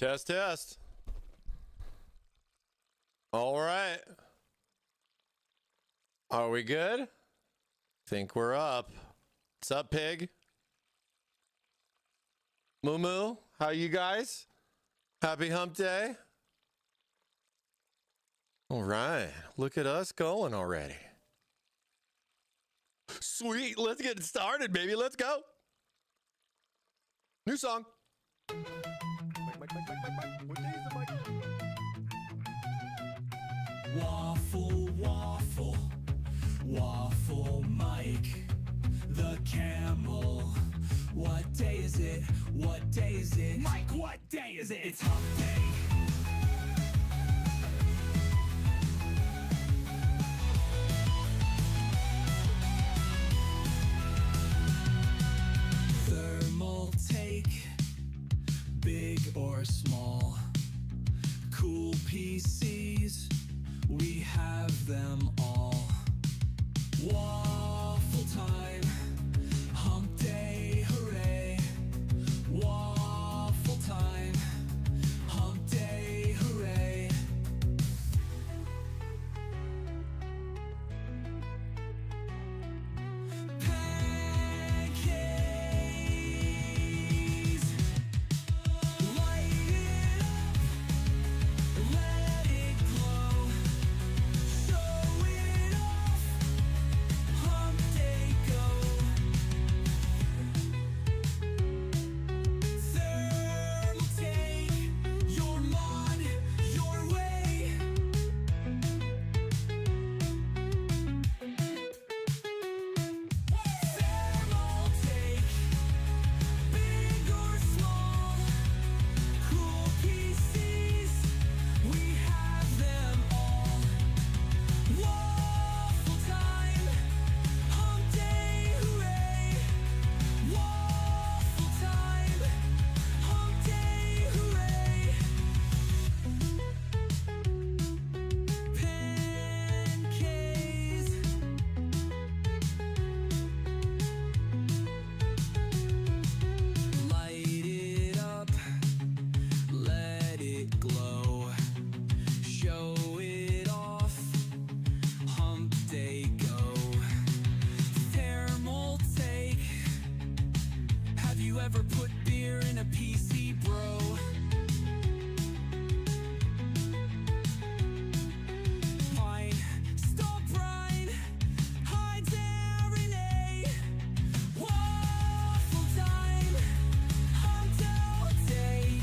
Test, test. All right. Are we good? Think we're up. What's up, pig? Moo Moo, how you guys? Happy hump day? All right, look at us going already. Sweet, let's get started, baby. Let's go. New song. Waffle, waffle, waffle Mike, the camel. What day is it? What day is it? Mike, what day is it? It's hump day. Thermaltake, big or small, cool PCs, we have them all. Waffle time, hump day, hooray. Waffle time, hump day, hooray. Pancakes, light it up, let it glow, show it off, hump day go. Thermaltake, your mod, your way. Thermaltake, big or small, cool PCs, we have them all. Waffle time, hump day, hooray. Waffle time, hump day, hooray. Pancakes, light it up, let it glow, show it off, hump day go. Thermaltake, have you ever put beer in a PC, bro? Pine, stop brine, hides Renee. Waffle time, hump day,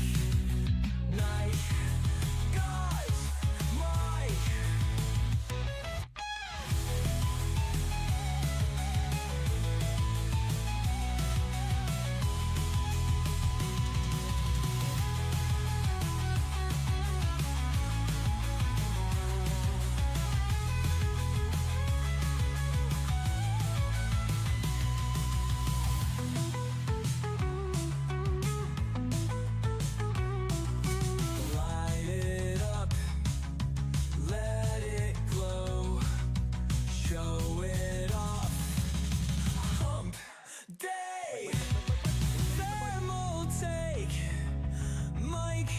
night, guys, Mike. Light it up, let it glow, show it off, hump day. Thermaltake, Mike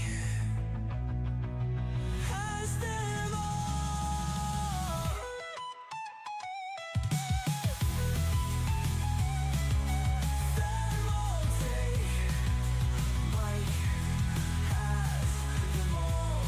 has them all. Thermaltake, Mike has them all.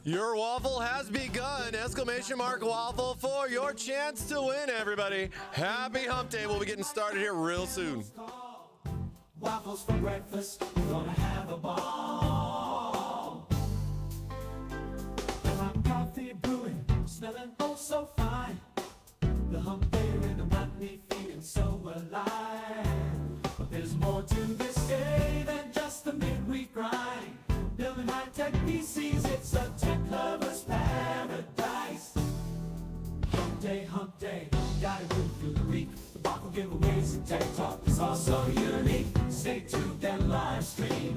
Your waffle has begun! Exclamation mark waffle for your chance to win, everybody. Happy hump day. We'll be getting started here real soon. Waffles for breakfast, we're gonna have a ball. Hot coffee brewing, smelling oh so fine. The hump day rhythm got me feeling so alive. But there's more to this day than just the midweek grind. Building high-tech PCs, it's a tech lover's paradise. Hump day, gotta move through the week. The Waffle giveaways and tech talk is also unique. Stay tuned and live stream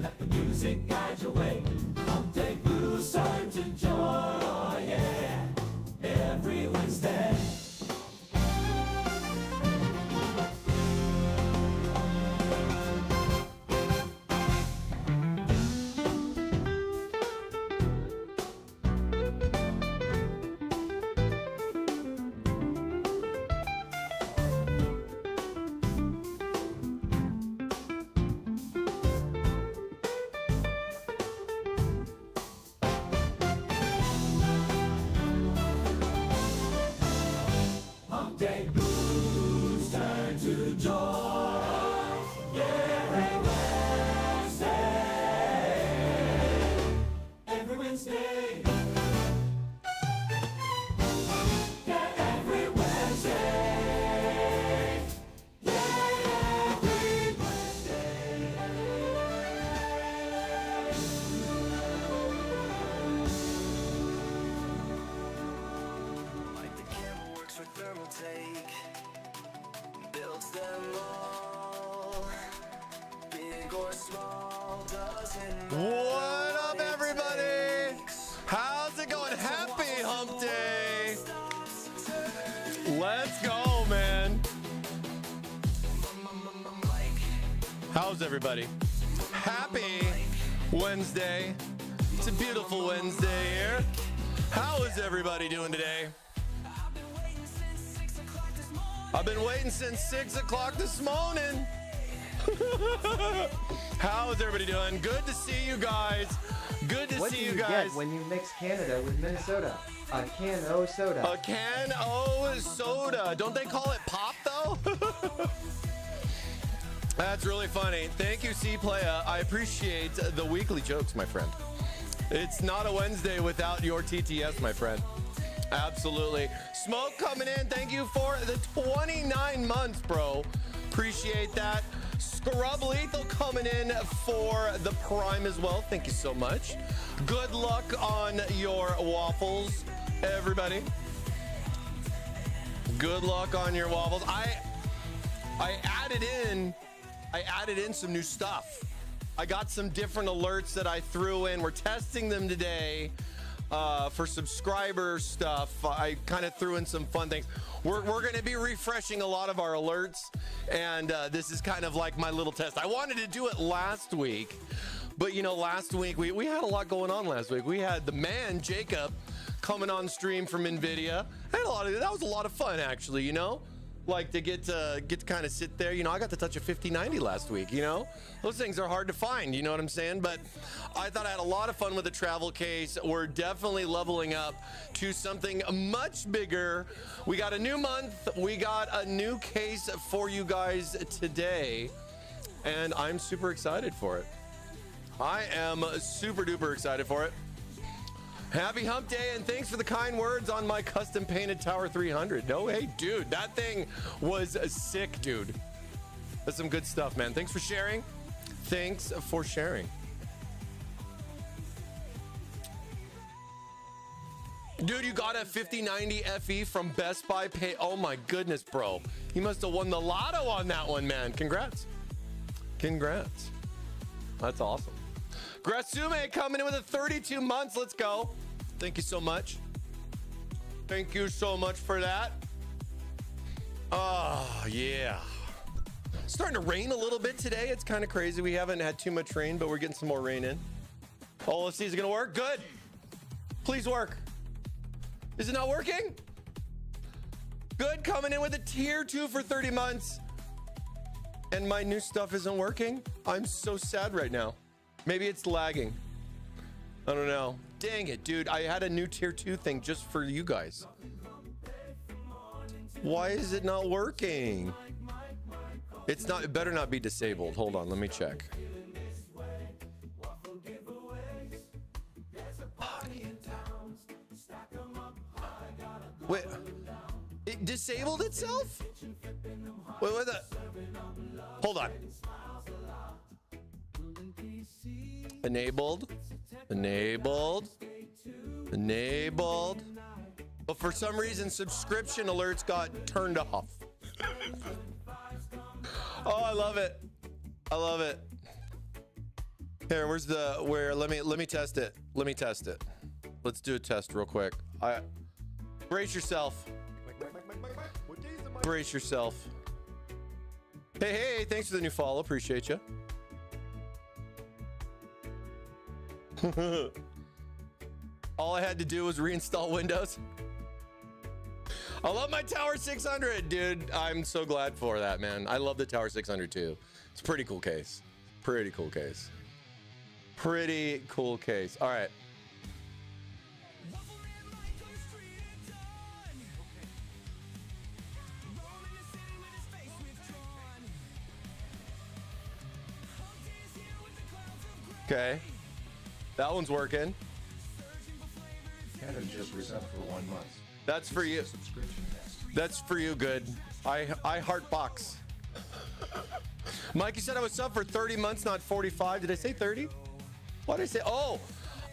What up, everybody? How's it going? Happy hump day. Let's go, man. How's everybody? Happy Wednesday. It's a beautiful Wednesday here. How is everybody doing today? I've been waiting since 6 o'clock this morning. How is everybody doing? Good to see you guys. Good to see you guys. What do you get when you mix Canada with Minnesota? A can-o soda. A can-o soda. Don't they call it pop, though? That's really funny. Thank you, C-Playa. I appreciate the weekly jokes, my friend. It's not a Wednesday without your TTS, my friend. Absolutely. Smoke coming in. Thank you for the 29 months, bro. Appreciate that. Scrub Lethal coming in for the Prime as well. Thank you so much. Good luck on your waffles, everybody. Good luck on your waffles. I added in some new stuff. I got some different alerts that I threw in. We're testing them today for subscriber stuff. I kind of threw in some fun things. We're going to be refreshing a lot of our alerts, and this is kind of like my little test. I wanted to do it last week, but you know, last week we had a lot going on last week. We had the man Jacob coming on stream from NVIDIA. That was a lot of fun, actually, you know? Like to get to kind of sit there, you know. I got to touch a 5090 last week, you know. Those things are hard to find, you know what I'm saying? But I thought I had a lot of fun with the travel case. We're definitely leveling up to something much bigger. We got a new month, we got a new case for you guys today, and I'm super excited for it. I am super duper excited for it. Happy hump day, and thanks for the kind words on my custom painted Tower 300. No, hey, dude, that thing was sick, dude. That's some good stuff, man. Thanks for sharing. Thanks for sharing. Dude, you got a 5090 FE from Best Buy Pay. Oh my goodness, bro. You must have won the lotto on that one, man. Congrats. Congrats. That's awesome. Grasume coming in with a 32 months. Let's go. Thank you so much. Thank you so much for that. Oh, yeah. Starting to rain a little bit today. It's kind of crazy. We haven't had too much rain, but we're getting some more rain in. Oh, let's see. Is it going to work? Good. Please work. Is it not working? Good. Coming in with a tier 2 for 30 months. And my new stuff isn't working. I'm so sad right now. Maybe it's lagging. I don't know. Dang it, dude. I had a new tier 2 thing just for you guys. Why is it not working? It's not, it better not be disabled. Hold on, let me check. Wait, it disabled itself? Wait, what the? Hold on. Enabled, but for some reason subscription alerts got turned off. Oh, I love it. Here, let me test it. Let's do a test real quick. Brace yourself. Hey, thanks for the new follow. Appreciate you. All I had to do was reinstall Windows. I love my Tower 600, dude. I'm so glad for that, man. I love the Tower 600 too. It's a pretty cool case. All right. Okay. That one's working. Canada just reset for 1 month. That's for you. Subscription test. That's for you, good. I heart box. Mike, you said I was sub for 30 months, not 45. Did I say 30? What did I say? Oh,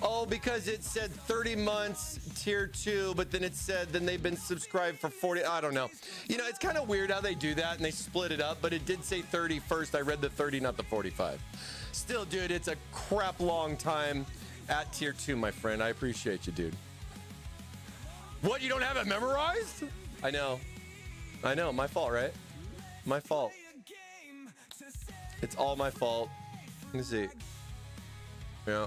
Oh, because it said 30 months tier 2, but then it said then they've been subscribed for 40. I don't know. You know, it's kind of weird how they do that and they split it up, but it did say 30 first. I read the 30, not the 45. Still, dude, it's a crap long time at tier 2, my friend. I appreciate you, dude. What, you don't have it memorized? I know. I know. My fault, right? My fault. It's all my fault. Let me see. Yeah.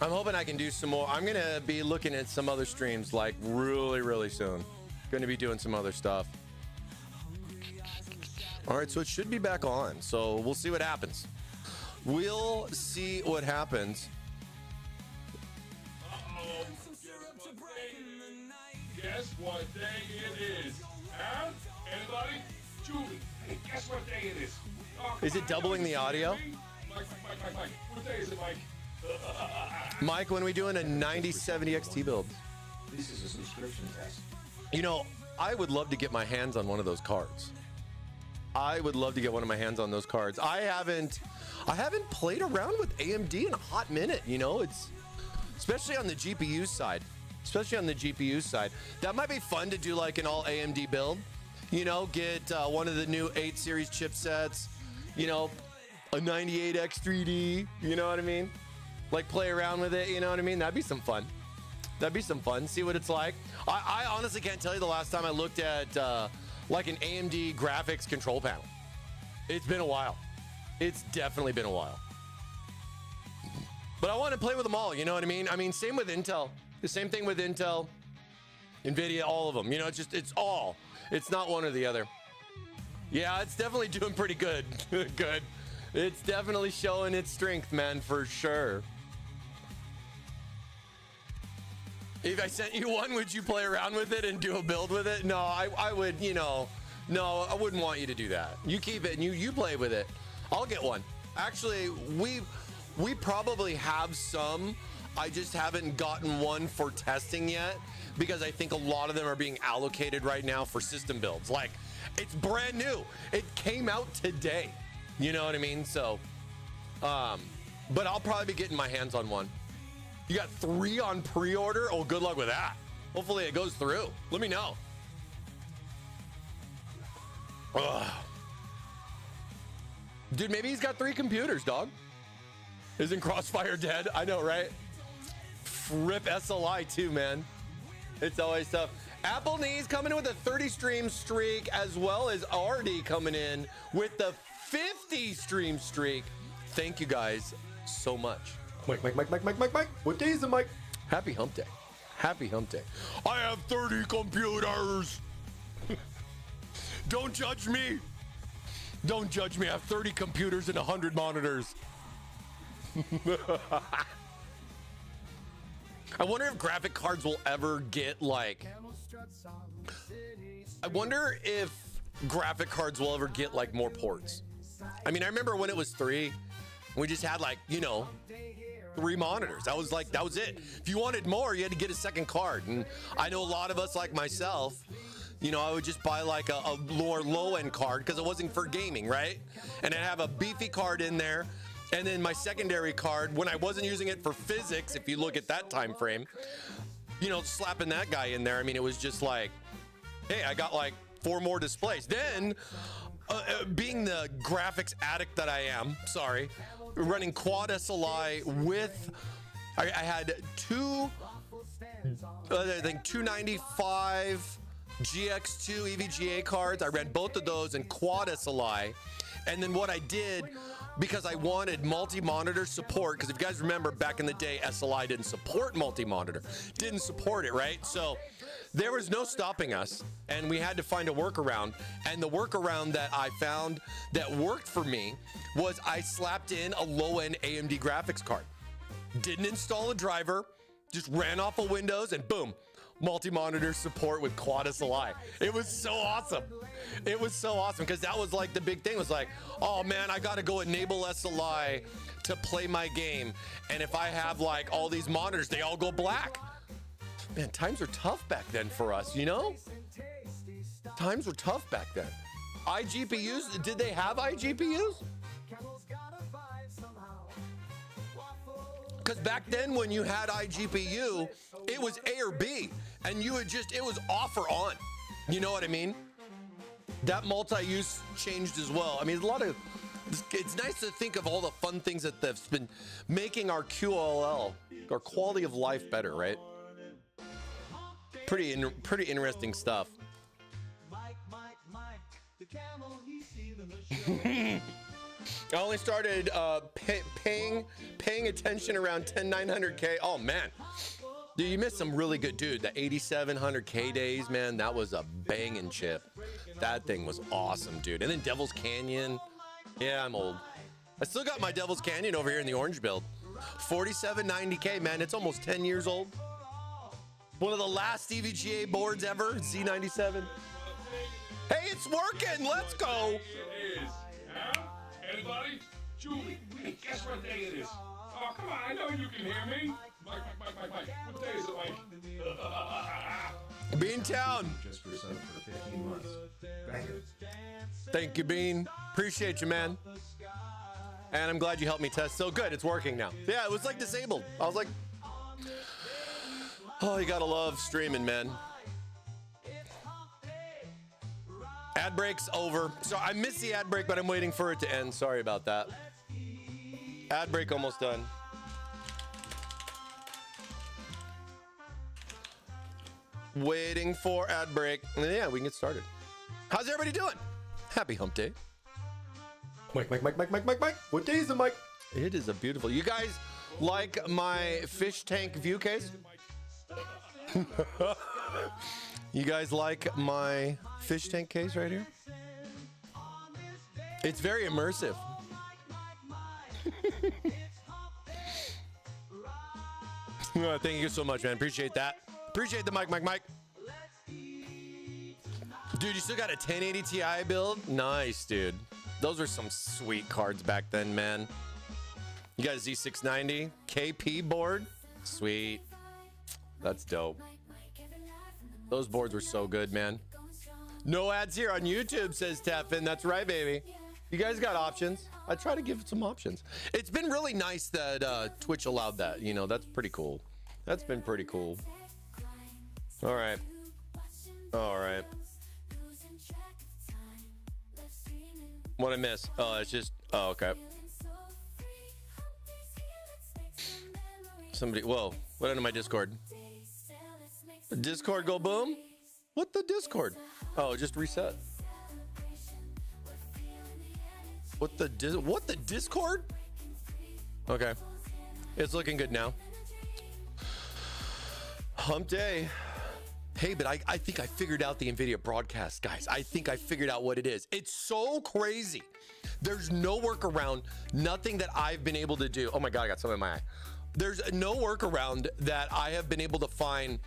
I'm hoping I can do some more. I'm going to be looking at some other streams like really soon. Going to be doing some other stuff. All right, so it should be back on. So we'll see what happens. We'll see what happens. Uh-oh. Guess what day it is? Huh? Anybody? Julie, hey, guess what day it is? Oh, Is it doubling the audio? Mike. What day is it, Mike? Mike, when are we doing a 9070 XT build? This is a subscription test. You know, I would love to get my hands on one of those cards. I would love to get one of my hands on those cards. I haven't played around with AMD in a hot minute, you know, it's especially on the GPU side. That might be fun to do like an all AMD build, you know, get one of the new 8 series chipsets, you know, a 98X3D, you know what I mean? Like play around with it, you know what I mean? That'd be some fun. See what it's like. I honestly can't tell you the last time I looked at like an AMD graphics control panel. It's been a while. It's definitely been a while. But I want to play with them all, you know what I mean? I mean, same with Intel. The same thing with Intel, NVIDIA, all of them. You know, it's all. It's not one or the other. Yeah, it's definitely doing pretty good. Good. It's definitely showing its strength, man, for sure. If I sent you one, would you play around with it and do a build with it? No, I would, you know, no, I wouldn't want you to do that. You keep it and you play with it. I'll get one. Actually, we probably have some. I just haven't gotten one for testing yet because I think a lot of them are being allocated right now for system builds. Like, it's brand new. It came out today. You know what I mean? So, but I'll probably be getting my hands on one. You got 3 on pre-order? Oh, good luck with that. Hopefully it goes through. Let me know. Ugh. Dude, maybe he's got 3 computers, dog. Isn't Crossfire dead? I know, right? Rip SLI too, man. It's always tough. Apple Knees coming in with a 30 stream streak, as well as RD coming in with the 50 stream streak. Thank you guys so much. Mike. What day is it, Mike? Happy hump day. Happy hump day. I have 30 computers. Don't judge me. Don't judge me. I have 30 computers and 100 monitors. I wonder if graphic cards will ever get like, more ports. I mean, I remember when it was 3, we just had like, you know, 3 monitors. That was it. If you wanted more, you had to get a second card. And I know a lot of us, like myself, you know, I would just buy like a more low-end card because it wasn't for gaming, right? And I'd have a beefy card in there. And then my secondary card, when I wasn't using it for physics, if you look at that time frame, you know, slapping that guy in there, I mean, it was just like, hey, I got like 4 more displays. Then, being the graphics addict that I am, running quad SLI with, I had 2 295 GX2 EVGA cards. I ran both of those in quad SLI. And then what I did, because I wanted multi-monitor support, because if you guys remember back in the day, SLI didn't support multi-monitor, didn't support it, right? So there was no stopping us, and we had to find a workaround. And the workaround that I found that worked for me was I slapped in a low-end AMD graphics card. Didn't install a driver, just ran off of Windows, and boom, multi-monitor support with quad SLI. It was so awesome. It was so awesome because that was like the big thing, was like, oh man, I got to go enable SLI to play my game. And if I have like all these monitors, they all go black. Man, times were tough back then for us, you know? Times were tough back then. iGPUs, did they have iGPUs? Because back then when you had iGPU, it was A or B, and you would just, it was off or on. You know what I mean? That multi-use changed as well. I mean, a lot of, it's nice to think of all the fun things that they've been making our QLL, our quality of life better, right? Pretty interesting stuff. I only started paying attention around 10900K. Oh man, dude, you missed some really good, dude. The 8700K days, man, that was a banging chip. That thing was awesome, dude. And then Devil's Canyon. Yeah, I'm old. I still got my Devil's Canyon over here in the orange build. 4790K, man. It's almost 10 years old. One of the last EVGA boards ever, Z97. Hey, it's working. Let's go. It is. Huh? Anybody? Julie, hey, guess what day it is? Oh, come on. I know you can hear me. Mike. What day is it, Mike? Beantown. Just for sub for 15 months. Banger. Thank you, Bean. Appreciate you, man. And I'm glad you helped me test. So good, it's working now. Yeah, it was like disabled. I was like, oh, you gotta love streaming, man. Ad break's over. So I missed the ad break, but I'm waiting for it to end. Sorry about that. Ad break almost done. Waiting for ad break. And yeah, we can get started. How's everybody doing? Happy hump day. Mike. What day is it, Mike? It is a beautiful. You guys like my fish tank view case? You guys like my fish tank case right here? It's very immersive. Oh, thank you so much, man. Appreciate that. Appreciate the Mike. Dude, you still got a 1080 Ti build? Nice, dude. Those are some sweet cards back then, man. You got a Z690 KP board? Sweet. That's dope. Those boards were so good, man. No ads here on YouTube, says Taffin. That's right, baby. You guys got options. I try to give some options. It's been really nice that Twitch allowed that. You know, that's pretty cool. That's been pretty cool. All right. What I miss? Oh, it's just. Oh, okay. Somebody. Whoa. What happened to my Discord? Discord go boom? What the Discord? Oh, just reset. What the Discord? Okay. It's looking good now. Hump day. Hey, but I think I figured out the NVIDIA broadcast, guys. I think I figured out what it is. It's so crazy. There's no workaround, nothing that I've been able to do. Oh my God, I got something in my eye. There's no workaround that I have been able to find,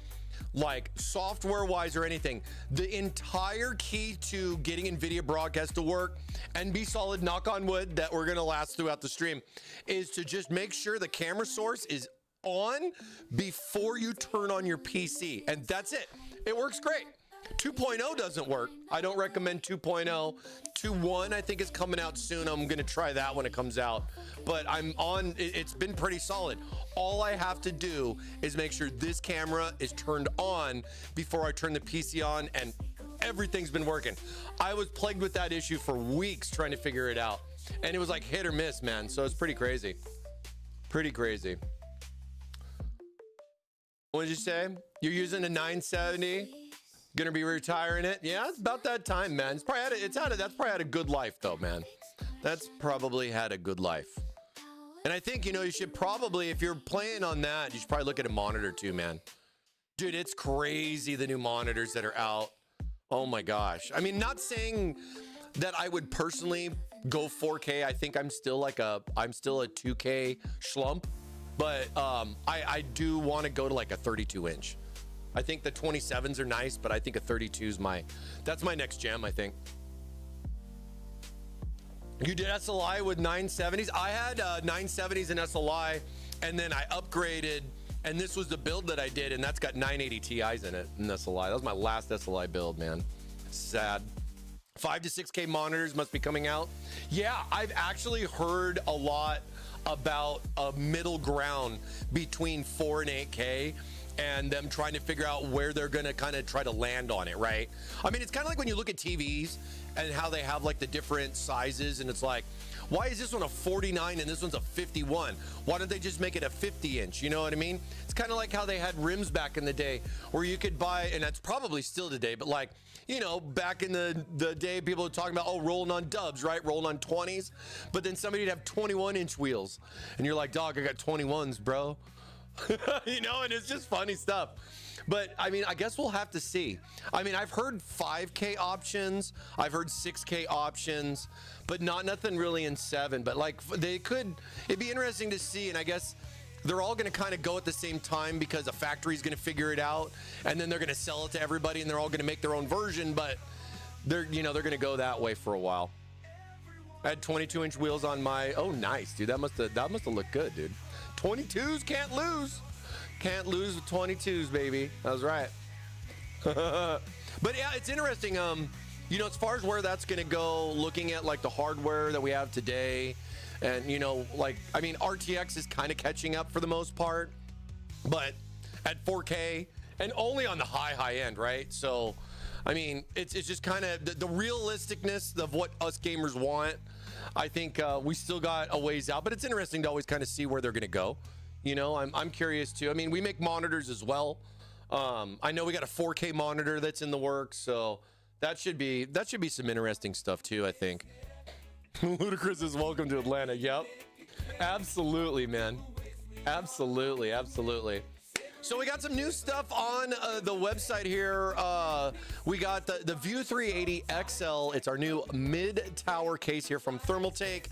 like software-wise or anything. The entire key to getting NVIDIA broadcast to work and be solid, knock on wood, that we're gonna last throughout the stream, is to just make sure the camera source is on before you turn on your PC, and that's it. It works great. 2.0 doesn't work. I don't recommend 2.0. 2.1 I think is coming out soon. I'm gonna try that when it comes out, but I'm on. It's been pretty solid. All I have to do is make sure this camera is turned on before I turn the PC on, and everything's been working. I was plagued with that issue for weeks trying to figure it out, and it was like hit or miss, man. So it's pretty crazy. Pretty crazy. What did you say? You're using a 970? Gonna be retiring it? Yeah, it's about that time, man. That's probably had a good life though, man. That's probably had a good life. And I think, you know, you should probably, if you're playing on that, you should probably look at a monitor too, man. Dude, it's crazy, the new monitors that are out. Oh my gosh. I mean, not saying that I would personally go 4K. I think I'm still a 2K schlump. But I do want to go to like a 32 inch. I think the 27s are nice, but I think a 32 is that's my next gem, I think. You did SLI with 970s? I had 970s and SLI, and then I upgraded, and this was the build that I did, and that's got 980 Ti's in it, in SLI. That was my last SLI build, man. Sad. 5 to 6K monitors must be coming out. Yeah, I've actually heard a lot about a middle ground between 4 and 8K and them trying to figure out where they're gonna kind of try to land on it, right? I mean, it's kind of like when you look at TVs and how they have like the different sizes, and it's like, why is this one a 49 and this one's a 51? Why don't they just make it a 50 inch? You know what I mean? It's kind of like how they had rims back in the day where you could buy, and that's probably still today, but like, you know, back in the day, people were talking about, oh, rolling on dubs, right? Rolling on 20s. But then somebody'd have 21 inch wheels. And you're like, dog, I got 21s, bro. You know, and it's just funny stuff. But I mean, I guess we'll have to see. I mean, I've heard 5K options, I've heard 6K options, but nothing really in 7. But like it'd be interesting to see. And I guess they're all going to kind of go at the same time because a factory's going to figure it out, and then they're going to sell it to everybody, and they're all going to make their own version. But they're going to go that way for a while. I had 22-inch wheels on my. Oh, nice, dude. That must have looked good, dude. 22s can't lose. Can't lose with 22s, baby. That was right. But yeah, it's interesting. You know, as far as where that's going to go, looking at like the hardware that we have today, and you know, like, I mean, RTX is kind of catching up for the most part, but at 4K and only on the high end, right? So, I mean, it's just kind of the realisticness of what us gamers want. I think we still got a ways out, but it's interesting to always kind of see where they're going to go. You know, I'm curious too. I mean, we make monitors as well. I know we got a 4K monitor that's in the works, so that should be some interesting stuff too, I think. Ludacris is welcome to Atlanta. Yep. Absolutely, man. Absolutely. So we got some new stuff on the website here. We got the View 380 XL. It's our new mid-tower case here from Thermaltake.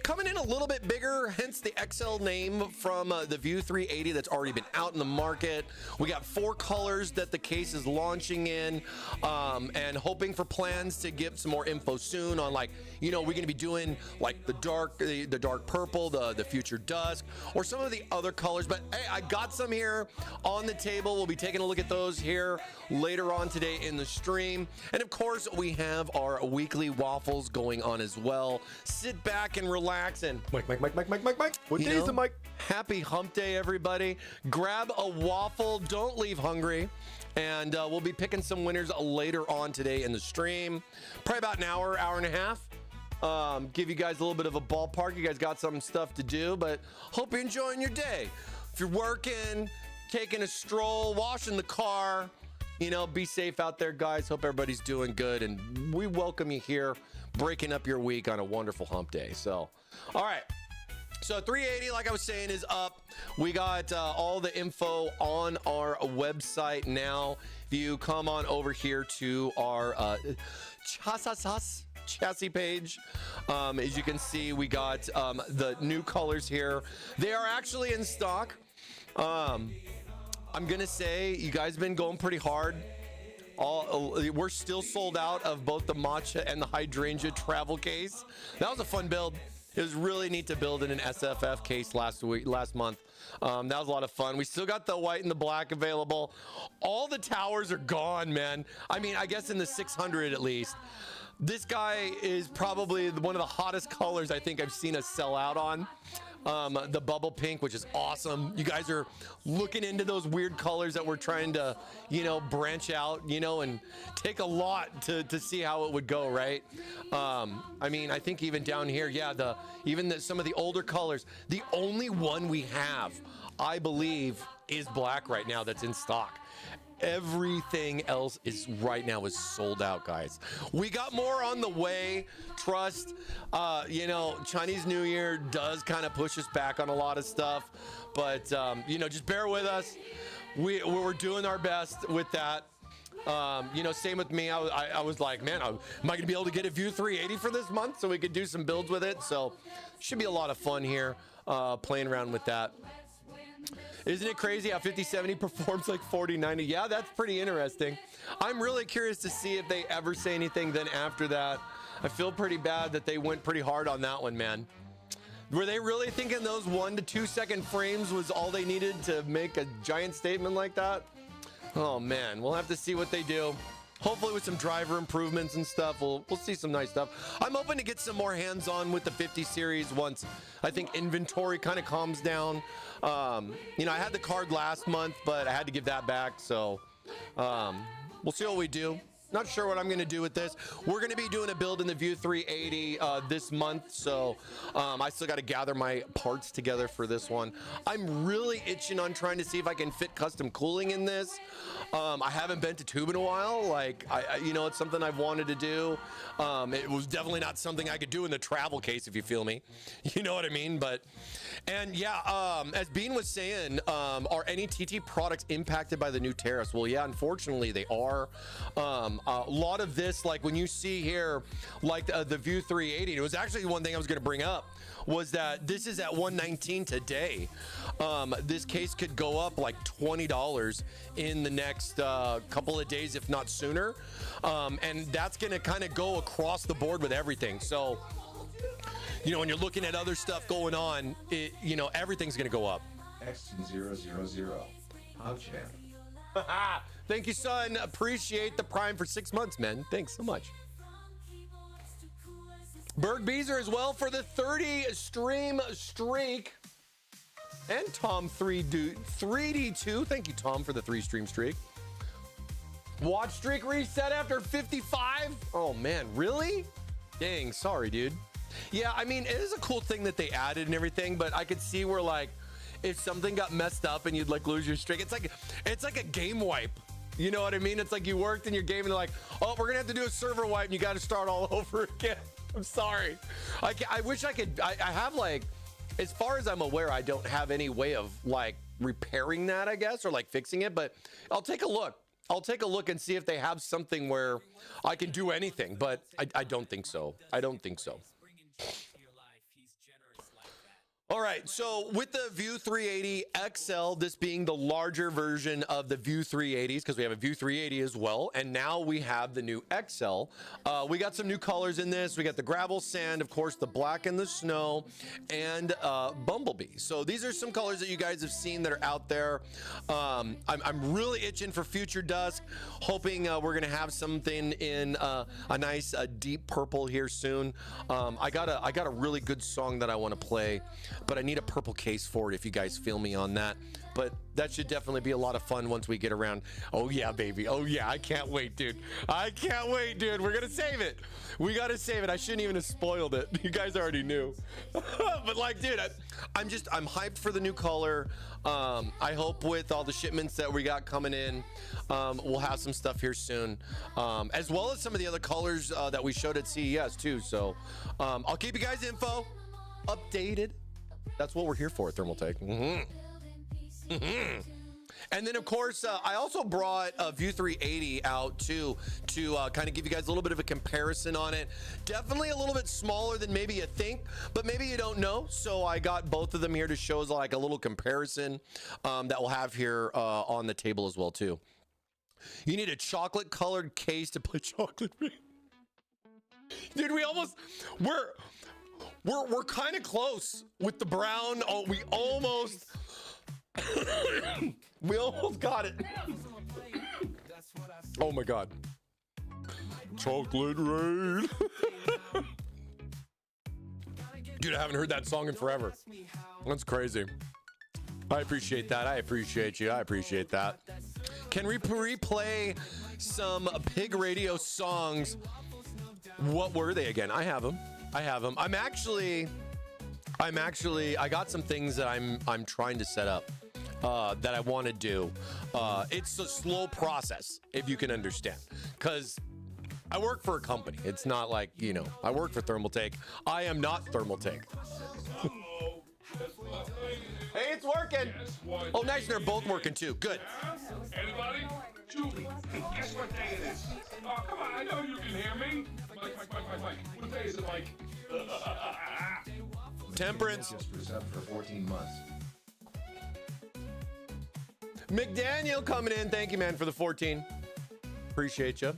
Coming in a little bit bigger, hence the XL name from the View 380 that's already been out in the market. We got 4 colors that the case is launching in, and hoping for plans to get some more info soon on, like, you know, we're going to be doing like the dark purple, the future dusk, or some of the other colors. But hey, I got some here on the table. We'll be taking a look at those here later on today in the stream. And of course, we have our weekly waffles going on as well. Sit back and relax and Mike. What day is the Mike? Happy hump day, everybody. Grab a waffle. Don't leave hungry. And we'll be picking some winners later on today in the stream. Probably about an hour and a half. Give you guys a little bit of a ballpark. You guys got some stuff to do, but hope you're enjoying your day. If you're working, taking a stroll, washing the car, you know, be safe out there, guys. Hope everybody's doing good, and we welcome you here, breaking up your week on a wonderful hump day. So, all right. So 380, like I was saying, is up. We got all the info on our website now. If you come on over here to our chassis page, as you can see, we got the new colors here. They are actually in stock. I'm gonna say you guys been going pretty hard. We're still sold out of both the matcha and the hydrangea travel case. That was a fun build. It was really neat to build in an SFF case last month. That was a lot of fun. We still got the white and the black available. All the towers are gone, man. I mean, I guess in the 600 at least. This guy is probably one of the hottest colors I think I've seen us sell out on. The bubble pink, which is awesome. You guys are looking into those weird colors that we're trying to, you know, branch out, you know, and take a lot to see how it would go, right? I mean, I think even down here, yeah, some of the older colors, the only one we have, I believe, is black right now that's in stock. Everything else is sold out, guys. We got more on the way. Trust. You know, Chinese New Year does kind of push us back on a lot of stuff, but you know, just bear with us. We're doing our best with that. You know, same with me. I was like, man, am I gonna be able to get a View 380 for this month so we could do some builds with it? So should be a lot of fun here playing around with that. Isn't it crazy how 5070 performs like 4090? Yeah, that's pretty interesting. I'm really curious to see if they ever say anything then after that. I feel pretty bad that they went pretty hard on that one, man. Were they really thinking those 1 to 2 second frames was all they needed to make a giant statement like that? Oh man, we'll have to see what they do. Hopefully with some driver improvements and stuff, we'll see some nice stuff. I'm hoping to get some more hands-on with the 50 series once I think inventory kind of calms down. You know, I had the card last month, but I had to give that back. So we'll see what we do. Not sure what I'm going to do with this. We're going to be doing a build in the View 380 this month, so I still got to gather my parts together for this one. I'm really itching on trying to see if I can fit custom cooling in this. I haven't been to tube in a while. Like, you know, it's something I've wanted to do. It was definitely not something I could do in the travel case, if you feel me. You know what I mean? But, and yeah, as Bean was saying, are any TT products impacted by the new tariffs? Well, yeah, unfortunately they are. A lot of this, like when you see here, like the View 380, it was actually one thing I was going to bring up, was that this is at 119 today. This case could go up like $20 in the next couple of days, if not sooner. And that's going to kind of go across the board with everything. So, you know, when you're looking at other stuff going on, you know, everything's going to go up. X000. PogChamp. Thank you, son. Appreciate the Prime for 6 months, man. Thanks so much. Berg Beezer as well for the 30 stream streak. And Tom 3D2. Thank you, Tom, for the 3 stream streak. Watch streak reset after 55. Oh, man, really? Dang, sorry, dude. Yeah, I mean, it is a cool thing that they added and everything, but I could see where, like, if something got messed up and you'd like lose your streak, it's like a game wipe. You know what I mean? It's like you worked in your game and they're like, oh, we're gonna have to do a server wipe and you got to start all over again. I'm sorry. I wish I could. I have, like, as far as I'm aware, I don't have any way of like repairing that, I guess, or like fixing it, but I'll take a look. I'll take a look and see if they have something where I can do anything, but I don't think so. I don't think so. All right, so with the View 380 XL, this being the larger version of the View 380s, because we have a View 380 as well, and now we have the new XL. We got some new colors in this. We got the gravel sand, of course, the black and the snow, and bumblebee. So these are some colors that you guys have seen that are out there. I'm really itching for Future Dusk, hoping we're gonna have something in a nice deep purple here soon. I got a really good song that I want to play, but I need a purple case for it, if you guys feel me on that. But that should definitely be a lot of fun once we get around. Oh yeah, baby. Oh yeah, I can't wait, dude. I can't wait, dude. We're gonna save it. We gotta save it. I shouldn't even have spoiled it. You guys already knew. But like, dude, I'm hyped for the new color. I hope with all the shipments that we got coming in, we'll have some stuff here soon, as well as some of the other colors that we showed at CES too. So I'll keep you guys updated. That's what we're here for at Thermaltake. And then, of course, I also brought a View 380 out too, to kind of give you guys a little bit of a comparison on it. Definitely a little bit smaller than maybe you think, but maybe you don't know. So I got both of them here to show us like a little comparison that we'll have here on the table as well too. You need a chocolate colored case to play Chocolate Rain. Dude, we're kind of close with the brown. Oh, we almost got it. Oh my God. Chocolate Rain. Dude, I haven't heard that song in forever. That's crazy. I appreciate that. I appreciate you. I appreciate that. Can we replay some Pig Radio songs? What were they again? I have them. I got some things that I'm trying to set up that I want to do. It's a slow process, if you can understand, because I work for a company. It's not like, you know, I work for Thermaltake. I am not Thermaltake. Hey, it's working. Oh, nice. They're both working too. Good. Anybody? Julie, guess what day it is? Oh, come on, I know you can hear me. Mike. What day is it, Mike? Temperance. Just was up for 14 months. McDaniel coming in. Thank you, man, for the 14. Appreciate you.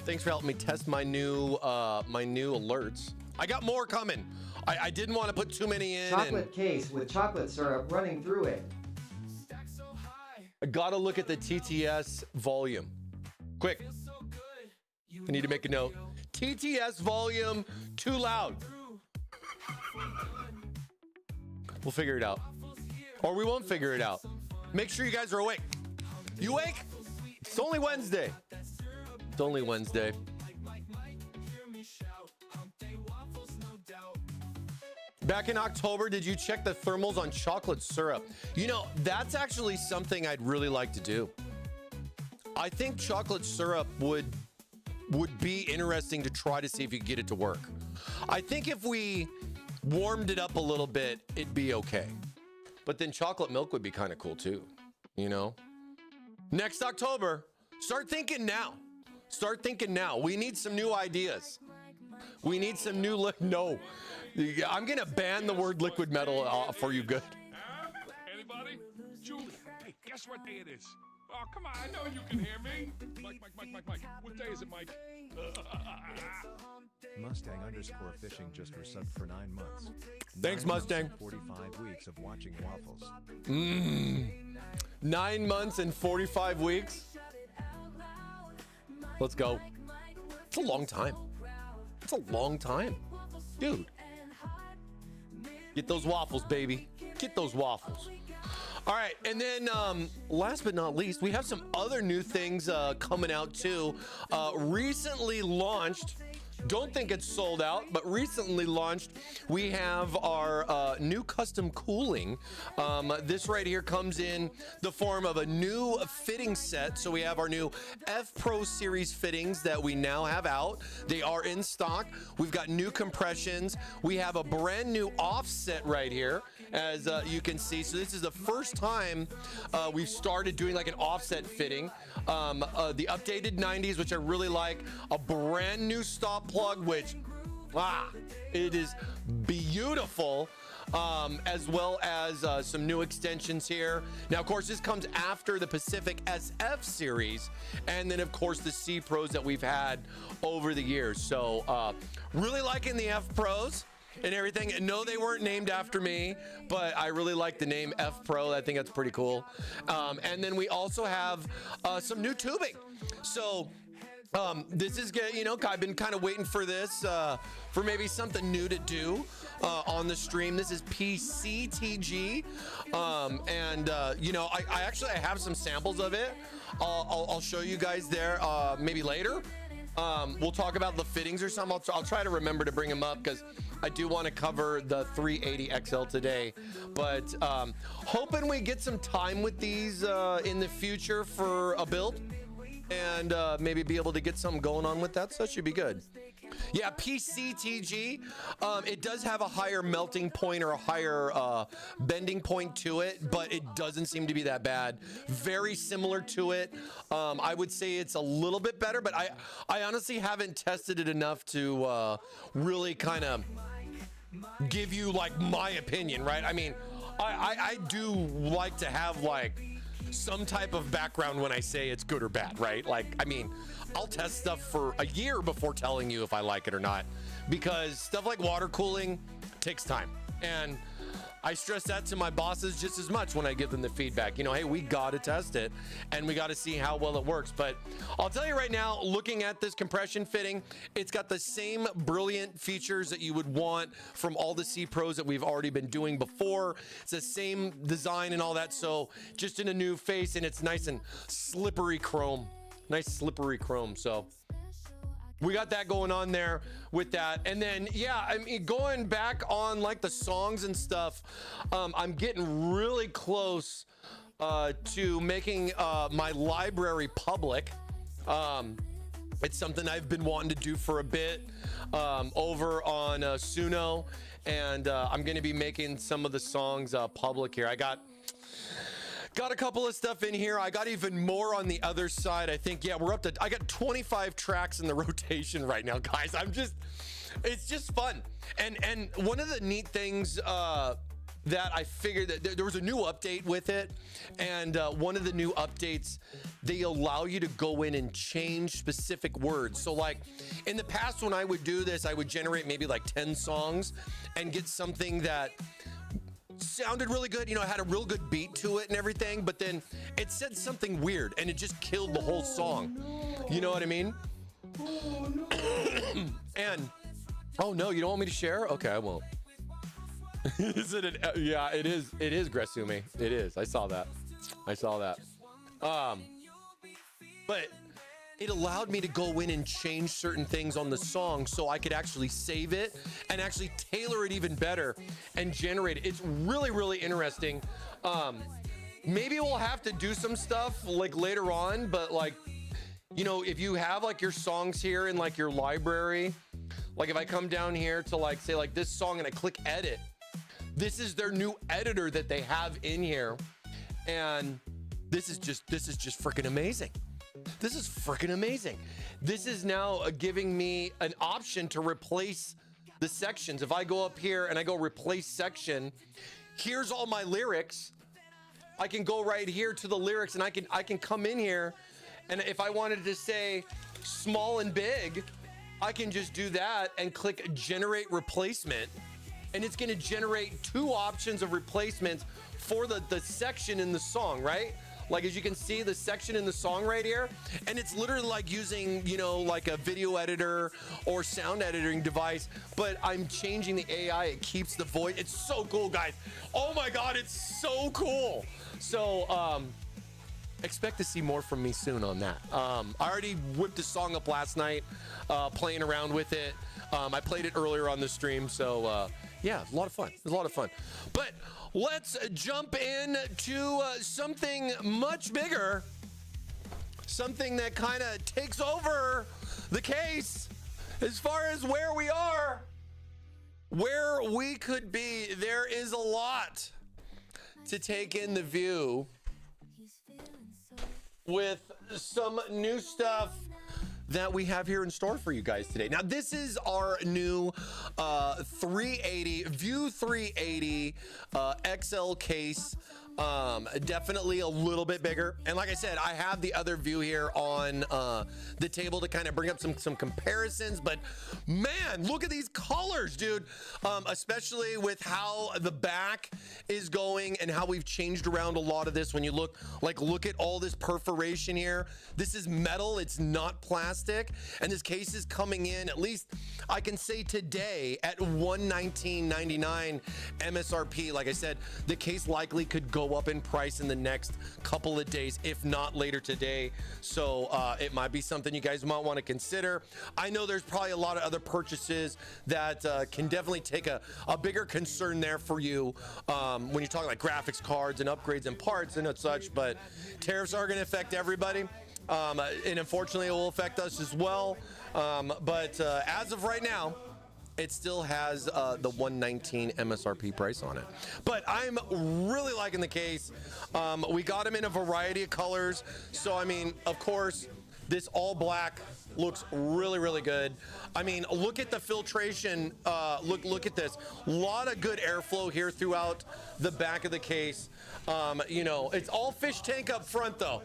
Thanks for helping me test my new alerts. I got more coming. I didn't want to put too many in. Chocolate case with chocolate syrup running through it. I gotta look at the TTS volume. Quick. I need to make a note. TTS volume too loud. We'll figure it out. Or we won't figure it out. Make sure you guys are awake. You awake? It's only Wednesday. It's only Wednesday. Back in October, did you check the thermals on chocolate syrup? You know, that's actually something I'd really like to do. I think chocolate syrup would be interesting to try to see if you could get it to work. I think if we warmed it up a little bit, it'd be okay. But then chocolate milk would be kind of cool too, you know? Next October, start thinking now. Start thinking now. We need some new ideas. We need some new no. I'm gonna ban the word liquid metal for you good. Anybody? Julie, hey, guess what day it is? Oh, come on, I know you can hear me. Mike. What day is it, Mike? Mustang_fishing just resubbed for 9 months. Thanks, Mustang. 45 weeks of watching Waffles. 9 months and 45 weeks. Let's go. It's a long time. It's a long time. Dude. Get those waffles, baby. Get those waffles. All right, and then last but not least, we have some other new things coming out too. Recently launched, don't think it's sold out, but recently launched, we have our new custom cooling. This right here comes in the form of a new fitting set. So we have our new F Pro series fittings that we now have out. They are in stock. We've got new compressions. We have a brand new offset right here, as you can see. So this is the first time we've started doing like an offset fitting. The updated 90s, which I really like. A brand new stop plug, which it is beautiful, as well as some new extensions here. Now, of course, this comes after the Pacific SF series, and then of course the C Pros that we've had over the years. So really liking the F Pros and everything. And no, they weren't named after me, but I really like the name F Pro. I think that's pretty cool. And then we also have some new tubing. So this is good. You know, I've been kind of waiting for this, for maybe something new to do on the stream. This is PCTG. You know, I actually have some samples of it. I'll show you guys there maybe later. We'll talk about the fittings or something. I'll try to remember to bring them up because I do want to cover the 380 XL today. But hoping we get some time with these in the future for a build, and maybe be able to get something going on with that. So that should be good. Yeah, PCTG, it does have a higher melting point or a higher bending point to it, but it doesn't seem to be that bad. Very similar to it. I would say it's a little bit better, but I honestly haven't tested it enough to really kind of give you like my opinion, right? I mean, I do like to have like some type of background when I say it's good or bad, right? Like, I mean, I'll test stuff for a year before telling you if I like it or not, because stuff like water cooling takes time. And I stress that to my bosses just as much when I give them the feedback. You know, hey, we got to test it and we got to see how well it works. But I'll tell you right now, looking at this compression fitting, it's got the same brilliant features that you would want from all the C Pros that we've already been doing before. It's the same design and all that. So just in a new face, and it's nice and slippery chrome. Nice slippery chrome. So we got that going on there with that. And then, yeah, I mean, going back on like the songs and stuff, I'm getting really close to making my library public. It's something I've been wanting to do for a bit over on Suno. And I'm going to be making some of the songs public here. I got a couple of stuff in here. I got even more on the other side. I think, yeah, I got 25 tracks in the rotation right now, guys. It's just fun. And one of the neat things that I figured that there was a new update with it. And one of the new updates, they allow you to go in and change specific words. So like in the past, when I would do this, I would generate maybe like 10 songs and get something that sounded really good, you know, it had a real good beat to it and everything, but then it said something weird and it just killed the whole song. You know what I mean? And oh no, you don't want me to share? Okay, I won't. Is it an, yeah, it is Grasumi. It is. I saw that. But it allowed me to go in and change certain things on the song so I could actually save it and actually tailor it even better and generate it. It's really, really interesting. Maybe we'll have to do some stuff like later on, but like, you know, if you have like your songs here in like your library, like if I come down here to like say like this song and I click edit, this is their new editor that they have in here. And this is just freaking amazing. This is freaking amazing. This is now giving me an option to replace the sections. If I go up here and I go replace section, here's all my lyrics. I can go right here to the lyrics and I can come in here, and if I wanted to say small and big, I can just do that and click generate replacement, and it's going to generate 2 options of replacements for the section in the song, right? Like, as you can see, the section in the song right here, and it's literally like using, you know, like a video editor or sound editing device, but I'm changing the AI. It keeps the voice. It's so cool, guys. Oh my God, it's so cool. So, expect to see more from me soon on that. I already whipped the song up last night, playing around with it. I played it earlier on the stream, so yeah, a lot of fun. It was a lot of fun. But let's jump in to something much bigger, something that kind of takes over the case as far as where we are, where we could be. There is a lot to take in the view with some new stuff that we have here in store for you guys today. Now, this is our new 380 View 380 XL case. Definitely a little bit bigger, and like I said, I have the other view here on the table to kind of bring up some comparisons. But man, look at these colors, dude. Especially with how the back is going and how we've changed around a lot of this. When you look at all this perforation here, this is metal, it's not plastic, and this case is coming in, at least I can say today, at $119.99 MSRP. Like I said, the case likely could go up in price in the next couple of days, if not later today. So it might be something you guys might want to consider. I know there's probably a lot of other purchases that can definitely take a bigger concern there for you when you're talking like graphics cards and upgrades and parts and such. But tariffs are going to affect everybody, and unfortunately it will affect us as well. But as of right now, it still has the $119 MSRP price on it. But I'm really liking the case. We got them in a variety of colors. So, I mean, of course, this all black looks really, really good. I mean, look at the filtration. Look at this. A lot of good airflow here throughout the back of the case. You know, it's all fish tank up front, though.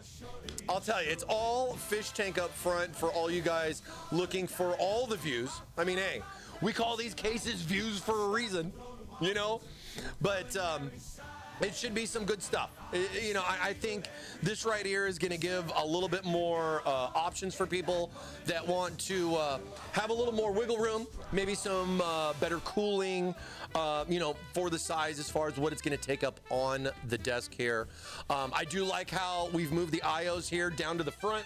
I'll tell you, it's all fish tank up front for all you guys looking for all the views. I mean, hey, we call these cases views for a reason, you know, but it should be some good stuff. You know, I think this right here is going to give a little bit more options for people that want to have a little more wiggle room, maybe some better cooling, you know, for the size as far as what it's going to take up on the desk here. I do like how we've moved the AIOs here down to the front,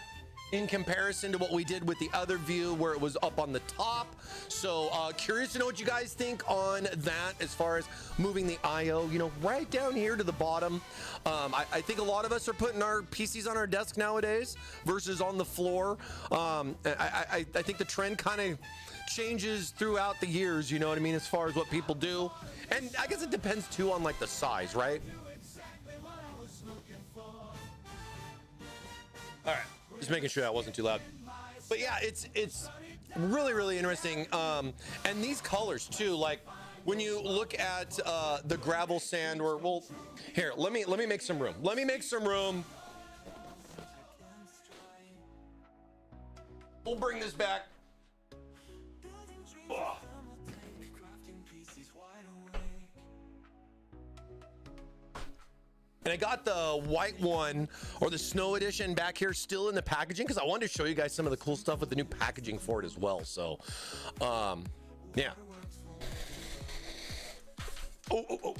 in comparison to what we did with the other view where it was up on the top. So curious to know what you guys think on that as far as moving the AIO, you know, right down here to the bottom. I think a lot of us are putting our PCs on our desk nowadays versus on the floor. I think the trend kind of changes throughout the years, you know what I mean, as far as what people do. And I guess it depends too on like the size, right? All right. Just making sure that wasn't too loud. But yeah, it's really, really interesting. And these colors too, like when you look at the gravel sand, or well, here, let me make some room. Let me make some room. We'll bring this back. Ugh. And I got the white one or the snow edition back here still in the packaging because I wanted to show you guys some of the cool stuff with the new packaging for it as well. So, yeah. Oh.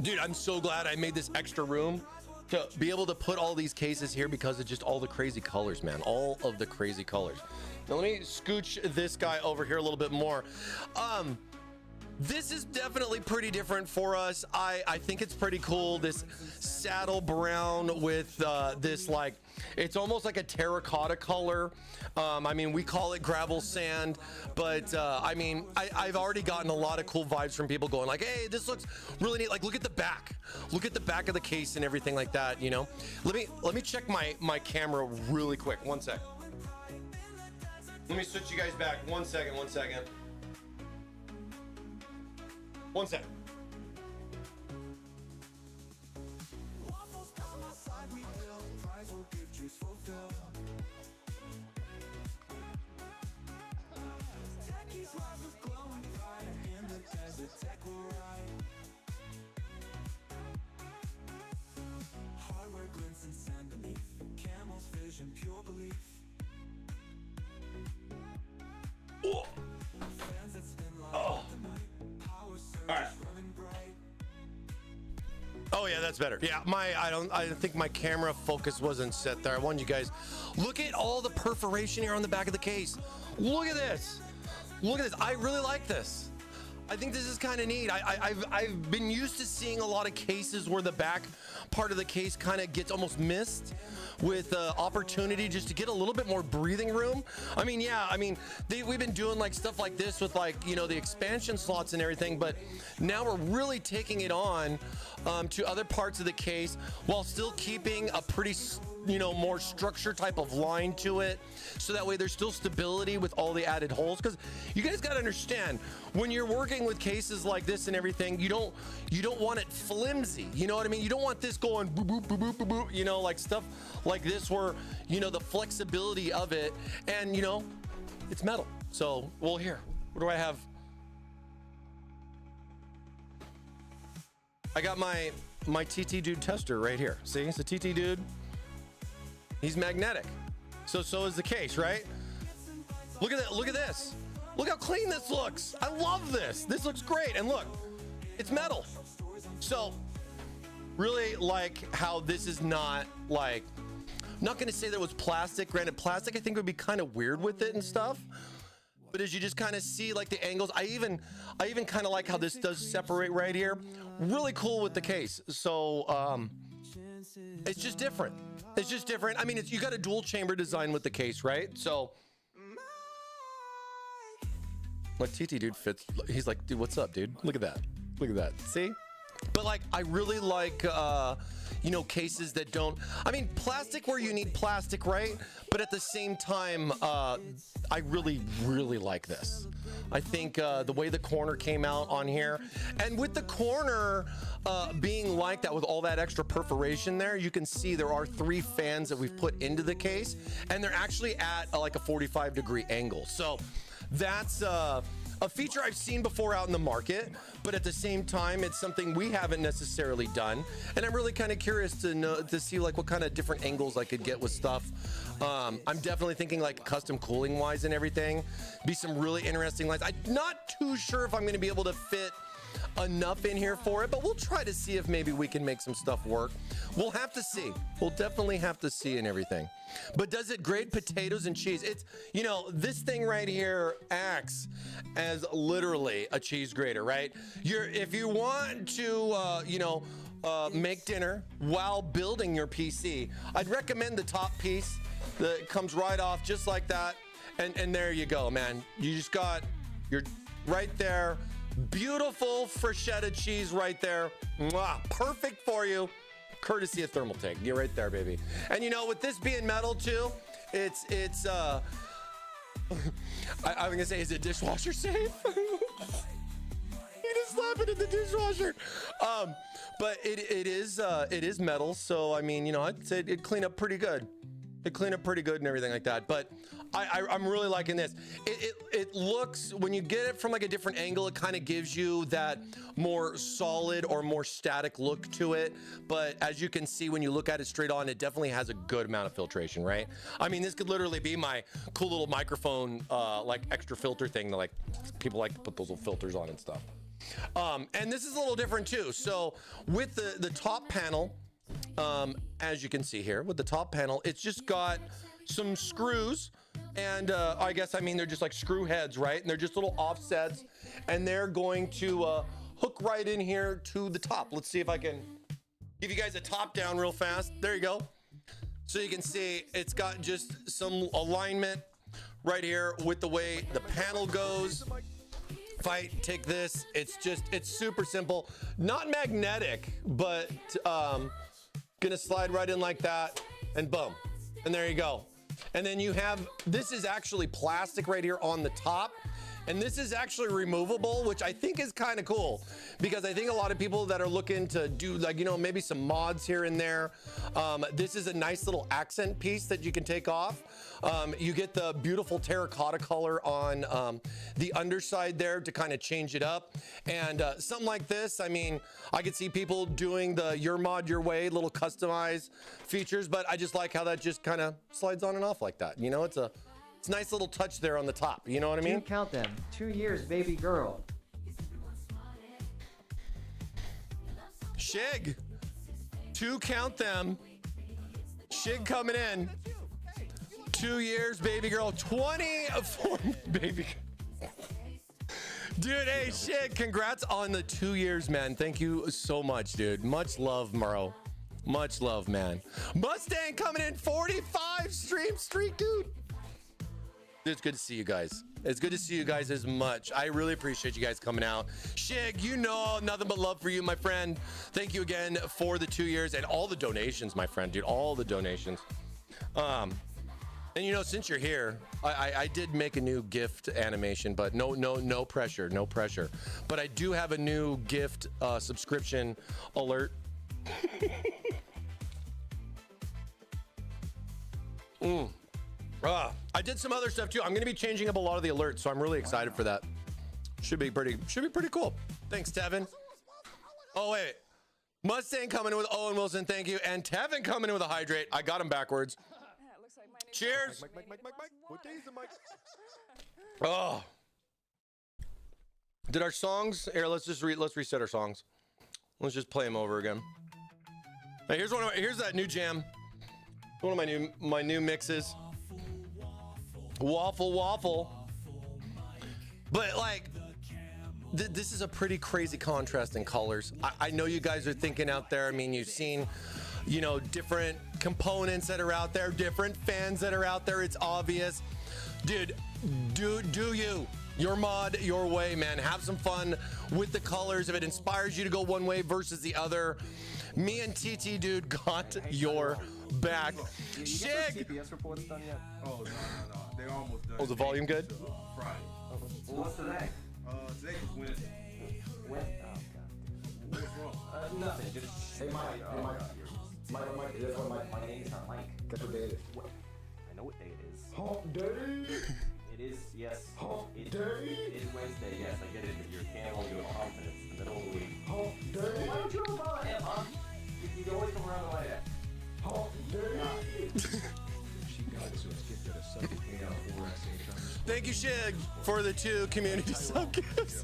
Dude, I'm so glad I made this extra room to be able to put all these cases here because of just all the crazy colors, man. All of the crazy colors. Now let me scooch this guy over here a little bit more. This is definitely pretty different for us. I think it's pretty cool. This saddle brown with this, like, it's almost like a terracotta color. I mean, we call it gravel sand, but I mean, I've already gotten a lot of cool vibes from people going like, hey, this looks really neat. Like, look at the back. Look at the back of the case and everything like that, you know? Let me check my camera really quick. One sec. Let me switch you guys back. One second. One sec. Oh yeah, that's better. Yeah, I think my camera focus wasn't set there. I wanted you guys look at all the perforation here on the back of the case. Look at this. Look at this. I really like this. I think this is kind of neat. I've been used to seeing a lot of cases where the back part of the case kind of gets almost missed with opportunity just to get a little bit more breathing room. I mean, yeah, I mean, we've been doing like stuff like this with like, you know, the expansion slots and everything, but now we're really taking it on to other parts of the case while still keeping a pretty, you know, more structure type of line to it, so that way there's still stability with all the added holes. Because you guys got to understand, when you're working with cases like this and everything, you don't want it flimsy, you know what I mean? You don't want this going boop, boop, boop, boop, boop, boop, you know, like stuff like this where, you know, the flexibility of it, and you know, it's metal. So, well, here, what do I have? I got my TT Dude tester right here. See, it's a TT Dude. He's magnetic. So is the case, right? Look at that. Look at this. Look how clean this looks. I love this. This looks great. And look, it's metal. So really like how this is not like, I'm not going to say that it was plastic. Granted, plastic I think would be kind of weird with it and stuff. But as you just kind of see like the angles, I even kind of like how this does separate right here. Really cool with the case. So it's just different. It's just different. I mean, you got a dual chamber design with the case, right? So like TT Dude fits. He's like, dude, what's up, dude? Look at that. Look at that. See? But like, I really like, you know, cases that don't, I mean, plastic where you need plastic, right? But at the same time, I really, really like this. I think the way the corner came out on here, and with the corner being like that with all that extra perforation there, you can see there are 3 fans that we've put into the case, and they're actually at like a 45-degree angle. So that's a feature I've seen before out in the market, but at the same time, it's something we haven't necessarily done. And I'm really kind of curious to see like what kind of different angles I could get with stuff. I'm definitely thinking like custom cooling wise and everything. Be some really interesting lines. I'm not too sure if I'm going to be able to fit enough in here for it, but we'll try to see if maybe we can make some stuff work. We'll have to see. We'll definitely have to see and everything. But does it grate potatoes and cheese? It's, you know, this thing right here acts as literally a cheese grater, right? If you want to, you know, make dinner while building your PC, I'd recommend the top piece that comes right off just like that. And there you go, man. You just got your right there. Beautiful freschetta cheese right there. Mwah, perfect for you. Courtesy of Thermaltake. You're right there, baby. And you know, with this being metal too, it's I was gonna say, is it dishwasher safe? You just slap it in the dishwasher. But it is metal, so I mean, you know, I'd say it'd clean up pretty good. It clean up pretty good and everything like that. But I'm really liking this. It looks, when you get it from like a different angle, it kind of gives you that more solid or more static look to it. But as you can see, when you look at it straight on, it definitely has a good amount of filtration, right? I mean, this could literally be my cool little microphone, like extra filter thing that like people like to put those little filters on and stuff. And this is a little different too. So with the top panel, as you can see here, with the top panel, it's just got some screws. And I guess, I mean, they're just like screw heads, right? And they're just little offsets, and they're going to hook right in here to the top. Let's see if I can give you guys a top down real fast. There you go. So you can see it's got just some alignment right here with the way the panel goes. If I take this, it's super simple. Not magnetic, but gonna slide right in like that, and boom. And there you go. And then you have, this is actually plastic right here on the top. And this is actually removable, which I think is kind of cool, because I think a lot of people that are looking to do, like, you know, maybe some mods here and there. This is a nice little accent piece that you can take off. You get the beautiful terracotta color on the underside there to kind of change it up. And something like this, I mean, I could see people doing the your mod your way, little customized features, but I just like how that just kind of slides on and off like that. You know, it's a nice little touch there on the top. You know what I mean? Count them. 2 years, baby girl. Shig, 2 count them. Shig coming in. 2 years, baby girl. 24, baby. Dude, hey, Shig, congrats on the 2 years, man. Thank you so much, dude. Much love, Murrow. Much love, man. Mustang coming in, 45 stream streak, dude. It's good to see you guys. It's good to see you guys as much. I really appreciate you guys coming out. Shig, you know, nothing but love for you, my friend. Thank you again for the 2 years and all the donations, my friend, dude. All the donations. And you know, since you're here, I did make a new gift animation, but no pressure, no pressure. But I do have a new gift subscription alert. I did some other stuff too. I'm going to be changing up a lot of the alerts, so I'm really excited for that. Should be pretty cool. Thanks, Tevin. Oh wait, Mustang coming in with Owen Wilson, thank you, and Tevin coming in with a hydrate. I got him backwards. Cheers. Mike. What day is the mic? Oh. Did our songs? Here, let's reset our songs. Let's just play them over again. Hey, here's that new jam. One of my new mixes. Waffle. But like, this is a pretty crazy contrast in colors. I know you guys are thinking out there. I mean, you've seen, you know, different components that are out there, different fans that are out there. It's obvious. Dude, do you. Your mod, your way, man. Have some fun with the colors. If it inspires you to go one way versus the other, me and TT, dude, got your back. Shig! CPS reports done yet? Oh, no. They're almost done. Oh, is the volume good? Friday. Well, what's today? Today is Wednesday. Wednesday? Oh, God. What's wrong? Nothing. Just... Hey, Mike. Mike, my name's not Mike. Guess what day it is? I know what day it is. Hump day! It is, yes. Hump day! It is Wednesday, yes. I get it, but you're camel, you're confidence in the middle of the week. Hump day! Why don't you ever follow him, huh? You always come around the light at. Hump day! Thank you, Shig, for the 2 community sub gifts.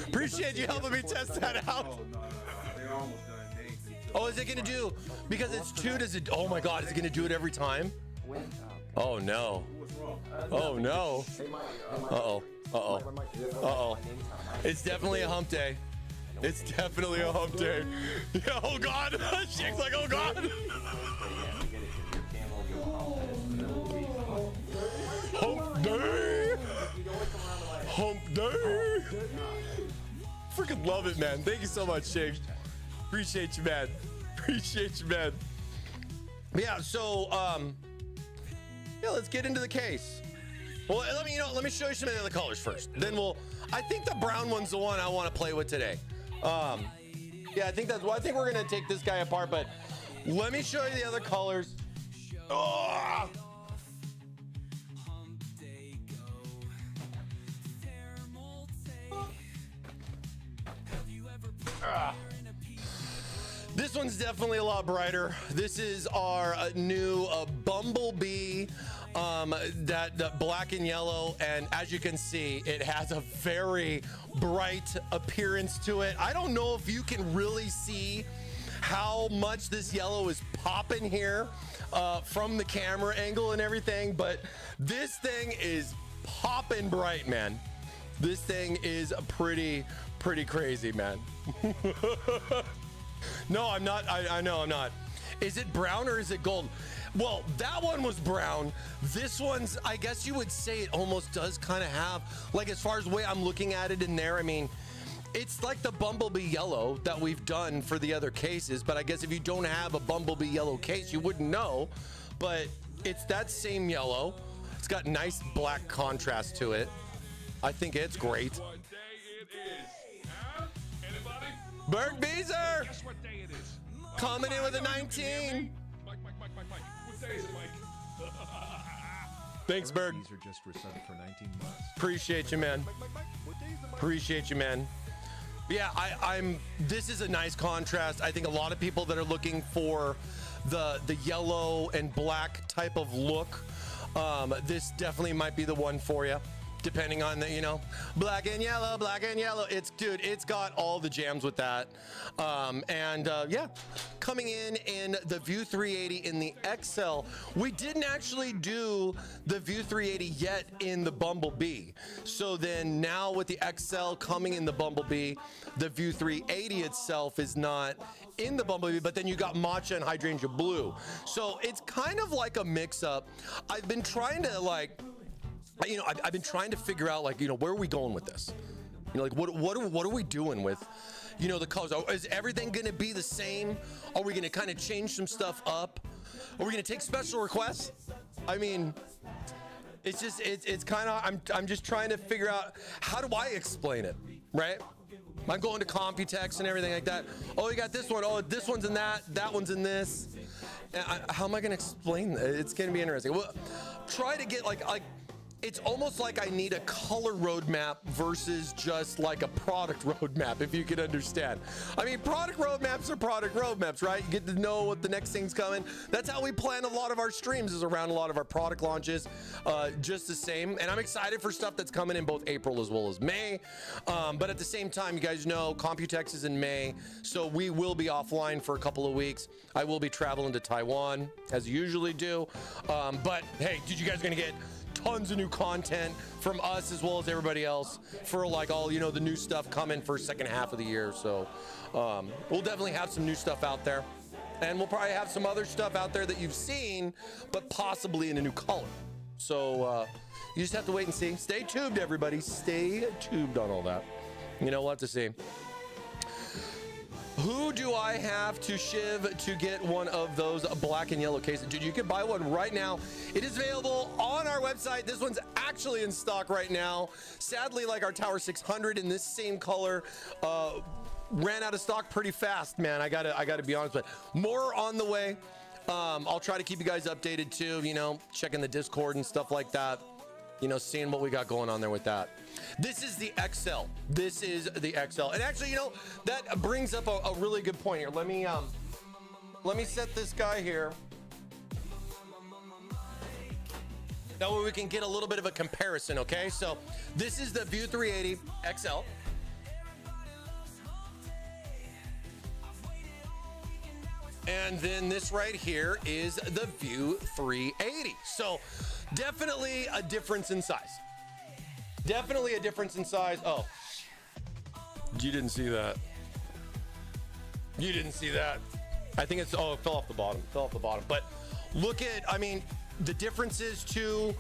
Appreciate you helping me test that out. Oh, no. They're almost done. Oh, is it gonna do? Because it's 2, does it? Oh my God, is it gonna do it every time? Oh no. Oh no. Uh-oh. It's definitely a hump day. It's definitely a hump day. Yeah, oh God. Shig's like, oh God. Hump day. Hump day. Freaking love it, man. Thank you so much, Shig. Appreciate you, man. Yeah, so yeah, let's get into the case. Well, let me show you some of the other colors first. Then I think the brown one's the one I want to play with today. Yeah, I think we're gonna take this guy apart, but let me show you the other colors. Oh! This one's definitely a lot brighter. This is our new Bumblebee, that black and yellow, and as you can see, it has a very bright appearance to it. I don't know if you can really see how much this yellow is popping here from the camera angle and everything, but this thing is popping bright, man. This thing is pretty crazy, man. No, I'm not. I know I'm not. Is it brown or is it gold? Well, that one was brown. This one's, I guess you would say it almost does kind of have, like, as far as the way I'm looking at it in there, I mean, it's like the Bumblebee yellow that we've done for the other cases, but I guess if you don't have a Bumblebee yellow case, you wouldn't know, but it's that same yellow. It's got nice black contrast to it. I think it's great. What day it is? Huh? Anybody? Berg Beezer Guess what day it is? coming in with a I know you can hear 19. me. Mike. What day is it, Mike? Thanks, Berg. These are just resubbed for 19 months. Appreciate you, man. Appreciate you, man. Yeah, this is a nice contrast. I think a lot of people that are looking for the yellow and black type of look, this definitely might be the one for you, depending on the, you know, black and yellow. It's got all the jams with that. Yeah, coming in the View 380 in the XL. We didn't actually do the View 380 yet in the Bumblebee. So then now with the XL coming in the Bumblebee, the View 380 itself is not in the Bumblebee, but then you got Matcha and Hydrangea Blue. So it's kind of like a mix up. I've been trying to, like, you know, I've been trying to figure out, like, you know, where are we going with this? You know, like, what are we doing with, you know, the colors? Is everything going to be the same? Are we going to kind of change some stuff up? Are we going to take special requests? I mean, it's just, it's kind of, I'm just trying to figure out, how do I explain it, right? I'm going to Computex and everything like that. Oh, you got this one. Oh, this one's in that one's in this. And how am I going to explain that? It's going to be interesting. Well, try to get like, it's almost like I need a color roadmap versus just like a product roadmap, if you can understand. I mean, product roadmaps are product roadmaps, right? You get to know what the next thing's coming. That's how we plan a lot of our streams, is around a lot of our product launches, just the same. And I'm excited for stuff that's coming in both April as well as May. But at the same time, you guys know Computex is in May, so we will be offline for a couple of weeks. I will be traveling to Taiwan, as I usually do. But hey, you guys gonna get tons of new content from us as well as everybody else for, like, all, you know, the new stuff coming for second half of the year. So we'll definitely have some new stuff out there, and we'll probably have some other stuff out there that you've seen, but possibly in a new color. So you just have to wait and see. Stay tuned, everybody. Stay tuned on all that. You know, we'll have to see. Who do I have to shiv to get one of those black and yellow cases? Dude, you can buy one right now. It is available on our website. This one's actually in stock right now. Sadly, like our Tower 600 in this same color, ran out of stock pretty fast, man. I gotta be honest, but more on the way. I'll try to keep you guys updated too, you know, checking the Discord and stuff like that. You know, seeing what we got going on there with that. This is the XL. This is the XL. And actually, you know, that brings up a really good point here. Let me set this guy here. That way we can get a little bit of a comparison, okay? So this is the View 380 XL. And then this right here is the View 380. So definitely a difference in size. Definitely a difference in size. Oh, you didn't see that. You didn't see that. I think it's, oh, it fell off the bottom. Fell off the bottom. But look at, I mean, the differences too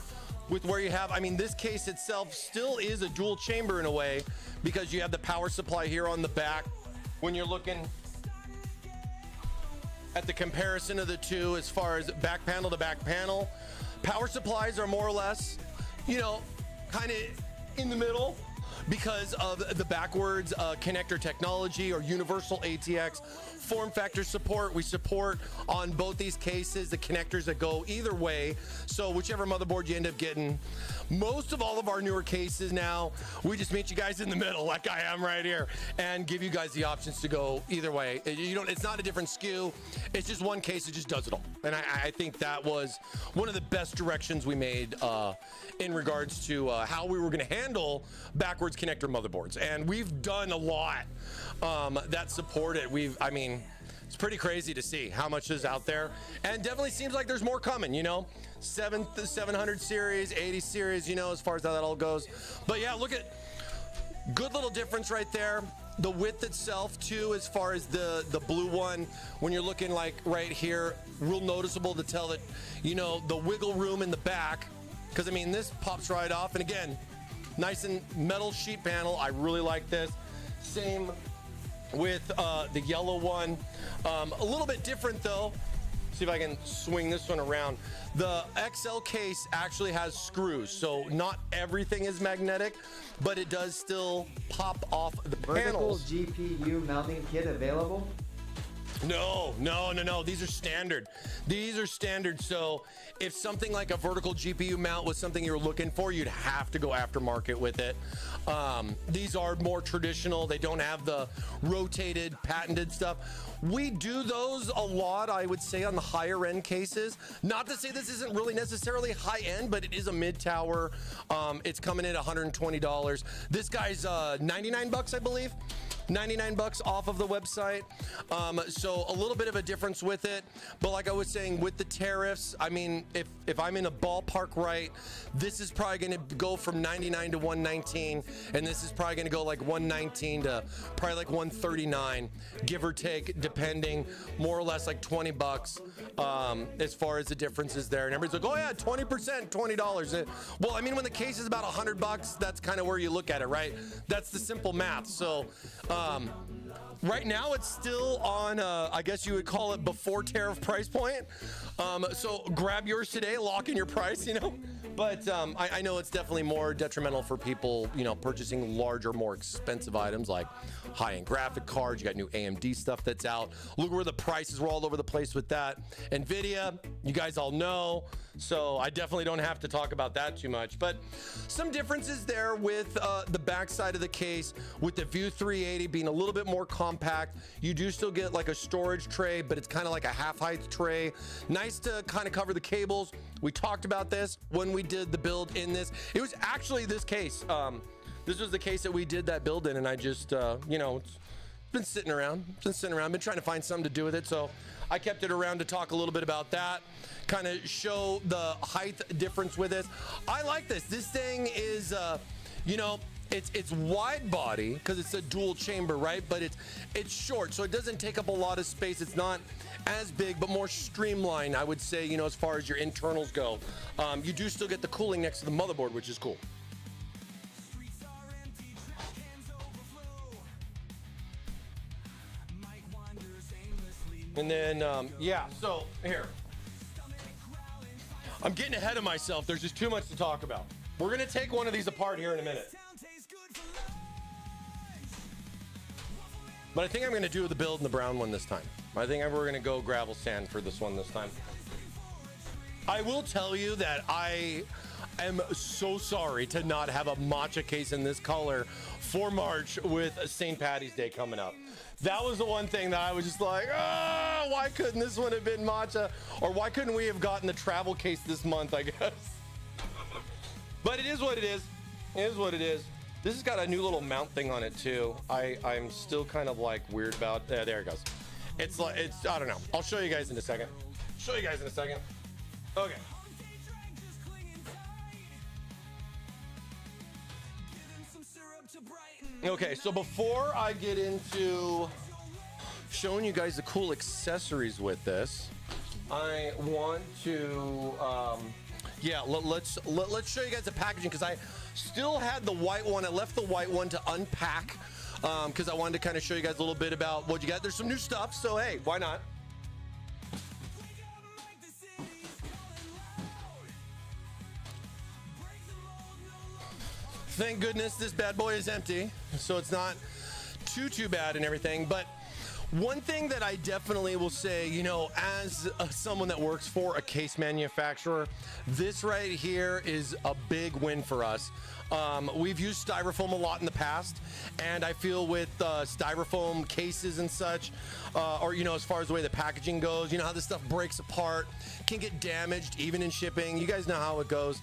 with where you have, I mean, this case itself still is a dual chamber in a way, because you have the power supply here on the back. When you're looking at the comparison of the two, as far as back panel to back panel, power supplies are more or less, you know, kind of in the middle because of the backwards connector technology or universal ATX form factor support. We support on both these cases the connectors that go either way, so whichever motherboard you end up getting. most of all of our newer cases now, we just meet you guys in the middle, like I am right here, and give you guys the options to go either way. You don't. It's not a different SKU. It's just one case. It just does it all. And I think that was one of the best directions we made in regards to how we were going to handle backwards connector motherboards. And we've done a lot that support it. I mean, it's pretty crazy to see how much is out there, and definitely seems like there's more coming, you know. 700 series, 80 series, you know, as far as how that all goes. But yeah, look at good little difference right there. The width itself too, as far as the blue one, when you're looking like right here, real noticeable to tell that, you know, the wiggle room in the back, because I mean this pops right off. And again, nice and metal sheet panel. I really like this. Same with the yellow one. A little bit different though. See if I can swing this one around. The XL case actually has screws, so not everything is magnetic, but it does still pop off the panels. Vertical GPU mounting kit available? No. These are standard. These are standard. So if something like a vertical GPU mount was something you were looking for, you'd have to go aftermarket with it. These are more traditional. They don't have the rotated, patented stuff. We do those a lot, I would say, on the higher end cases. Not to say this isn't really necessarily high end, but it is a mid tower. It's coming in at $120. This guy's 99 bucks, I believe. 99 bucks off of the website. So a little bit of a difference with it, but like I was saying, with the tariffs, I mean, if I'm in a ballpark right, this is probably going to go from 99 to 119, and this is probably going to go like 119 to probably like 139, give or take, depending, more or less like 20 bucks as far as the differences there. And everybody's like, oh yeah, 20%, $20. Well, I mean, when the case is about 100 bucks, that's kind of where you look at it, right? That's the simple math. So right now it's still on, I guess you would call it before tariff price point. So grab yours today, lock in your price, you know. But I know it's definitely more detrimental for people, you know, purchasing larger, more expensive items like high-end graphic cards. You got new AMD stuff that's out. Look where the prices were all over the place with that. NVIDIA, you guys all know. So I definitely don't have to talk about that too much. But some differences there with the backside of the case, with the View 380 being a little bit more compact. You do still get like a storage tray, but it's kind of like a half-height tray. Nice to kind of cover the cables. We talked about this when we did the build in this. It was actually this case. This was the case that we did that build in, and I just, you know, it's been sitting around. Been trying to find something to do with it, so I kept it around to talk a little bit about that, kind of show the height difference with it. I like this. This thing is, you know, it's wide body because it's a dual chamber, right? But it's short, so it doesn't take up a lot of space. It's not as big, but more streamlined, I would say, you know, as far as your internals go. You do still get the cooling next to the motherboard, which is cool. And then, yeah, so here. I'm getting ahead of myself. There's just too much to talk about. We're going to take one of these apart here in a minute. But I think I'm going to do the build in the brown one this time. I think we're going to go gravel sand for this one this time. I will tell you that I am so sorry to not have a matcha case in this color for March with St. Patty's Day coming up. That was the one thing that I was just like, oh, why couldn't this one have been matcha? Or why couldn't we have gotten the travel case this month, I guess? But it is what it is. It is what it is. This has got a new little mount thing on it too. I'm still kind of like weird about, there it goes. It's like, I don't know. I'll show you guys in a second. Okay. Okay, so before I get into showing you guys the cool accessories with this, I want to, yeah, let's show you guys the packaging, because I still had the white one. I left the white one to unpack because I wanted to kind of show you guys a little bit about what you got. There's some new stuff, so hey, why not? Thank goodness this bad boy is empty, so it's not too bad and everything. But One thing that I definitely will say, you know, as someone that works for a case manufacturer, this right here is a big win for us. We've used styrofoam a lot in the past, and I feel with styrofoam cases and such, or, you know, as far as the way the packaging goes, you know how this stuff breaks apart, can get damaged even in shipping. You guys know how it goes.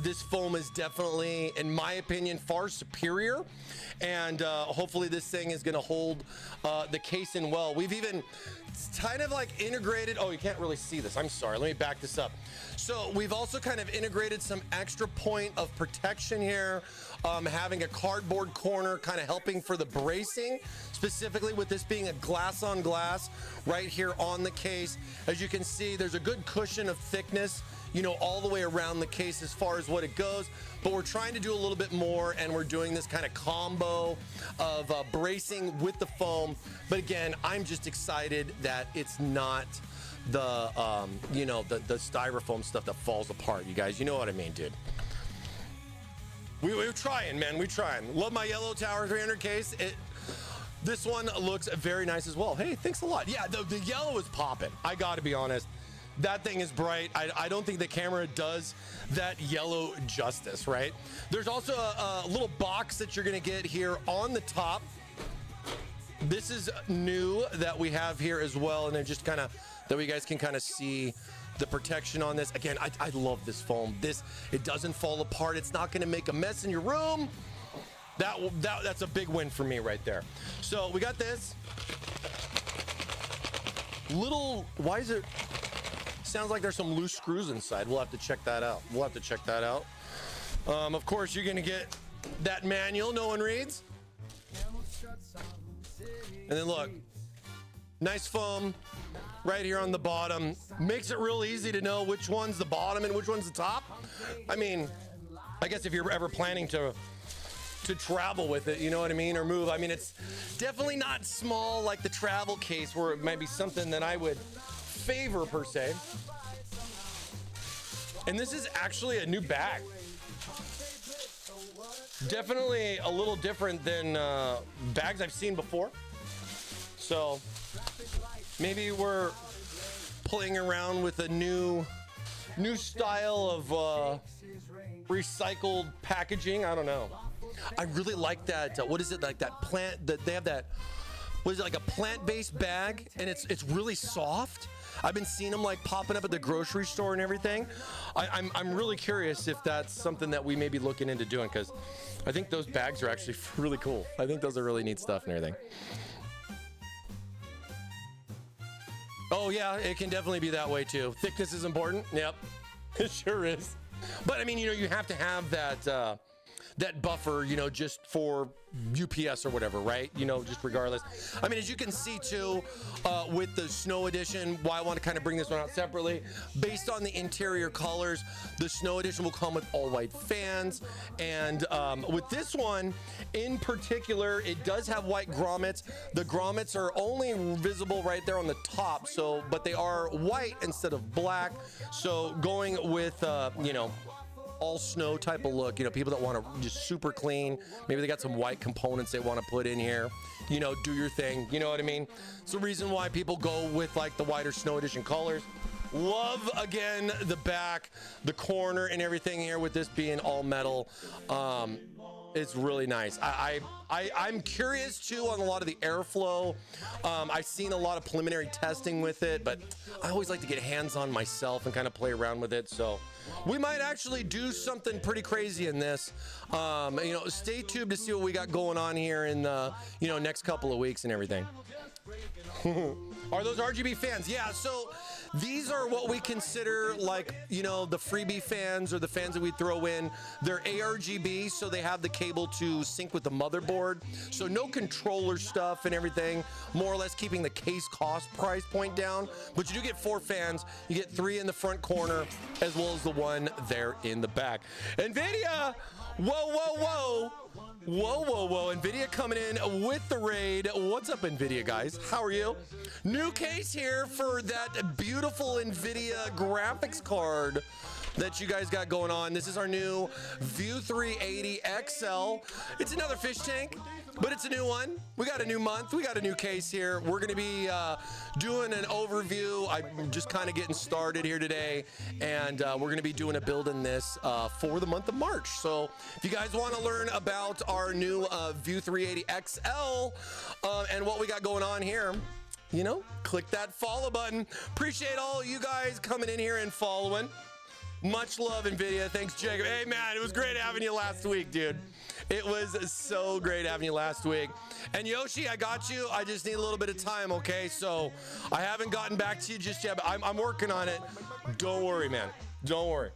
This foam is definitely, in my opinion, far superior, and hopefully this thing is going to hold the case in well. We've even kind of like integrated, oh, you can't really see this, I'm sorry, let me back this up. So we've also kind of integrated some extra point of protection here, having a cardboard corner kind of helping for the bracing, specifically with this being a glass on glass right here on the case. As you can see, there's a good cushion of thickness, you know, all the way around the case as far as what it goes, but we're trying to do a little bit more, and we're doing this kind of combo of bracing with the foam. But again, I'm just excited that it's not the you know, the styrofoam stuff that falls apart. You guys, you know what I mean, dude. We're trying, man. We're trying. Love my yellow Tower 300 case. This one looks very nice as well. Hey, thanks a lot. Yeah, the yellow is popping. I got to be honest. That thing is bright. I don't think the camera does that yellow justice, right? There's also a little box that you're going to get here on the top. This is new that we have here as well, and then just kind of that you guys can kind of see the protection on this. Again, I love this foam. It doesn't fall apart. It's not going to make a mess in your room. That's a big win for me right there. So we got this little. Why is it? Sounds like there's some loose screws inside. We'll have to check that out. Of course, you're going to get that manual no one reads. And then look, nice foam right here on the bottom. Makes it real easy to know which one's the bottom and which one's the top. I mean, I guess if you're ever planning to travel with it, you know what I mean, or move. I mean, it's definitely not small like the travel case where it might be something that I would favor per se. And this is actually a new bag. Definitely a little different than bags I've seen before. So maybe we're playing around with a new style of recycled packaging. I don't know. I really like that. What is it, like that plant that they have that? What is it, like a plant-based bag, and it's really soft. I've been seeing them like popping up at the grocery store and everything. I'm really curious if that's something that we may be looking into doing, because I think those bags are actually really cool. I think those are really neat stuff and everything. Oh yeah, it can definitely be that way too. Thickness is important. Yep, it sure is. But I mean, you know, you have to have that buffer, you know, just for UPS or whatever, right? You know, just regardless. I mean, as you can see too, with the snow edition, why I want to kind of bring this one out separately, based on the interior colors, the snow edition will come with all white fans. And with this one in particular, it does have white grommets. The grommets are only visible right there on the top, so, but they are white instead of black. So going with, you know, all snow type of look, you know, people that want to just super clean, maybe they got some white components they want to put in here, you know, do your thing, you know what I mean? It's the reason why people go with like the whiter snow edition colors. Love, again, the back, the corner and everything here with this being all metal. It's really nice. I'm curious too on a lot of the airflow. I've seen a lot of preliminary testing with it, but I always like to get hands on myself and kind of play around with it. So we might actually do something pretty crazy in this. You know, stay tuned to see what we got going on here in the, you know, next couple of weeks and everything. Are those RGB fans? Yeah, so these are what we consider like, you know, the freebie fans or the fans that we throw in. They're ARGB, so they have the cable to sync with the motherboard. So no controller stuff and everything, more or less keeping the case cost price point down. But you do get 4 fans. You get 3 in the front corner as well as the one there in the back. NVIDIA, whoa. NVIDIA coming in with the raid. What's up, NVIDIA guys? How are you? New case here for that beautiful NVIDIA graphics card. that you guys got going on. This is our new View 380 XL. It's another fish tank, but it's a new one. We got a new month. We got a new case here. We're going to be doing an overview. I'm just kind of getting started here today, and we're going to be doing a build in this for the month of March. So if you guys want to learn about our new View 380 XL and what we got going on here, you know, click that follow button. Appreciate all of you guys coming in here and following. Much love, NVIDIA. Thanks, Jacob. Hey, man, it was great having you last week, dude. It was so great having you last week. And Yoshi, I got you. I just need a little bit of time, okay? So I haven't gotten back to you just yet, but I'm working on it. Don't worry, man. Don't worry.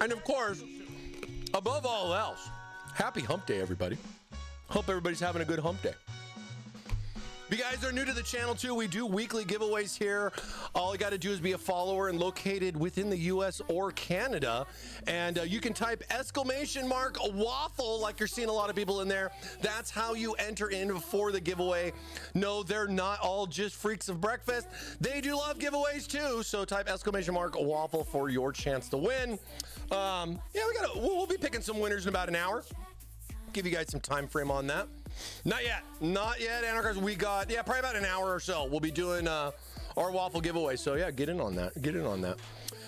And of course, above all else, happy hump day, everybody. Hope everybody's having a good hump day. If you guys are new to the channel too, we do weekly giveaways here. All you got to do is be a follower and located within the US or Canada. And you can type !Waffle like you're seeing a lot of people in there. That's how you enter in for the giveaway. No, they're not all just freaks of breakfast. They do love giveaways too. So type !Waffle for your chance to win. Yeah, we'll be picking some winners in about an hour. Give you guys some time frame on that. Not yet, Anarchist. We got, probably about an hour or so. We'll be doing our waffle giveaway. So yeah, get in on that.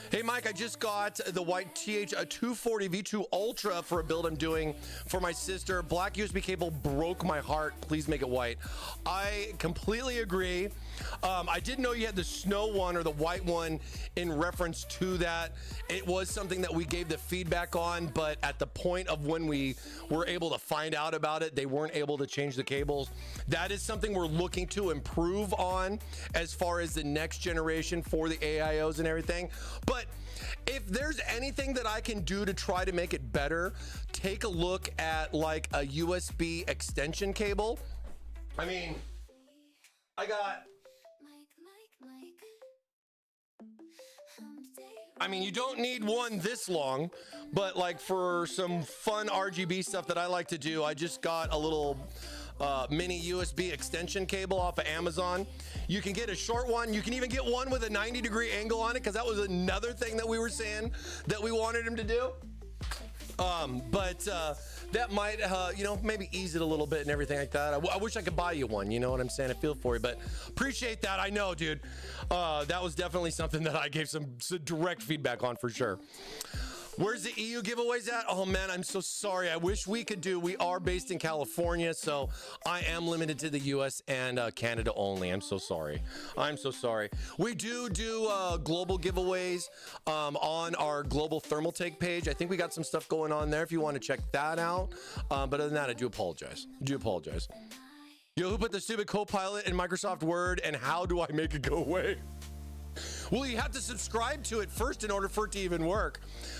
Hey, Mike, I just got the white TH240 V2 Ultra for a build I'm doing for my sister. Black USB cable broke my heart. Please make it white. I completely agree. I didn't know you had the snow one or the white one in reference to that. It was something that we gave the feedback on, but at the point of when we were able to find out about it, they weren't able to change the cables. That is something we're looking to improve on as far as the next generation for the AIOs and everything. But if there's anything that I can do to try to make it better, take a look at like a USB extension cable. I mean, you don't need one this long, but like for some fun RGB stuff that I like to do, I just got a little mini USB extension cable off of Amazon. You can get a short one. You can even get one with a 90-degree angle on it, because that was another thing that we were saying that we wanted him to do. But that might, maybe ease it a little bit and everything like that. I wish I could buy you one, you know what I'm saying? I feel for you, but appreciate that. I know, dude. That was definitely something that I gave some direct feedback on for sure. Where's the EU giveaways at? Oh man, I'm so sorry. I wish we could do. We are based in California, so I am limited to the US and Canada only. I'm so sorry. We do global giveaways on our global Thermaltake page. I think we got some stuff going on there if you want to check that out. But other than that, I do apologize. Yo, who put the stupid Copilot in Microsoft Word, and how do I make it go away? Well, you have to subscribe to it first in order for it to even work.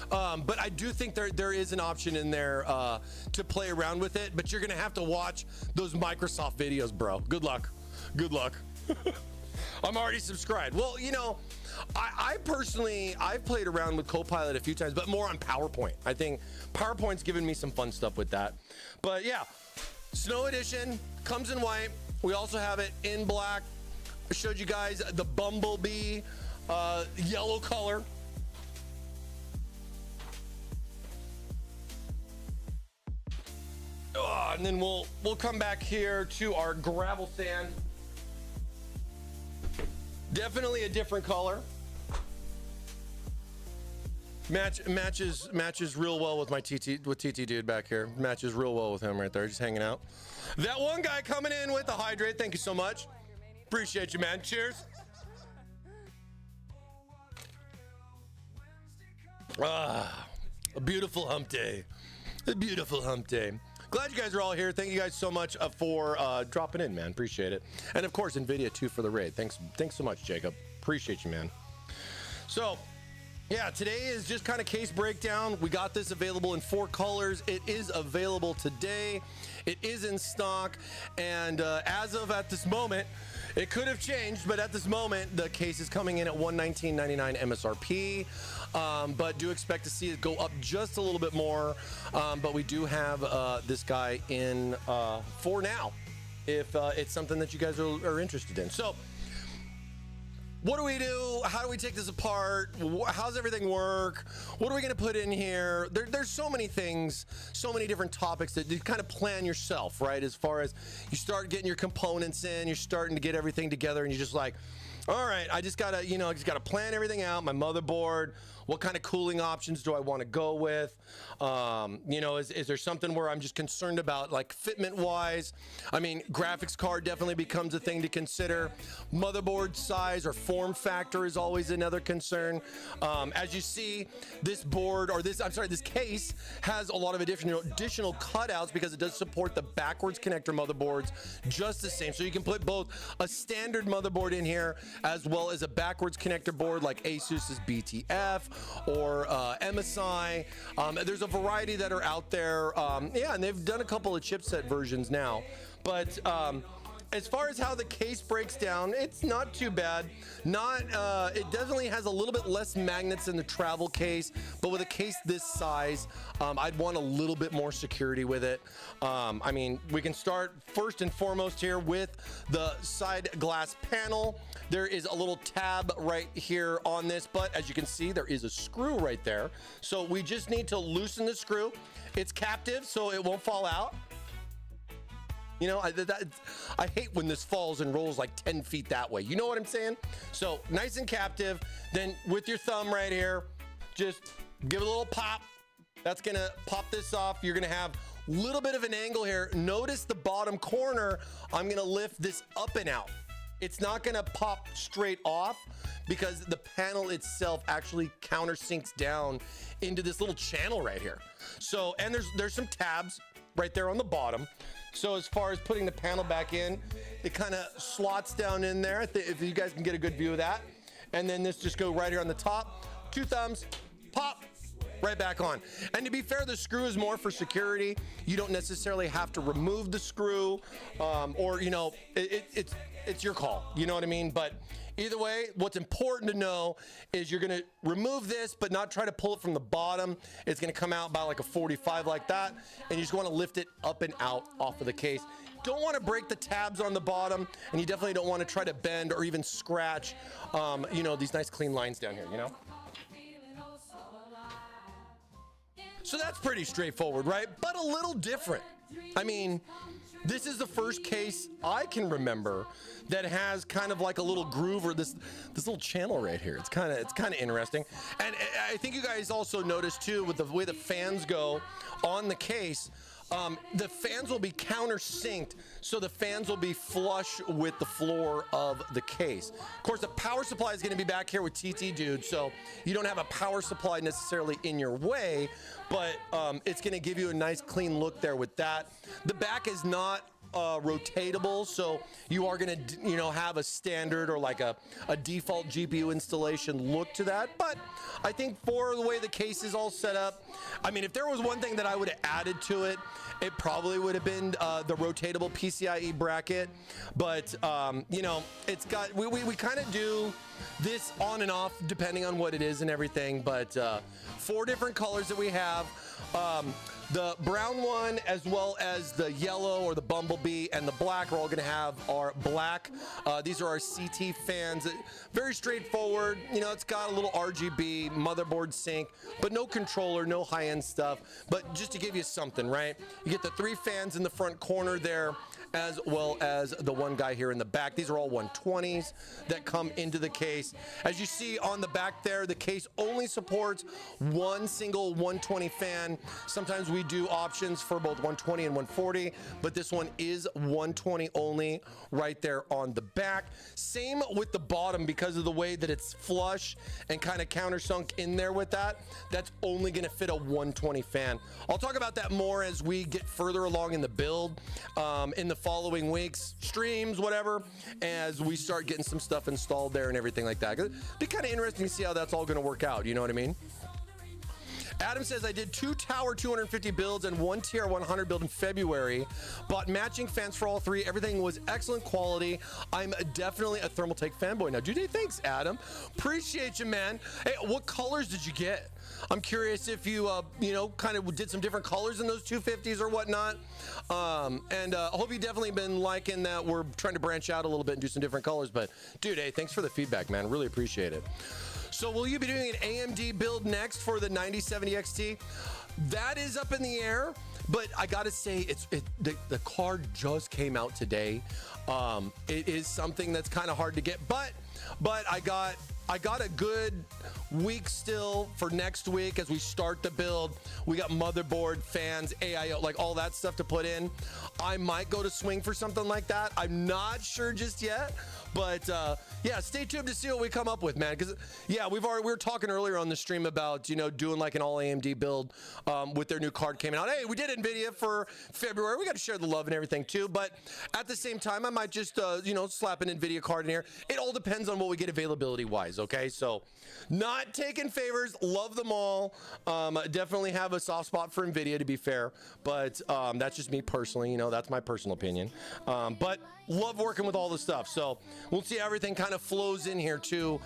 But I do think there is an option in there to play around with it, but you're going to have to watch those Microsoft videos, bro. Good luck. I'm already subscribed. Well, I personally, I've played around with Copilot a few times, but more on PowerPoint. I think PowerPoint's given me some fun stuff with that. But yeah, Snow Edition comes in white. We also have it in black. I showed you guys the Bumblebee yellow color. And then we'll come back here to our gravel sand. Definitely a different color. Matches real well with my TT dude back here. Matches real well with him right there, just hanging out. That one guy coming in with the hydrate. Thank you so much. Appreciate you, man. Cheers. A beautiful hump day. Glad you guys are all here. Thank you guys so much for dropping in, man. Appreciate it. And of course, NVIDIA too for the raid. Thanks so much, Jacob. Appreciate you, man. So, yeah, today is just kind of case breakdown. We got this available in 4 colors. It is available today. It is in stock. And as of at this moment, it could have changed, but at this moment, the case is coming in at $119.99 MSRP. But do expect to see it go up just a little bit more. But we do have this guy in for now. if it's something that you guys are interested in. So what do we do? How do we take this apart? How's everything work? What are we going to put in here? There's so many things, so many different topics that you kind of plan yourself, right? As far as you start getting your components in, you're starting to get everything together, and you're just like, all right, I just gotta plan everything out. My motherboard, what kind of cooling options do I want to go with? Is there something where I'm just concerned about, like, fitment wise? I mean, graphics card definitely becomes a thing to consider. Motherboard size or form factor is always another concern. As you see, this case has a lot of additional cutouts because it does support the backwards connector motherboards just the same. So you can put both a standard motherboard in here as well as a backwards connector board like Asus's BTF or MSI. There's a variety that are out there. And they've done a couple of chipset versions now. But as far as how the case breaks down, it's not too bad. It definitely has a little bit less magnets in the travel case, but with a case this size, I'd want a little bit more security with it. I mean, we can start first and foremost here with the side glass panel. There is a little tab right here on this, but as you can see, there is a screw right there. So we just need to loosen the screw. It's captive, so it won't fall out. You know, I hate when this falls and rolls like 10 feet that way. You know what I'm saying? So nice and captive. Then with your thumb right here, just give it a little pop. That's gonna pop this off. You're gonna have a little bit of an angle here. Notice the bottom corner. I'm gonna lift this up and out. It's not gonna pop straight off because the panel itself actually countersinks down into this little channel right here. So, and there's some tabs right there on the bottom. So as far as putting the panel back in, it kind of slots down in there. If you guys can get a good view of that. And then this just go right here on the top. 2 thumbs, pop, right back on. And to be fair, the screw is more for security. You don't necessarily have to remove the screw, or, you know, it's your call. You know what I mean? But either way, what's important to know is you're gonna remove this, but not try to pull it from the bottom. It's gonna come out about like a 45 like that, and you just wanna lift it up and out off of the case. Don't wanna break the tabs on the bottom, and you definitely don't wanna try to bend or even scratch, these nice clean lines down here, you know? So that's pretty straightforward, right? But a little different. I mean, this is the first case I can remember that has kind of like a little groove or this little channel right here. It's kind of interesting. And I think you guys also noticed too, with the way the fans go on the case, the fans will be countersinked, so the fans will be flush with the floor of the case. Of course, the power supply is going to be back here with TT Dude, so you don't have a power supply necessarily in your way, but it's going to give you a nice clean look there with that. The back is not rotatable, so you are going to have a standard or like a default GPU installation look to that. But I think for the way the case is all set up, I mean, if there was one thing that I would have added to it, it probably would have been the rotatable PCIe bracket. But it's got, we kind of do this on and off depending on what it is and everything. But 4 different colors that we have. The brown one, as well as the yellow or the bumblebee, and the black are all going to have our black. These are our CT fans. Very straightforward. You know, it's got a little RGB motherboard sync, but no controller, no high-end stuff. But just to give you something, right? You get the 3 fans in the front corner there, as well as the one guy here in the back. These are all 120s that come into the case. As you see on the back there, the case only supports one single 120 fan. Sometimes we do options for both 120 and 140, but this one is 120 only right there on the back. Same with the bottom, because of the way that it's flush and kind of countersunk in there with that. That's only going to fit a 120 fan. I'll talk about that more as we get further along in the build, in the following weeks, streams, whatever, as we start getting some stuff installed there and everything like that. It'd be kind of interesting to see how that's all going to work out. You know what I mean? Adam says, I did 2 Tower 250 builds and 1 TR 100 build in February. Bought matching fans for all 3. Everything was excellent quality. I'm definitely a Thermaltake fanboy now. Dude, thanks, Adam. Appreciate you, man. Hey, what colors did you get? I'm curious if you, kind of did some different colors in those 250s or whatnot. And I hope you definitely been liking that we're trying to branch out a little bit and do some different colors. But, dude, hey, thanks for the feedback, man. Really appreciate it. So will you be doing an AMD build next for the 9070 XT? That is up in the air, but I gotta say, the card just came out today. It is something that's kind of hard to get, but I got a good week still for next week as we start the build. We got motherboard, fans, AIO, like all that stuff to put in. I might go to swing for something like that. I'm not sure just yet. But yeah, stay tuned to see what we come up with, man. Because yeah, we were talking earlier on the stream about doing like an all AMD build with their new card came out. Hey, we did NVIDIA for February. We got to share the love and everything too. But at the same time, I might just slap an NVIDIA card in here. It all depends on what we get availability wise. Okay, so not taking favors. Love them all. Definitely have a soft spot for NVIDIA, to be fair. But that's just me personally. That's my personal opinion. But love working with all the stuff. So we'll see how everything kind of flows in here too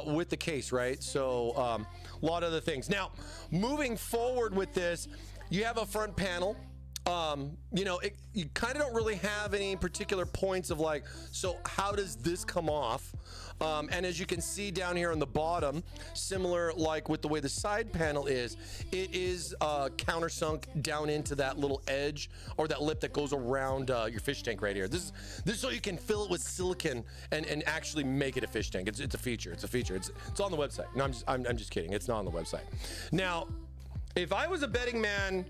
with the case, right? So a lot of the things. Now, moving forward with this, you have a front panel. You kind of don't really have any particular points of like, so how does this come off? And as you can see down here on the bottom, similar like with the way the side panel is, it is countersunk down into that little edge or that lip that goes around your fish tank right here. This is so you can fill it with silicon and actually make it a fish tank. It's a feature. It's a feature. It's on the website. No, I'm just kidding. It's not on the website. Now, if I was a betting man,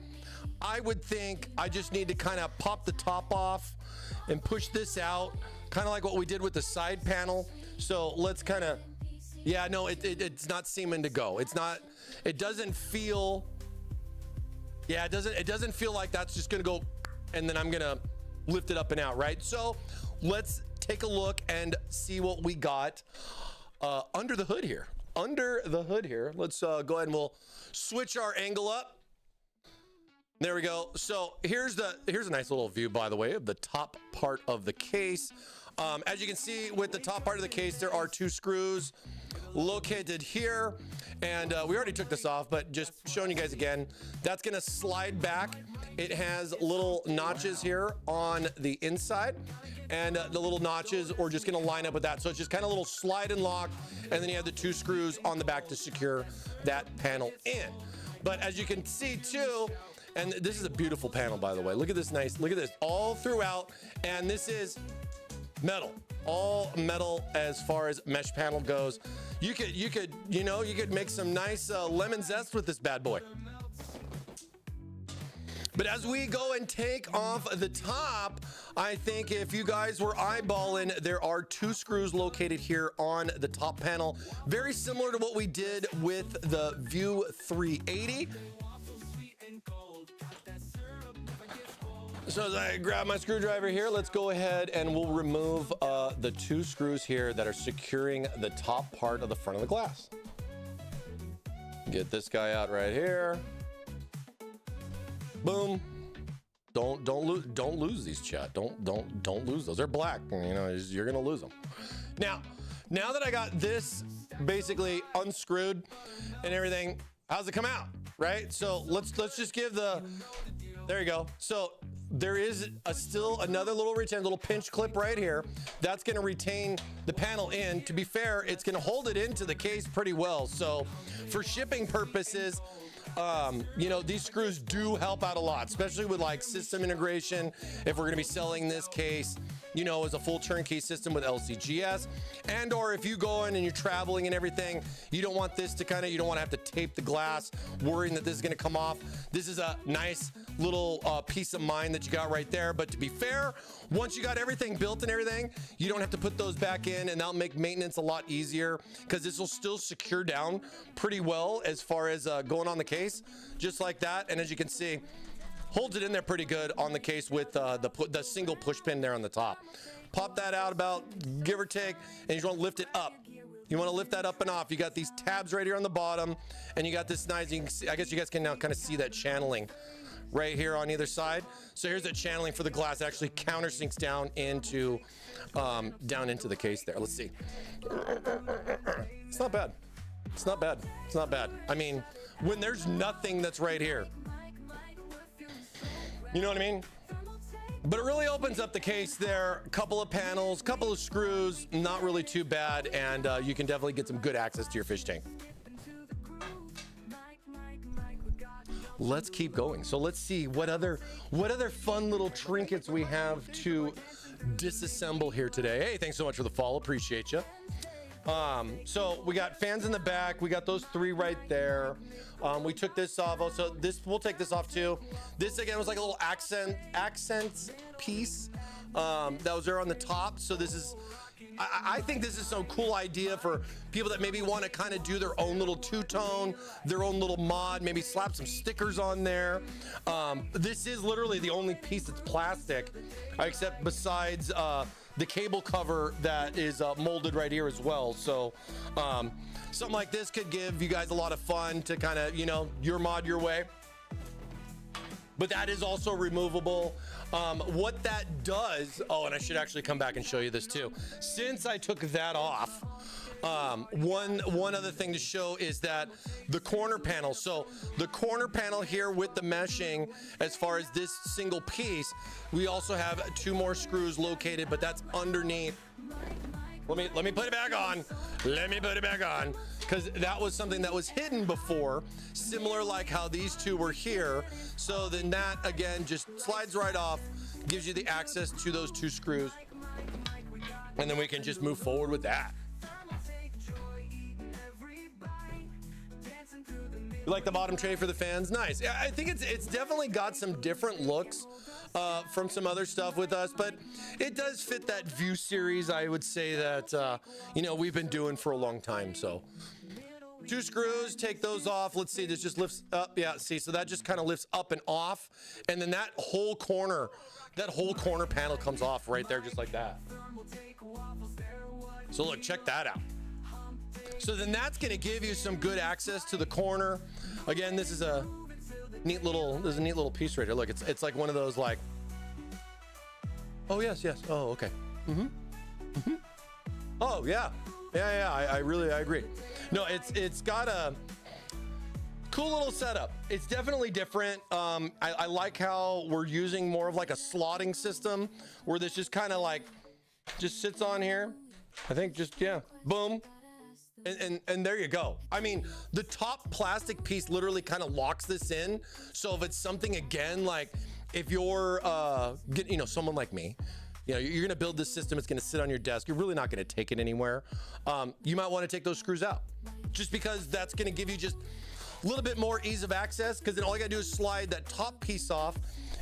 I would think I just need to kind of pop the top off and push this out, kind of like what we did with the side panel. So let's kind of, yeah, no, it's not seeming to go. It doesn't feel like that's just gonna go and then I'm gonna lift it up and out, right? So let's take a look and see what we got under the hood here. Under the hood here, let's go ahead and we'll switch our angle up. There we go. So here's a nice little view, by the way, of the top part of the case. As you can see with the top part of the case, there are 2 screws located here. And we already took this off, but just showing you guys again, that's gonna slide back. It has little notches here on the inside, and the little notches are just gonna line up with that. So it's just kind of a little slide and lock, and then you have the 2 screws on the back to secure that panel in. But as you can see too, and this is a beautiful panel, by the way. Look at this look at this all throughout. And this is metal, all metal as far as mesh panel goes. You could make some nice lemon zest with this bad boy. But as we go and take off the top, I think if you guys were eyeballing, there are 2 screws located here on the top panel. Very similar to what we did with the View 380. So as I grab my screwdriver here, let's go ahead and we'll remove the 2 screws here that are securing the top part of the front of the glass. Get this guy out right here. Boom. Don't lose these, chat. Don't lose those. They're black. You're gonna lose them. Now that I got this basically unscrewed and everything, how's it come out? Right? So let's just give there you go. So there is still another little pinch clip right here that's going to retain the panel in. To be fair, it's going to hold it into the case pretty well. So for shipping purposes, these screws do help out a lot, especially with like system integration. If we're going to be selling this case, as a full turnkey system with LCGS, and or if you go in and you're traveling and everything, you don't want this to you don't want to have to tape the glass worrying that this is going to come off. This is a nice little peace of mind that you got right there. But to be fair, once you got everything built and everything, you don't have to put those back in, and that'll make maintenance a lot easier because this will still secure down pretty well as far as going on the case, just like that. And as you can see, holds it in there pretty good on the case with the single push pin there on the top. Pop that out about give or take, and you just want to lift it up You want to lift that up and off. You got these tabs right here on the bottom, and you got this nice, you can see, I guess you guys can now kind of see that channeling right here on either side. So here's the channeling for the glass. It actually countersinks down into the case there. Let's see. It's not bad. It's not bad. It's not bad. I mean, when there's nothing that's right here. You know what I mean? But it really opens up the case there. A couple of panels, couple of screws, not really too bad, and you can definitely get some good access to your fish tank. Let's keep going. So let's see what other fun little trinkets we have to disassemble here today. Hey, thanks so much for the follow. Appreciate you. So we got fans in the back. We got those 3 right there. We took this off. Also, we'll take this off too. This again was like a little accent piece that was there on the top. So this is, I think this is some cool idea for people that maybe want to kind of do their own little two-tone, their own little mod, maybe slap some stickers on there. This is literally the only piece that's plastic, except besides the cable cover that is molded right here as well. So something like this could give you guys a lot of fun to kind of, you know, your mod your way. But that is also removable. What that does, oh, and I should actually come back and show you this too. Since I took that off, one other thing to show is that the corner panel. So the corner panel here with the meshing, as far as this single piece, we also have 2 more screws located, but that's underneath. Let me put it back on. Let me put it back on, because that was something that was hidden before, similar like how these 2 were here. So then that again just slides right off, gives you the access to those 2 screws, and then we can just move forward with that. You like the bottom tray for the fans? Nice. Yeah, I think it's definitely got some different looks from some other stuff with us, but it does fit that View series, I would say, that you know, we've been doing for a long time. So 2 screws, take those off. Let's see, this just lifts up. Yeah, see, so that just kind of lifts up and off, and then that whole corner panel comes off right there, just like that. So look, check that out. So then that's going to give you some good access to the corner. Again, this is a neat little piece right here. Look, it's like one of those, like, oh yes, oh, okay, oh yeah, I agree. No, it's got a cool little setup. It's definitely different. I like how we're using more of like a slotting system, where this just kind of like just sits on here. I think just, yeah, boom. And there you go. I mean, the top plastic piece literally kind of locks this in. So if it's something, again, like if you're, you know, someone like me, you know, you're gonna build this system, it's gonna sit on your desk, you're really not gonna take it anywhere. You might wanna take those screws out, just because that's gonna give you just a little bit more ease of access, because then all you gotta do is slide that top piece off,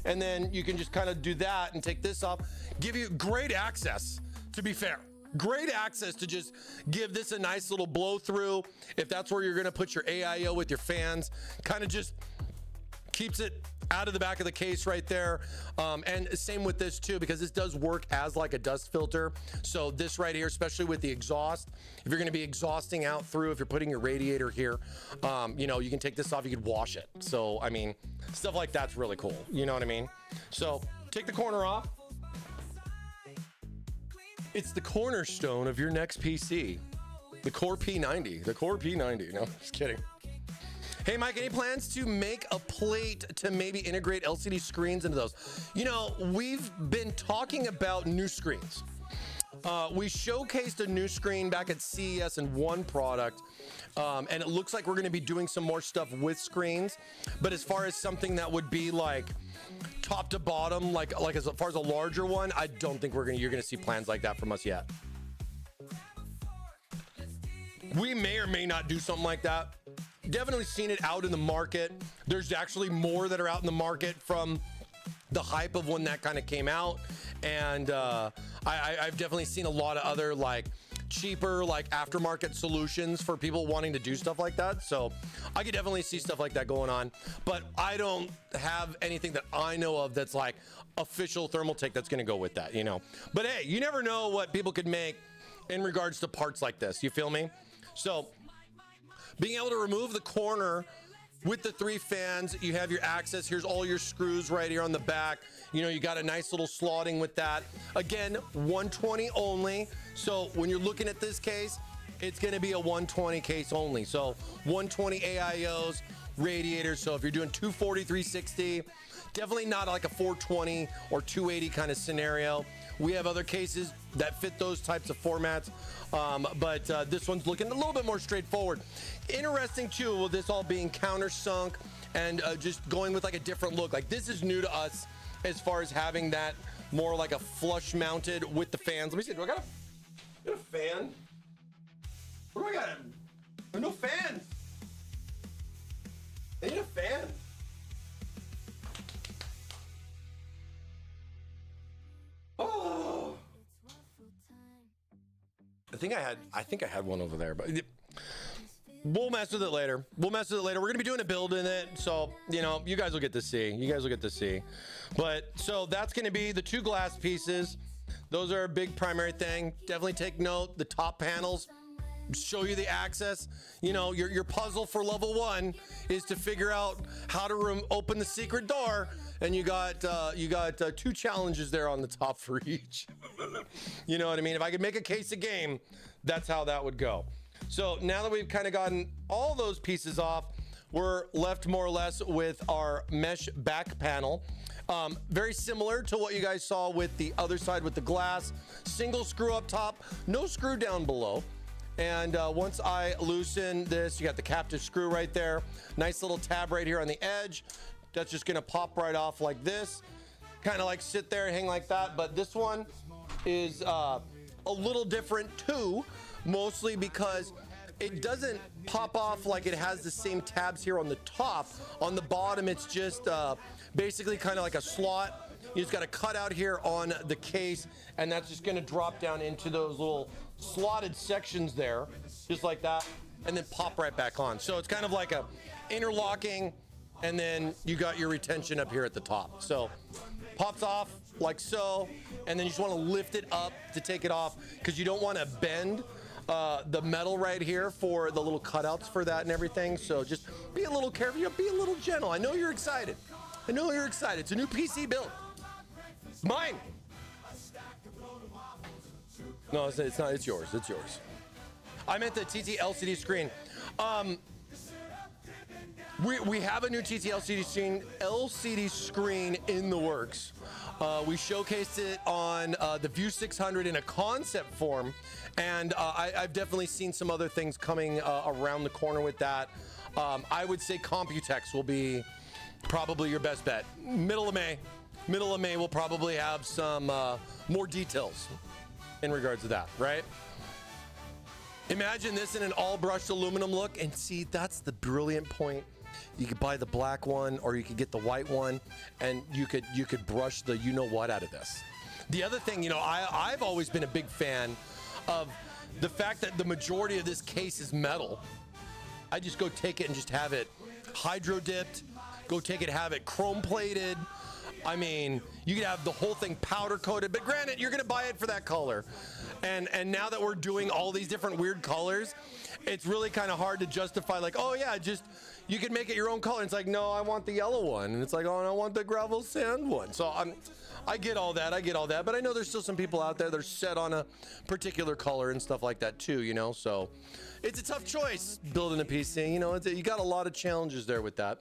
and then you can just kind of do that and take this off, give you great access, to be fair. Great access to just give this a nice little blow through. If that's where you're gonna put your AIO with your fans, kind of just keeps it out of the back of the case right there. And same with this too, because this does work as like a dust filter. So this right here, especially with the exhaust, if you're gonna be exhausting out through, if you're putting your radiator here, you know, you can take this off, you could wash it. So, I mean, stuff like that's really cool. You know what I mean? So take the corner off. It's the cornerstone of your next PC. The Core P90, the Core P90. No, just kidding. Hey, Mike, any plans to make a plate to maybe integrate LCD screens into those? You know, we've been talking about new screens. We showcased a new screen back at CES in one product, and it looks like we're gonna be doing some more stuff with screens. But as far as something that would be like top to bottom, like as far as a larger one, I don't think you're gonna see plans like that from us yet. We may or may not do something like that. Definitely seen it out in the market. There's actually more that are out in the market from the hype of when that kind of came out, and I've definitely seen a lot of other like cheaper like aftermarket solutions for people wanting to do stuff like that. So I could definitely see stuff like that going on, but I don't have anything that I know of that's like official Thermaltake that's going to go with that, you know. But hey, you never know what people could make in regards to parts like this. You feel me? So being able to remove the corner with the 3 fans, you have your access. Here's all your screws right here on the back. You know, you got a nice little slotting with that. Again, 120 only. So when you're looking at this case, it's going to be a 120 case only. So 120 AIOs, radiators. So if you're doing 240, 360, definitely not like a 420 or 280 kind of scenario. We have other cases that fit those types of formats, but this one's looking a little bit more straightforward. Interesting too, with this all being countersunk and just going with like a different look. Like this is new to us as far as having that more like a flush mounted with the fans. Let me see, do I got a fan? What do I got? There's no fans. I need a fan. Oh. I think I had one over there, but we'll mess with it later. We're gonna be doing a build in it, so you know, you guys will get to see. But so that's gonna be the 2 glass pieces. Those are a big primary thing. Definitely take note. The top panels show you the access. You know, your puzzle for level 1 is to figure out how to open the secret door, and you got 2 challenges there on the top for each. You know what I mean? If I could make a case of game, that's how that would go. So now that we've kind of gotten all those pieces off, we're left more or less with our mesh back panel. Very similar to what you guys saw with the other side with the glass. Single screw up top, no screw down below. And once I loosen this, you got the captive screw right there. Nice little tab right here on the edge. That's just gonna pop right off like this. Kind of like sit there and hang like that. But this one is a little different too, mostly because it doesn't pop off like it has the same tabs here on the top. On the bottom, it's just basically kind of like a slot. You just got to cut out here on the case, and that's just going to drop down into those little slotted sections there, just like that, and then pop right back on. So it's kind of like a interlocking, and then you got your retention up here at the top. So pops off like so, and then you just want to lift it up to take it off, because you don't want to bend the metal right here for the little cutouts for that and everything. So just be a little careful, you know, be a little gentle. I know you're excited. It's a new PC build. It's mine. No, it's not. It's yours. I meant the TT LCD screen. We have a new TT LCD screen in the works. We showcased it on the View 600 in a concept form, and I've definitely seen some other things coming around the corner with that. I would say Computex will be probably your best bet. Middle of May we'll probably have some more details in regards to that, right? Imagine this in an all brushed aluminum look, and see, that's the brilliant point. You could buy the black one, or you could get the white one, and you could brush the you know what out of this. The other thing, you know, I've always been a big fan of the fact that the majority of this case is metal. I just go take it and just have it hydro dipped, go take it, have it chrome plated. I mean, you could have the whole thing powder coated, but granted, you're gonna buy it for that color. And now that we're doing all these different weird colors, it's really kind of hard to justify, like, oh yeah, just you can make it your own color. And it's like, no, I want the yellow one, and it's like, oh, and I want the gravel sand one. So I get all that, but I know there's still some people out there that are set on a particular color and stuff like that too, you know. So it's a tough choice building a PC, you know. You got a lot of challenges there with that,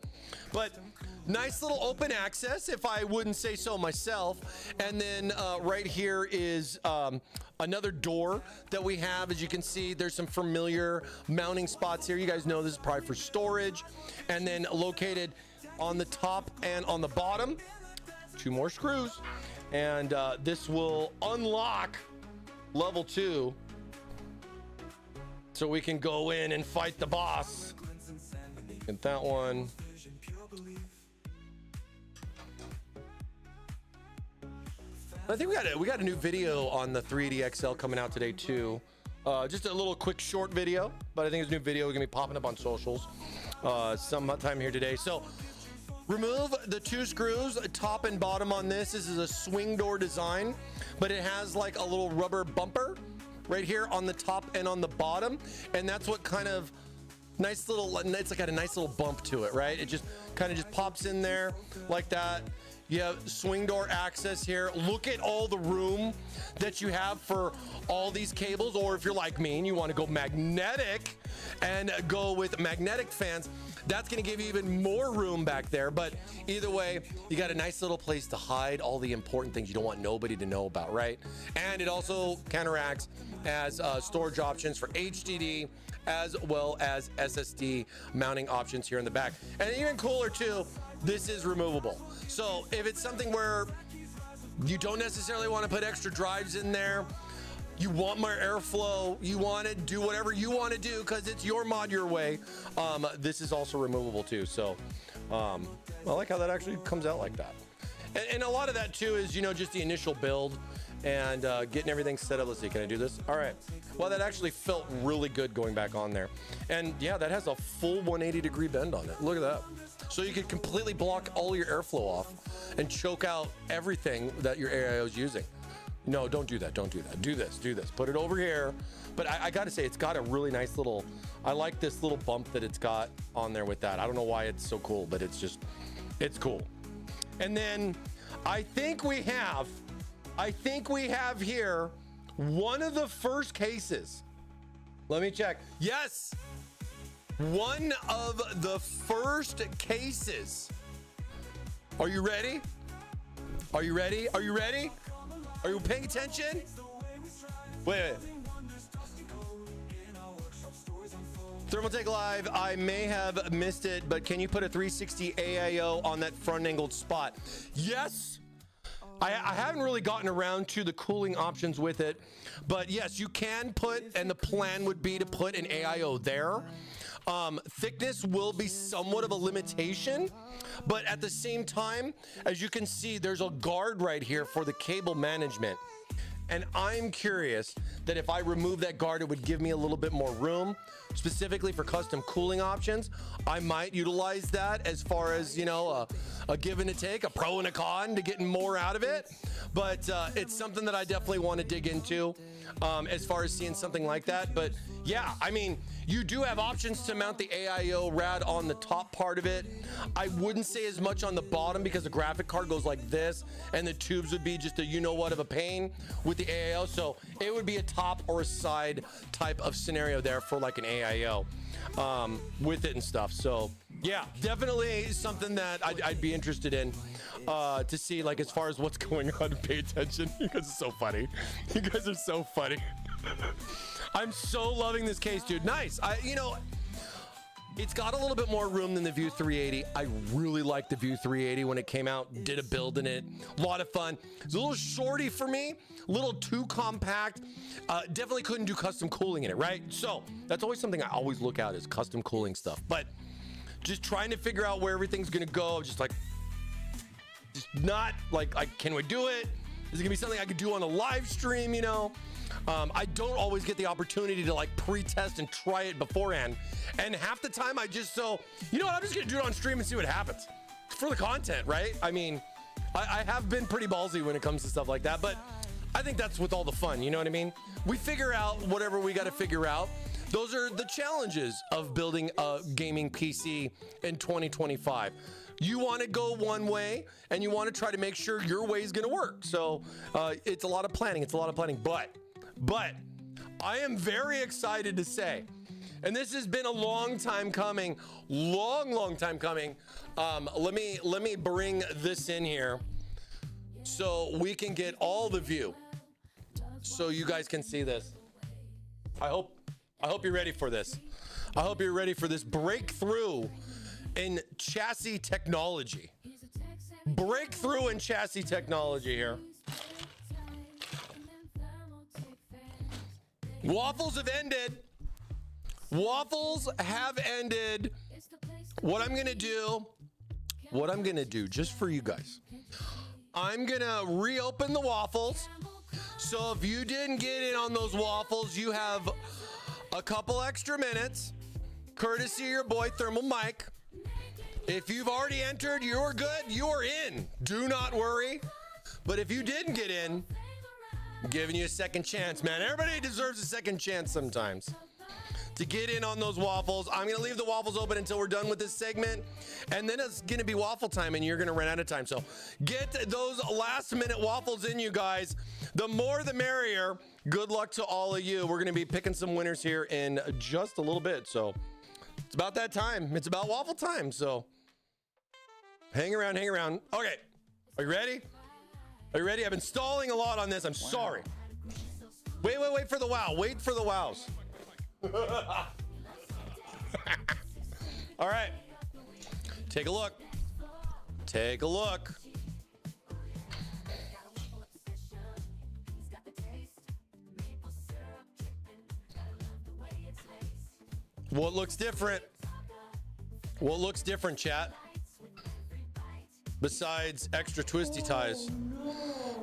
but nice little open access, if I wouldn't say so myself. And then right here is another door that we have. As you can see, there's some familiar mounting spots here. You guys know this is probably for storage. And then located on the top and on the bottom, 2 more screws. And this will unlock level 2, so we can go in and fight the boss. Get that one. I think we got a new video on the 380 XL coming out today too. Just a little quick short video, but I think it's a new video. We're gonna be popping up on socials sometime here today. So remove the 2 screws, top and bottom on this. This is a swing door design, but it has like a little rubber bumper right here on the top and on the bottom, and that's what kind of nice little, it's got a nice little bump to it, right? It just kind of just pops in there like that. You have swing door access here. Look at all the room that you have for all these cables, or if you're like me and you want to go magnetic and go with magnetic fans, that's going to give you even more room back there. But either way, you got a nice little place to hide all the important things you don't want nobody to know about, right? And it also counteracts as storage options for HDD as well as SSD mounting options here in the back. And even cooler too, this is removable. So if it's something where you don't necessarily want to put extra drives in there, you want more airflow, you want to do whatever you want to do because it's your mod your way, this is also removable too. So I like how that actually comes out like that. And a lot of that too is, you know, just the initial build and getting everything set up. Let's see, can I do this? All right. Well, that actually felt really good going back on there. And yeah, that has a full 180-degree bend on it. Look at that. So you can completely block all your airflow off and choke out everything that your AIO is using. No, don't do that. Don't do that. Do this. Do this. Put it over here. But I got to say, it's got a really nice little, I like this little bump that it's got on there with that. I don't know why it's so cool, but it's just, it's cool. And then I think we have here one of the first cases. Let me check. Yes. One of the first cases. Are you ready? Are you ready? Are you ready? Are you paying attention? Wait. Thermaltake Live, I may have missed it, but can you put a 360 AIO on that front angled spot? Yes. I haven't really gotten around to the cooling options with it, but yes, you can put, and the plan would be to put an AIO there. Thickness will be somewhat of a limitation, but at the same time, as you can see, there's a guard right here for the cable management. And I'm curious that if I remove that guard, it would give me a little bit more room, specifically for custom cooling options. I might utilize that as far as, you know, a give and a take, a pro and a con to getting more out of it. But it's something that I definitely want to dig into as far as seeing something like that. But yeah, I mean, you do have options to mount the AIO rad on the top part of it. I wouldn't say as much on the bottom because the graphic card goes like this and the tubes would be just a you-know-what of a pain with the AIO. So it would be a top or a side type of scenario there for like an AIO with it and stuff. So yeah, definitely something that I'd be interested in to see, like, as far as what's going on. Pay attention. You guys are so funny. You guys are so funny. I'm so loving this case, dude. Nice. You know, it's got a little bit more room than the View 380. I really liked the View 380 when it came out. Did a build in it. A lot of fun. It's a little shorty for me. A little too compact. Definitely couldn't do custom cooling in it, right? So that's always something I always look at is custom cooling stuff. But just trying to figure out where everything's going to go. Just not like, can we do it? Is it gonna be something I could do on a live stream, you know? I don't always get the opportunity to like pre-test and try it beforehand. And half the time I just you know what, I'm just gonna do it on stream and see what happens. It's for the content, right? I mean, I have been pretty ballsy when it comes to stuff like that, but I think that's with all the fun, you know what I mean? We figure out whatever we gotta figure out. Those are the challenges of building a gaming PC in 2025. You want to go one way and you want to try to make sure your way is going to work. So it's a lot of planning. It's a lot of planning. But I am very excited to say, and this has been a long time coming, long time coming. Let me bring this in here so we can get all the view so you guys can see this. I hope you're ready for this. I hope you're ready for this breakthrough in chassis technology. Breakthrough in chassis technology here. Waffles have ended. Waffles have ended. What I'm gonna do just for you guys, I'm gonna reopen the waffles. So if you didn't get in on those waffles, you have a couple extra minutes, courtesy of your boy ThermalMike. If you've already entered, you're good. You're in. Do not worry. But if you didn't get in, I'm giving you a second chance, man. Everybody deserves a second chance sometimes to get in on those waffles. I'm gonna leave the waffles open until we're done with this segment, and then it's gonna be waffle time, and you're gonna run out of time. So get those last minute waffles in, you guys. The more the merrier. Good luck to all of you. We're gonna be picking some winners here in just a little bit. So it's about that time. It's about waffle time. So hang around, hang around. Okay, are you ready? Are you ready? I've been stalling a lot on this. I'm sorry. Wait for the wow. Wait for the wows. All right. Take a look. Take a look. What looks different? What looks different, chat? Besides extra twisty ties.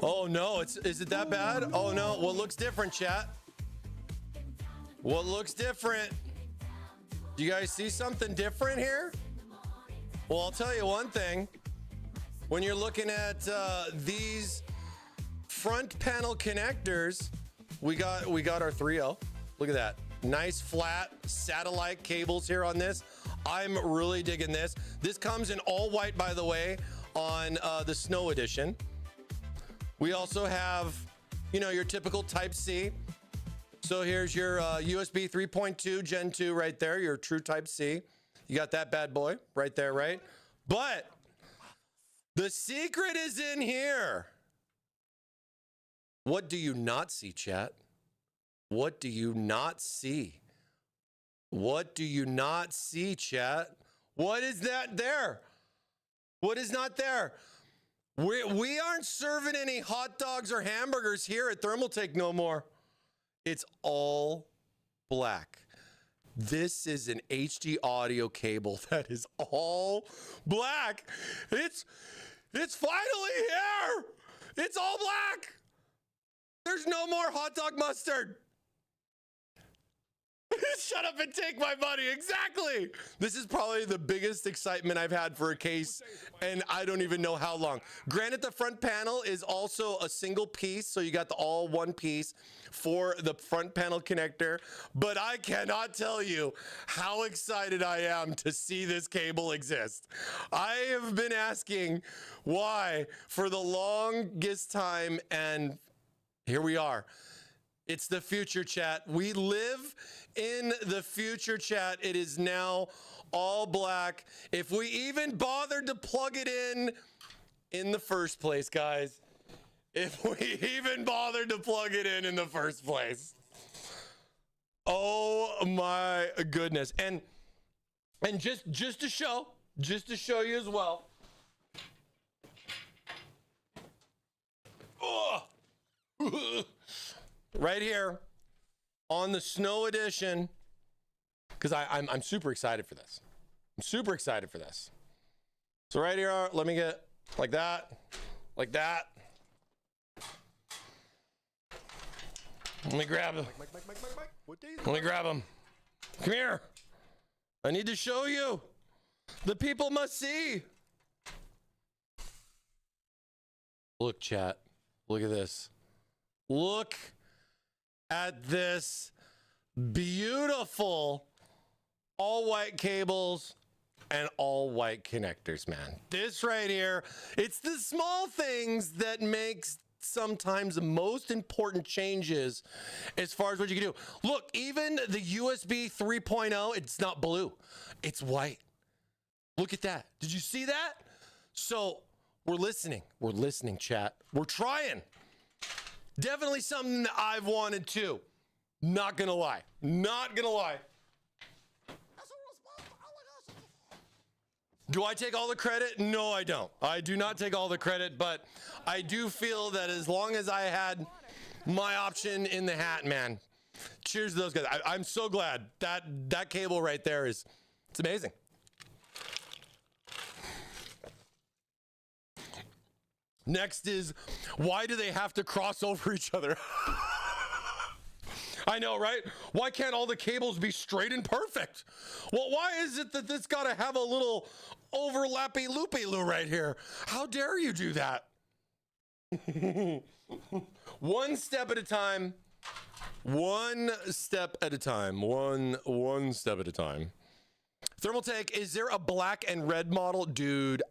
Oh no, is it that bad? Oh no, what looks different, chat? What looks different? Do you guys see something different here? Well, I'll tell you one thing. When you're looking at these front panel connectors, we got our 3.0. Look at that. Nice flat satellite cables here on this. I'm really digging this. This comes in all white, by the way, on the Snow Edition. We also have, you know, your typical Type-C. So here's your USB 3.2 Gen 2 right there, your true Type-C. You got that bad boy right there, right? But the secret is in here. What do you not see, chat? What do you not see? What do you not see, chat? What is that there? What is not there? We aren't serving any hot dogs or hamburgers here at Thermaltake no more. It's all black. This is an HD audio cable that is all black. It's finally here. It's all black. There's no more hot dog mustard. Shut up and take my money. Exactly. This is probably the biggest excitement I've had for a case, and I don't even know how long. Granted, the front panel is also a single piece, so you got the all one piece for the front panel connector, but I cannot tell you how excited I am to see this cable exist. I have been asking why for the longest time, and here we are. It's the future, chat. We live in the future, chat. It is now all black. If we even bothered to plug it in the first place, guys. If we even bothered to plug it in the first place. Oh my goodness. And just to show you as well. Oh. Right here on the Snow Edition, because I'm super excited for this. I'm super excited for this. So right here, let me get like that, like that. Let me grab him. Let me grab him. Come here. I need to show you. The people must see. Look, chat. Look at this. Look at this beautiful all white cables and all white connectors, man. This right here, it's the small things that makes sometimes the most important changes as far as what you can do. Look, even the USB 3.0, it's not blue, it's white. Look at that. Did you see that? So we're listening, chat. We're trying. Definitely something that I've wanted to. Not gonna lie. Not gonna lie. Do I take all the credit? No, I don't. I do not take all the credit, but I do feel that as long as I had my option in the hat, man. Cheers to those guys. I'm so glad that cable right there it's amazing. Next is, why do they have to cross over each other? I know, right? Why can't all the cables be straight and perfect? Well, why is it that this got to have a little overlappy loopy-loo right here? How dare you do that? One step at a time. One step at a time. One step at a time. Thermaltake, is there a black and red model? Dude,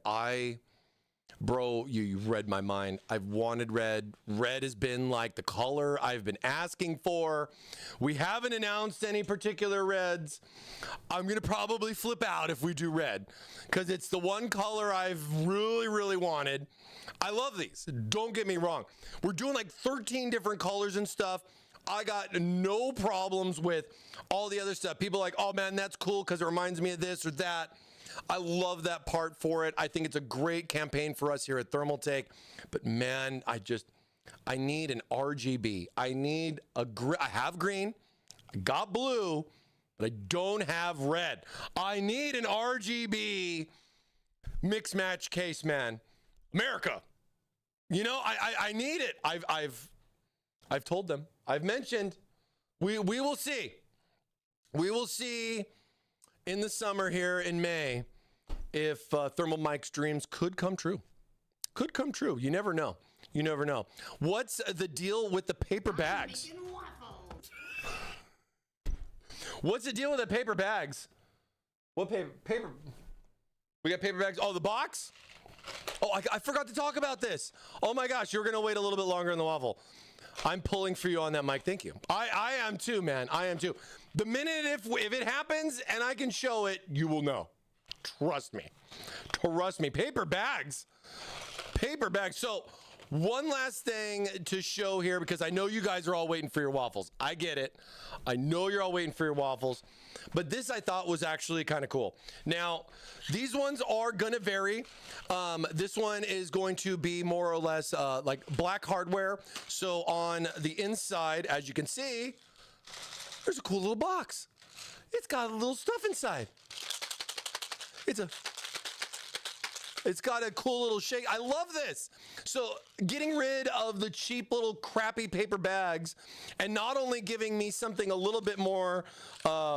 bro, you read my mind. I've wanted red. Red has been like the color I've been asking for. We haven't announced any particular reds. I'm going to probably flip out if we do red because it's the one color I've really wanted. I love these. Don't get me wrong. We're doing like 13 different colors and stuff. I got no problems with all the other stuff. People are like, oh man, that's cool because it reminds me of this or that. I love that part for it. I think it's a great campaign for us here at Thermaltake. But man, I need an RGB. I have green, I got blue, but I don't have red. I need an RGB mix match case, man. America. You know, I need it. I've told them. I've mentioned. We will see. We will see in the summer here in May if ThermalMike's dreams could come true. Could come true. You never know. You never know. What's the deal with the paper bags? What's the deal with the paper bags? What paper? We got paper bags. Oh, the box? Oh, I forgot to talk about this. Oh my gosh, you're gonna wait a little bit longer in the waffle. I'm pulling for you on that, Mike. Thank you. I am too, man. I am too. The minute if it happens and I can show it, you will know. Trust me. Trust me. Paper bags. Paper bags. So one last thing to show here, because I know you guys are all waiting for your waffles. I get it. I know you're all waiting for your waffles. But this I thought was actually kind of cool. Now, these ones are going to vary. This one is going to be more or less like black hardware. So on the inside, as you can see, there's a cool little box. It's got a little stuff inside. It's got a cool little shake. I love this. So getting rid of the cheap little crappy paper bags and not only giving me something a little bit more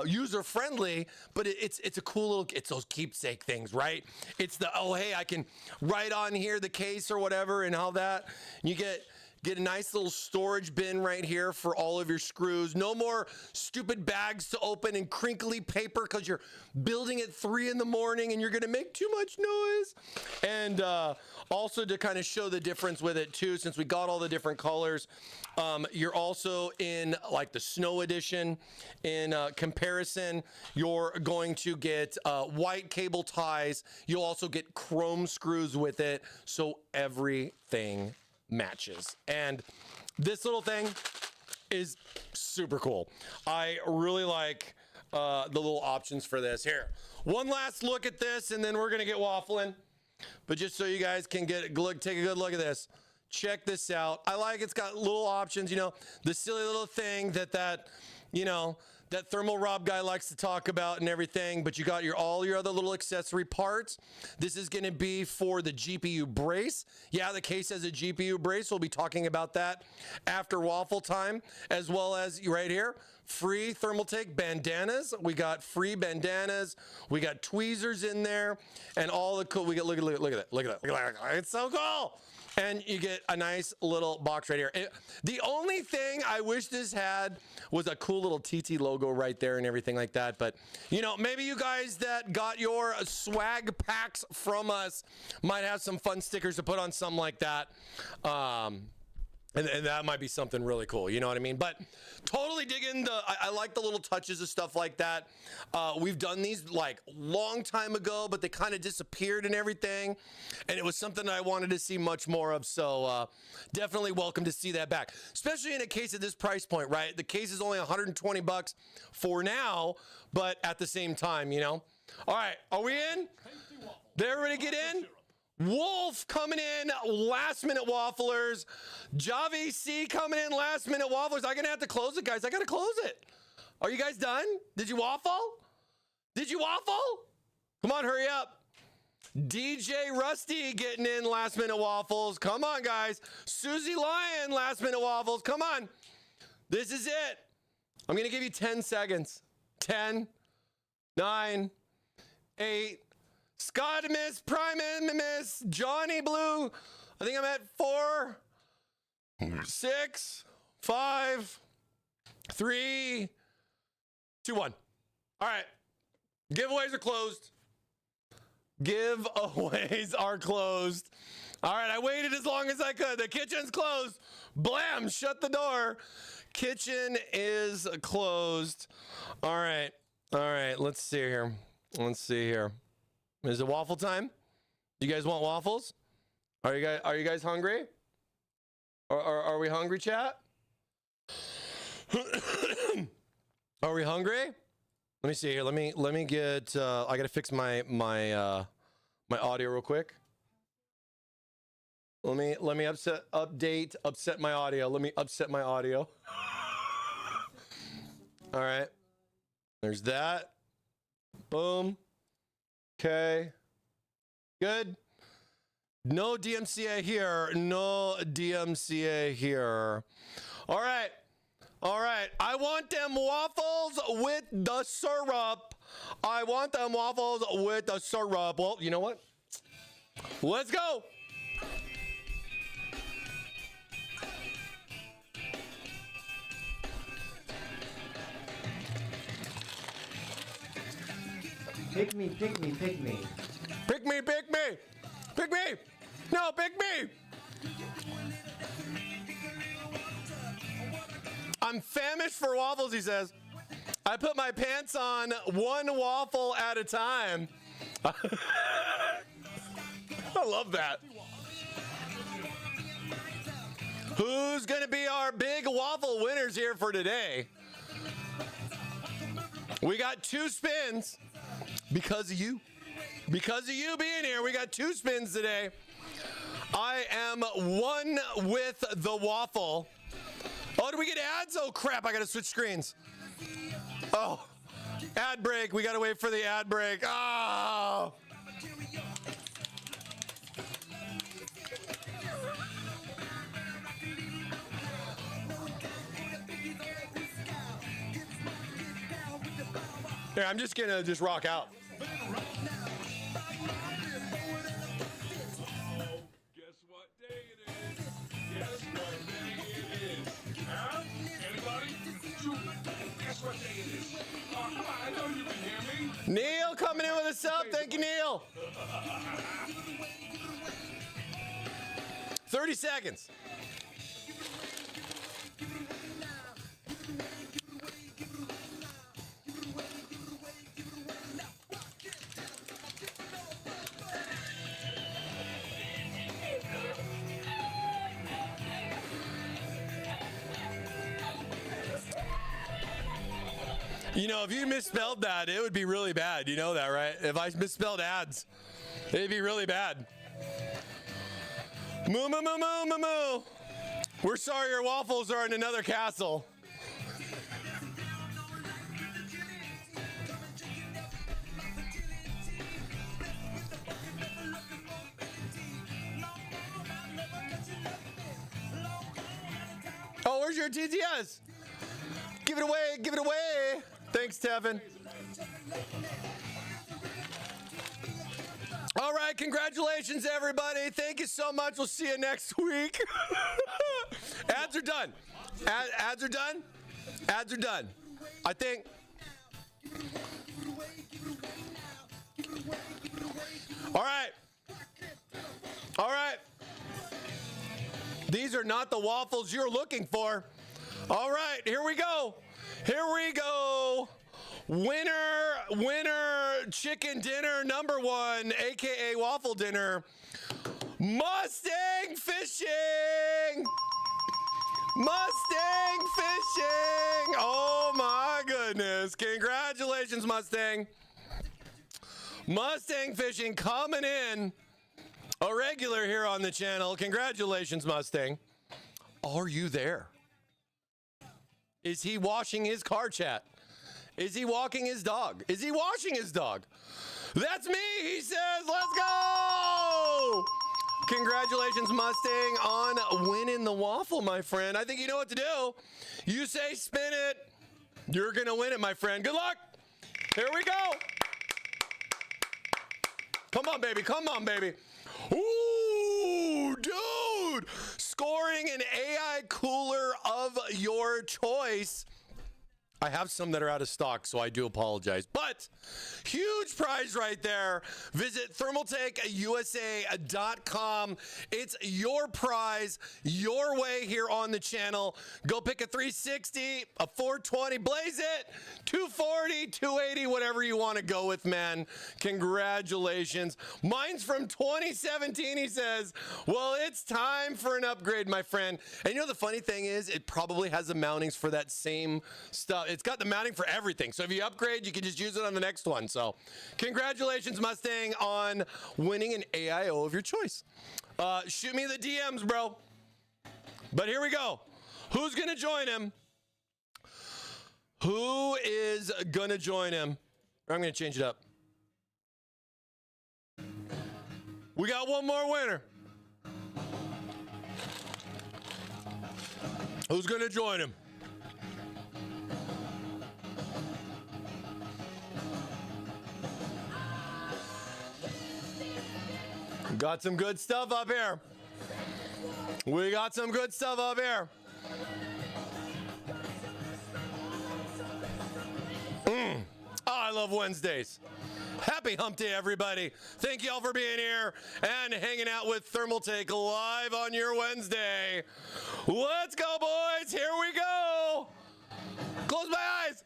user-friendly, but it's a cool little, it's those keepsake things, right? It's the, oh, hey, I can write on here the case or whatever and all that. You get a nice little storage bin right here for all of your screws. No more stupid bags to open and crinkly paper because you're building at 3 in the morning and you're gonna make too much noise. And also to kind of show the difference with it too, since we got all the different colors, you're also in like the snow edition. In comparison, you're going to get white cable ties. You'll also get chrome screws with it, so everything matches. And this little thing is super cool. I really like the little options for this. Here, one last look at this and then we're gonna get waffling. But just so you guys can take a good look at this. Check this out. I like it's got little options, you know, the silly little thing that you know, that Thermal Rob guy likes to talk about and everything, but you got all your other little accessory parts. This is gonna be for the GPU brace. Yeah, the case has a GPU brace. We'll be talking about that after waffle time, as well as right here, free Thermaltake bandanas. We got free bandanas. We got tweezers in there and all the cool, look at that. It's so cool. And you get a nice little box right here. The only thing I wish this had was a cool little TT logo right there and everything like that. But, you know, maybe you guys that got your swag packs from us might have some fun stickers to put on something like that. And that might be something really cool, you know what I mean? But totally digging I like the little touches of stuff like that. We've done these like long time ago, but they kind of disappeared and everything. And it was something I wanted to see much more of. So definitely welcome to see that back, especially in a case at this price point, right? The case is only 120 bucks for now, but at the same time, you know? All right, are we in? Did everybody get in? Wolf coming in, last minute wafflers. Javi C coming in, last minute wafflers. I'm gonna have to close it, guys. I gotta close it. Are you guys done? Did you waffle? Did you waffle? Come on, hurry up. DJ Rusty getting in, last minute waffles. Come on, guys. Susie Lyon, last minute waffles. Come on. This is it. I'm gonna give you 10 seconds. 10, 9, 8, Scotimus, Primus, Johnny Blue. I think I'm at 4, 6, 5, 3, 2, 1. All right. Giveaways are closed. Giveaways are closed. All right. I waited as long as I could. The kitchen's closed. Blam. Shut the door. Kitchen is closed. All right. All right. Let's see here. Let's see here. Is it waffle time? You guys want waffles? Are you guys hungry? Are we hungry, chat? Are we hungry? Let me see here. Let me get. I gotta fix my audio real quick. Let me upset my audio. Let me upset my audio. All right. There's that. Boom. Okay. Good. No DMCA here. No DMCA here. All right. All right. I want them waffles with the syrup. I want them waffles with the syrup. Well, you know what? Let's go. Pick me, pick me, pick me. Pick me, pick me. Pick me. No, pick me. I'm famished for waffles, he says. I put my pants on one waffle at a time. I love that. Who's going to be our big waffle winners here for today? We got 2 spins because of you. Because of you being here, we got 2 spins today. I am 1 with the waffle. Oh, do we get ads? Oh, crap. I got to switch screens. Oh, ad break. We got to wait for the ad break. Oh. Here, I'm just going to just rock out. Guess what day it is? Guess what day it is? Huh? Anybody? Guess what day it is? Oh, come on, I know you can hear me. Neil coming in with a sub. Thank you, Neil. 30 seconds. You know, if you misspelled that, it would be really bad. You know that, right? If I misspelled ads, it'd be really bad. Moo, moo, moo, moo, moo, moo. We're sorry your waffles are in another castle. Oh, where's your TTS? Give it away, give it away. Thanks, Tevin. All right, congratulations, everybody. Thank you so much. We'll see you next week. Ads are done. Ads are done. Ads are done. I think. All right. All right. These are not the waffles you're looking for. All right, here we go. Here we go. Winner, chicken dinner number 1, AKA waffle dinner. Mustang Fishing. Mustang Fishing. Oh my goodness. Congratulations, Mustang. Mustang Fishing coming in. A regular here on the channel. Congratulations, Mustang. Are you there? Is he washing his car, chat? Is he walking his dog? Is he washing his dog? That's me, he says. Let's go! Congratulations, Mustang, on winning the waffle, my friend. I think you know what to do. You say spin it. You're going to win it, my friend. Good luck. Here we go. Come on, baby. Come on, baby. Ooh, dude. Dude, scoring an AI cooler of your choice. I have some that are out of stock, so I do apologize. But huge prize right there. Visit ThermaltakeUSA.com. It's your prize, your way here on the channel. Go pick a 360, a 420, blaze it, 240, 280, whatever you want to go with, man. Congratulations. Mine's from 2017, he says. Well, it's time for an upgrade, my friend. And you know the funny thing is, it probably has the mountings for that same stuff. It's got the mounting for everything. So if you upgrade, you can just use it on the next one. So congratulations, Mustang, on winning an AIO of your choice. Shoot me the DMs, bro. But here we go. Who's going to join him? Who is going to join him? I'm going to change it up. We got one more winner. Who's going to join him? Got some good stuff up here. We got some good stuff up here. Oh, I love Wednesdays. Happy hump day, everybody. Thank y'all for being here and hanging out with Thermaltake live on your Wednesday. Let's go, boys. Here we go. Close my eyes.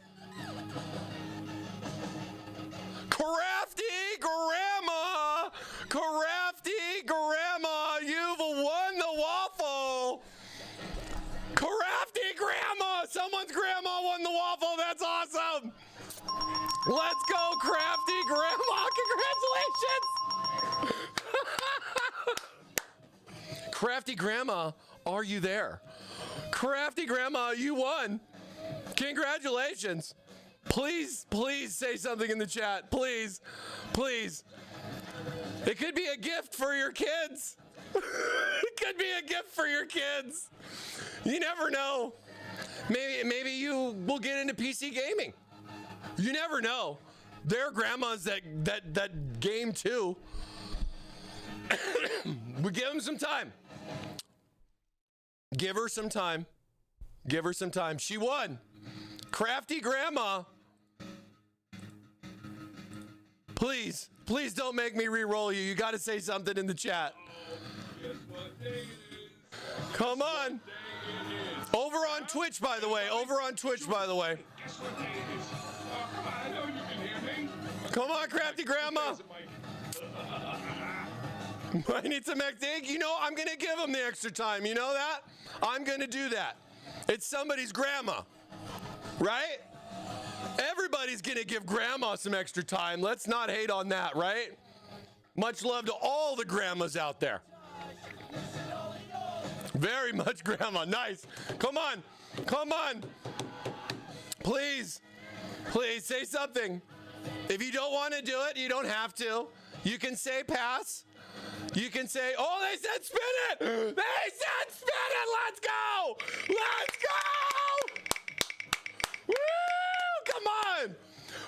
Crafty Grandma. Crafty Grandma, you've won the waffle. Crafty Grandma, someone's grandma won the waffle. That's awesome. Let's go, Crafty Grandma. Congratulations. Crafty Grandma, are you there? Crafty Grandma, you won. Congratulations. Please, please say something in the chat. Please, please. It could be a gift for your kids. It could be a gift for your kids. You never know. Maybe you will get into PC gaming. You never know. There are grandmas that game too. We give them some time. Give her some time. Give her some time. She won. Crafty Grandma. Please, please don't make me re-roll you. You got to say something in the chat. Come on. Over on Twitch, by the way. Over on Twitch, by the way. Come on, Crafty Grandma. I need some extra. You know, I'm going to give them the extra time. You know that? I'm going to do that. It's somebody's grandma, right? Everybody's going to give grandma some extra time. Let's not hate on that, right? Much love to all the grandmas out there. Very much grandma. Nice. Come on. Come on. Please. Please say something. If you don't want to do it, you don't have to. You can say pass. You can say, oh, they said spin it. They said spin it. Let's go. Let's go. Woo! Come on.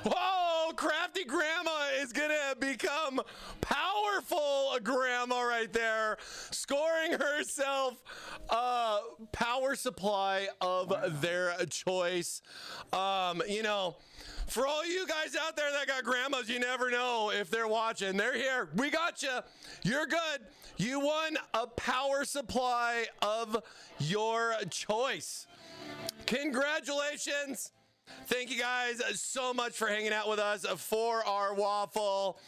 Whoa, Crafty Grandma is going to become powerful grandma right there, scoring herself a power supply of their choice. You know, for all you guys out there that got grandmas, you never know if they're watching. They're here. We got you. You're good. You won a power supply of your choice. Congratulations. Thank you guys so much for hanging out with us for our waffle.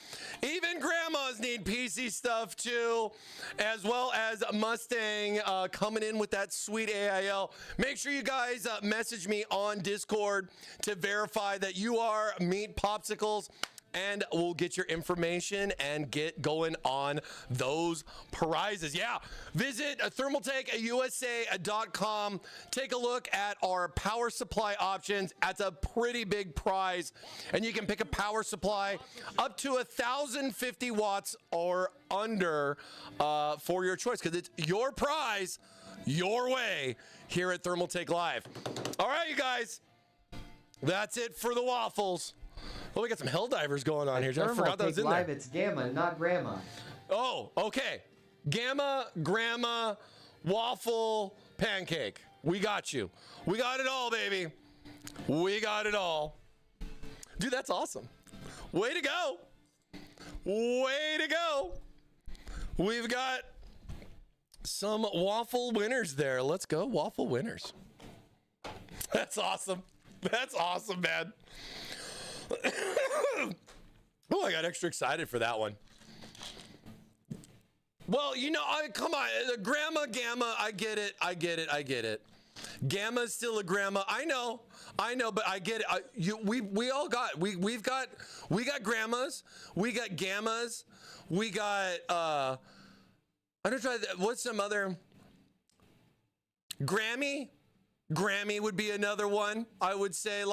Even grandmas need PC stuff too, as well as Mustang coming in with that sweet AIO. Make sure you guys message me on Discord to verify that you are Meat Popsicles, and we'll get your information and get going on those prizes. Yeah, visit ThermaltakeUSA.com. Take a look at our power supply options. That's a pretty big prize, and you can pick a power supply up to 1,050 watts or under for your choice, because it's your prize, your way here at Thermaltake Live. All right, you guys, that's it for the waffles. Well, we got some Helldivers going on here. I forgot that was in Live, there. it's Gamma, not Grandma. Oh, okay. Gamma, Grandma, waffle, pancake. We got you. We got it all, baby. We got it all. Dude, that's awesome. Way to go. Way to go. We've got some waffle winners there. Let's go, waffle winners. That's awesome. That's awesome, man. Oh, I got extra excited for that one. Well, you know, come on, grandma, gamma, I get it. Gamma's still a grandma. I know, but I get it. We all got, we got grandmas, we got gammas, we got, I'm gonna try, what's some other, Grammy would be another one, I would say.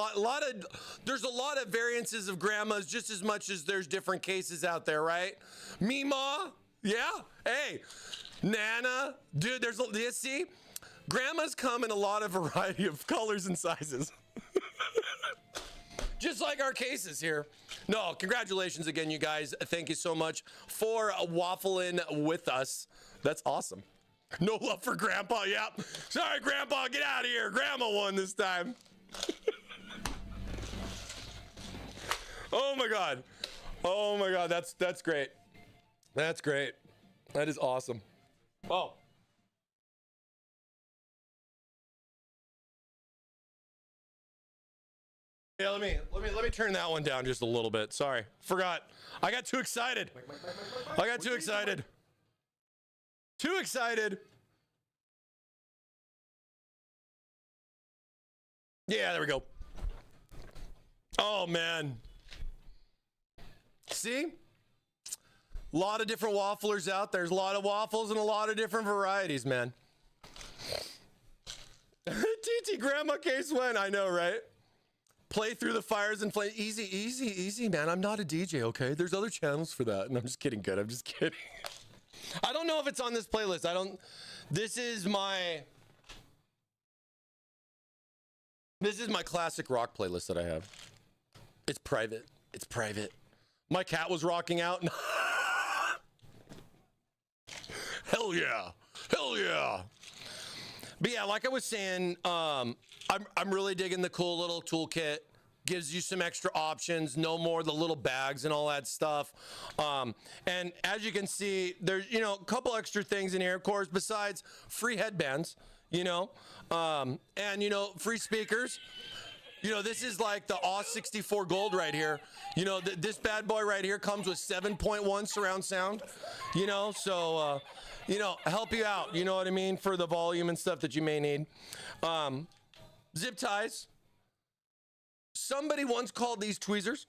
There's a lot of variances of grandmas just as much as there's different cases out there, right? Meemaw, yeah, hey, Nana, dude, you see? Grandmas come in a lot of variety of colors and sizes. Just like our cases here. No, congratulations again, you guys. Thank you so much for waffling with us. That's awesome. No love for Grandpa, yep. Sorry, Grandpa, get out of here. Grandma won this time. Oh my God. Oh my God, that's great. That's great. That is awesome. Oh. Yeah, let me turn that one down just a little bit. Sorry, forgot. I got too excited. Too excited. Yeah, there we go. Oh man. See? A lot of different wafflers out there. There's a lot of waffles and a lot of different varieties, man. TT Grandma case win. I know, right? Play through the fires and flame. Easy, man. I'm not a DJ, okay? There's other channels for that. And I'm just kidding, good. I'm just kidding. I don't know if it's on this playlist. This is my classic rock playlist that I have. It's private. My cat was rocking out. Hell yeah. But yeah, like I was saying, I'm really digging the cool little toolkit. Gives you some extra options, no more the little bags and all that stuff. And as you can see, there's, a couple extra things in here, of course, besides free headbands, and, free speakers. This is like the AW64 Gold right here. This bad boy right here comes with 7.1 surround sound, so, help you out, you know what I mean, for the volume and stuff that you may need. Zip ties. Somebody once called these tweezers.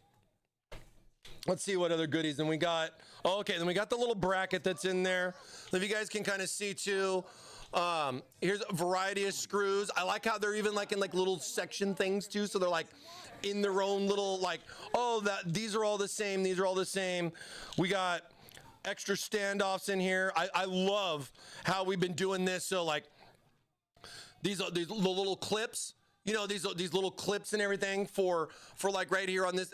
Let's see what other goodies. Then we got, then we got the little bracket that's in there. If you guys can kind of see too, here's a variety of screws. I like how they're even like in like little section things too. So they're like in their own little these are all the same. These are all the same. We got extra standoffs in here. I love how we've been doing this. So like these little clips. These little clips and everything for like right here on this.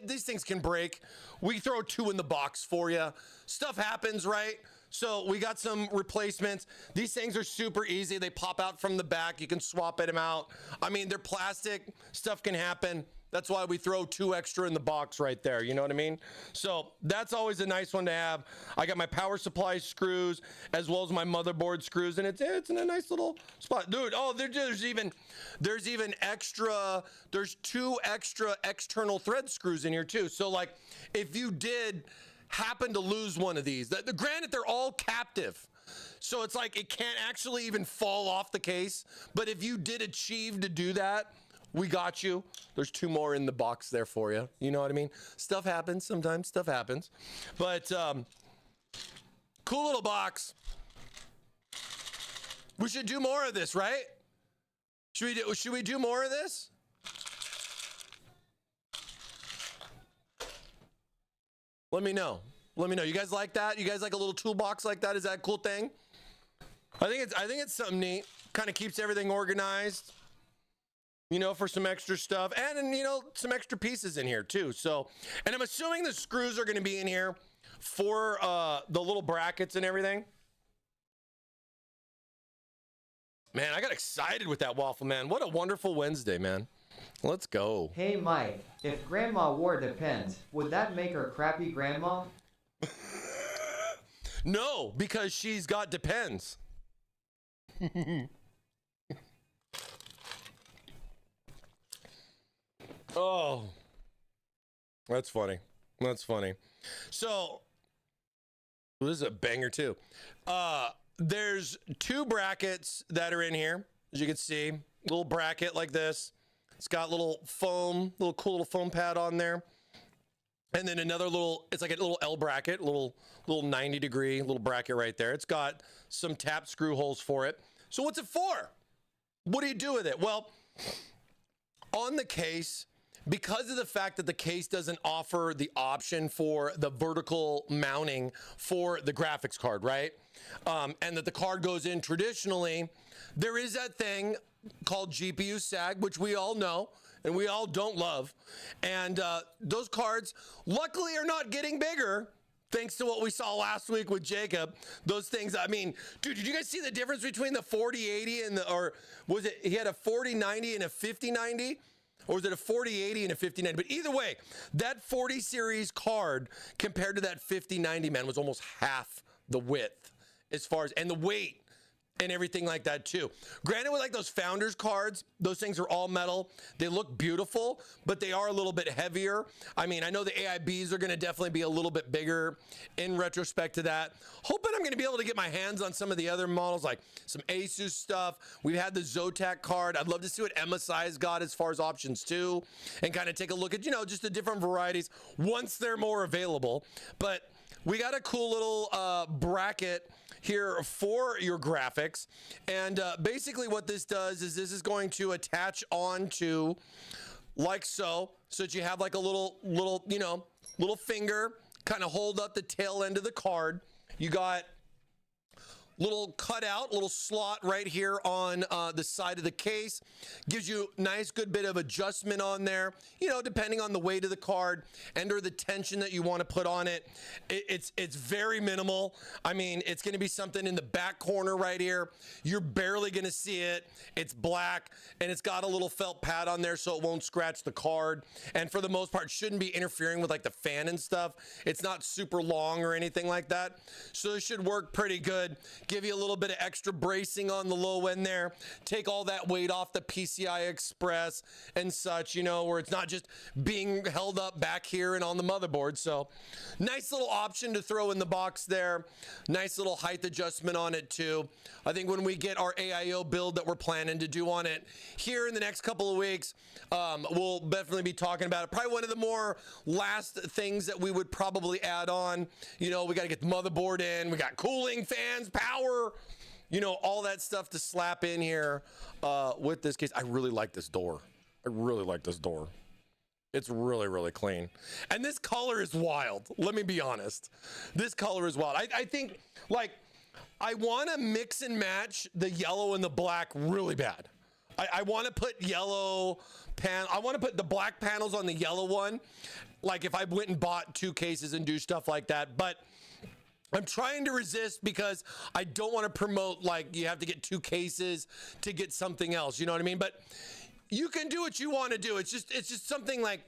These things can break. We throw 2 in the box for you. Stuff happens, right? So we got some replacements. These things are super easy. They pop out from the back. You can swap them out. I mean, they're plastic. Stuff can happen. That's why we throw 2 extra in the box right there. You know what I mean? So that's always a nice one to have. I got my power supply screws as well as my motherboard screws, and it's in a nice little spot, dude. Oh, there's even extra. There's 2 extra external thread screws in here too. So like, if you did happen to lose one of these, granted they're all captive. So it's like it can't actually even fall off the case. But if you did achieve to do that, we got you. There's 2 more in the box there for you. You know what I mean? Stuff happens sometimes. Stuff happens. But cool little box. We should do more of this, right? Should we do more of this? Let me know. You guys like that? You guys like a little toolbox like that? Is that a cool thing? I think it's something neat. Kind of keeps everything organized. For some extra stuff and some extra pieces in here too. So, and I'm assuming the screws are going to be in here for the little brackets and everything. Man, I got excited with that waffle, man. What a wonderful Wednesday, man. Let's go. Hey Mike, if Grandma wore Depends, would that make her crappy grandma? No, because she's got Depends. Oh, that's funny. That's funny. So, this is a banger too. There's 2 brackets that are in here, as you can see. Little bracket like this. It's got little foam, cool little foam pad on there. And then another little, it's like a little L bracket, little 90-degree little bracket right there. It's got some tap screw holes for it. So what's it for? What do you do with it? Well, on the case, because of the fact that the case doesn't offer the option for the vertical mounting for the graphics card, right? And that the card goes in traditionally, there is that thing called GPU sag, which we all know and we all don't love. And those cards, luckily, are not getting bigger. Thanks to what we saw last week with Jacob, those things, I mean, dude, did you guys see the difference between the 4080 and or was it, he had a 4090 and a 5090? Or was it a 4080 and a 5090? But either way, that 40 series card compared to that 5090, man, was almost half the width as far as, and the weight and everything like that too. Granted, with like those Founders cards, those things are all metal. They look beautiful, but they are a little bit heavier. I mean, I know the AIBs are gonna definitely be a little bit bigger in retrospect to that. Hoping I'm gonna be able to get my hands on some of the other models, like some Asus stuff. We've had the Zotac card. I'd love to see what MSI's got as far as options too, and kind of take a look at, you know, just the different varieties once they're more available. But we got a cool little bracket here for your graphics, and basically what this does is this is going to attach onto like so that you have like a little you know, little finger kind of hold up the tail end of the card. You got little cutout, little slot right here on the side of the case. Gives you nice good bit of adjustment on there, you know, depending on the weight of the card and or the tension that you want to put on it. It's very minimal. I mean, it's going to be something in the back corner right here. You're barely going to see it. It's black and it's got a little felt pad on there so it won't scratch the card, and for the most part shouldn't be interfering with like the fan and stuff. It's not super long or anything like that, so it should work pretty good. Give you a little bit of extra bracing on the low end there. Take all that weight off the PCI Express and such, you know, where it's not just being held up back here and on the motherboard. So nice little option to throw in the box there. Nice little height adjustment on it too. I think when we get our AIO build that we're planning to do on it here in the next couple of weeks, we'll definitely be talking about it. Probably one of the more last things that we would probably add on. You know, we got to get the motherboard in. We got cooling fans, power, you know, all that stuff to slap in here with this case. I really like this door. I really like this door. It's really, really clean. And this color is wild. Let me be honest. This color is wild. I think, like, I want to mix and match the yellow and the black really bad. I want to put yellow I want to put the black panels on the yellow one. Like if I went and bought 2 cases and do stuff like that. But I'm trying to resist because I don't want to promote like you have to get 2 cases to get something else. You know what I mean? But you can do what you want to do. It's just something like,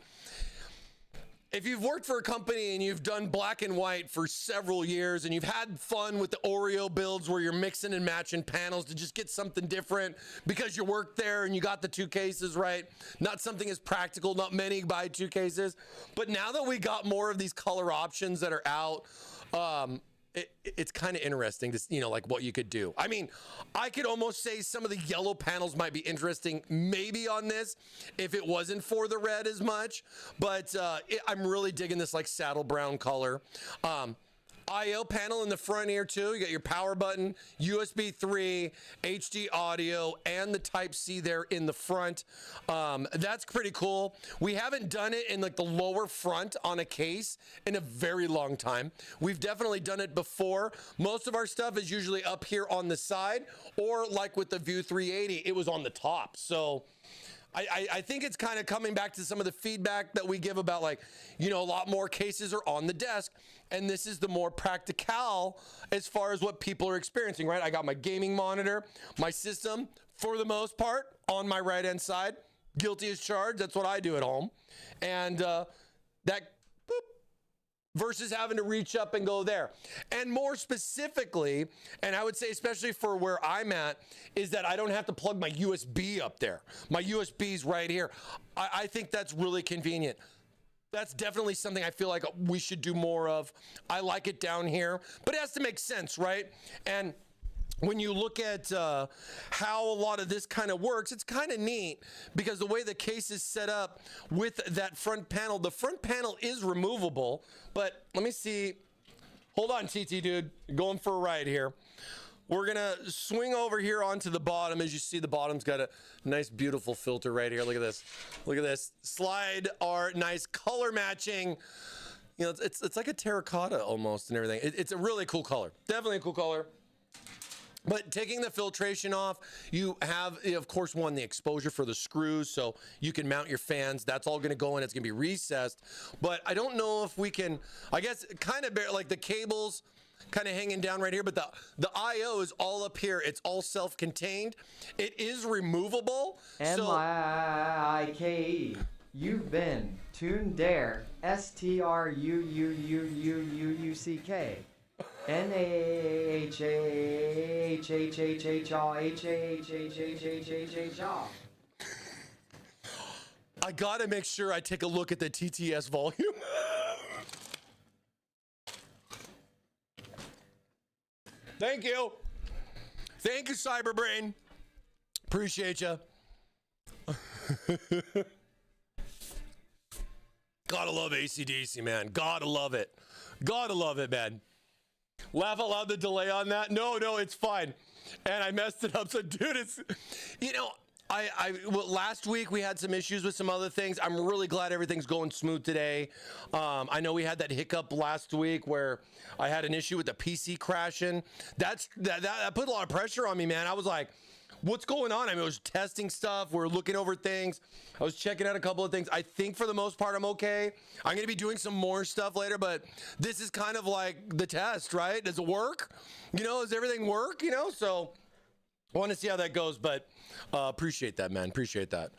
if you've worked for a company and you've done black and white for several years and you've had fun with the Oreo builds where you're mixing and matching panels to just get something different because you worked there and you got the 2 cases, right? Not something as practical, not many buy 2 cases. But now that we got more of these color options that are out, it's kind of interesting to, you know, like what you could do. I mean, I could almost say some of the yellow panels might be interesting maybe on this if it wasn't for the red as much, but I'm really digging this like saddle brown color. IO panel in the front here too. You got your power button, USB 3, HD audio, and the Type-C there in the front. That's pretty cool. We haven't done it in like the lower front on a case in a very long time. We've definitely done it before. Most of our stuff is usually up here on the side, or like with the View 380, it was on the top. So I think it's kind of coming back to some of the feedback that we give about, like, you know, a lot more cases are on the desk, and this is the more practical as far as what people are experiencing, right? I got my gaming monitor, my system, for the most part, on my right-hand side. Guilty as charged. That's what I do at home. And that, boop, versus having to reach up and go there. And more specifically, and I would say especially for where I'm at, is that I don't have to plug my USB up there. My USB's right here. I think that's really convenient. That's definitely something I feel like we should do more of. I like it down here, but it has to make sense, right? And when you look at how a lot of this kind of works, it's kind of neat because the way the case is set up with that front panel, the front panel is removable, but let me see. Hold on, TT dude, going for a ride here. We're gonna swing over here onto the bottom. As you see, the bottom's got a nice, beautiful filter right here. Look at this. Look at this. Slide our nice color matching. You know, it's like a terracotta almost and everything. It's a really cool color. Definitely a cool color. But taking the filtration off, you have, of course, the exposure for the screws, so you can mount your fans. That's all going to go in. It's going to be recessed. But I don't know if we can, I guess, kind of like the cables kind of hanging down right here, but the AIO is all up here. It's all self-contained. It is removable. M-I-K-E. You've been tuned there. S-T-R-U-U-U-U-U-U-C-K. N-A-H-H-H-H-H-H-H-H-H-H-H-H-H-H-H. I gotta make sure I take a look at the TTS volume. Thank you. Thank you, Cyberbrain. Appreciate you. Gotta love AC/DC, man. Gotta love it. Gotta love it, man. Laugh out loud, the delay on that. No, it's fine. And I messed it up. So, dude, it's, you know, well, last week we had some issues with some other things. I'm really glad everything's going smooth today. I know we had that hiccup last week where I had an issue with the PC crashing. That put a lot of pressure on me, man. I was like, what's going on? I mean, I was testing stuff. We're looking over things. I was checking out a couple of things. I think for the most part, I'm okay. I'm going to be doing some more stuff later, but this is kind of like the test, right? Does it work? You know, does everything work? You know, so I want to see how that goes, but appreciate that, man. Appreciate that.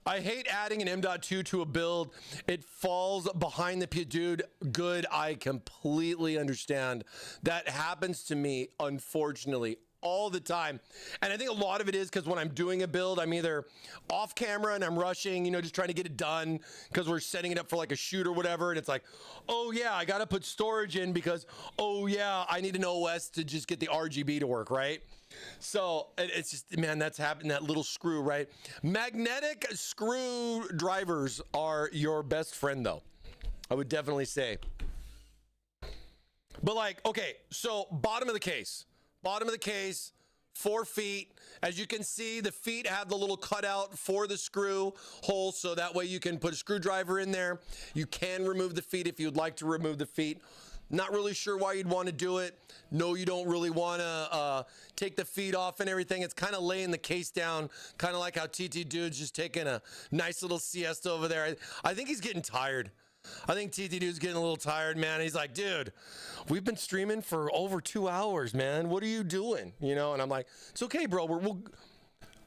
I hate adding an M.2 to a build. It falls behind the dude. Good. I completely understand. That happens to me, unfortunately, all the time. And I think a lot of it is because when I'm doing a build, I'm either off camera and I'm rushing, you know, just trying to get it done because we're setting it up for like a shoot or whatever. And it's like, oh yeah, I got to put storage in because, oh yeah, I need an OS to just get the RGB to work, right? So it's just, man, that's happened. That little screw, right? Magnetic screw drivers are your best friend, though. I would definitely say. But like, okay, so bottom of the case, 4 feet. As you can see, the feet have the little cutout for the screw hole, so that way you can put a screwdriver in there. You can remove the feet if you'd like to remove the feet. Not really sure why you'd want to do it. No, you don't really want to take the feet off and everything. It's kind of laying the case down, kind of like how TT Dude's just taking a nice little siesta over there. I think he's getting tired. I think TT Dude's getting a little tired, man. He's like, dude, we've been streaming for over 2 hours, man. What are you doing? You know, and I'm like, it's okay, bro.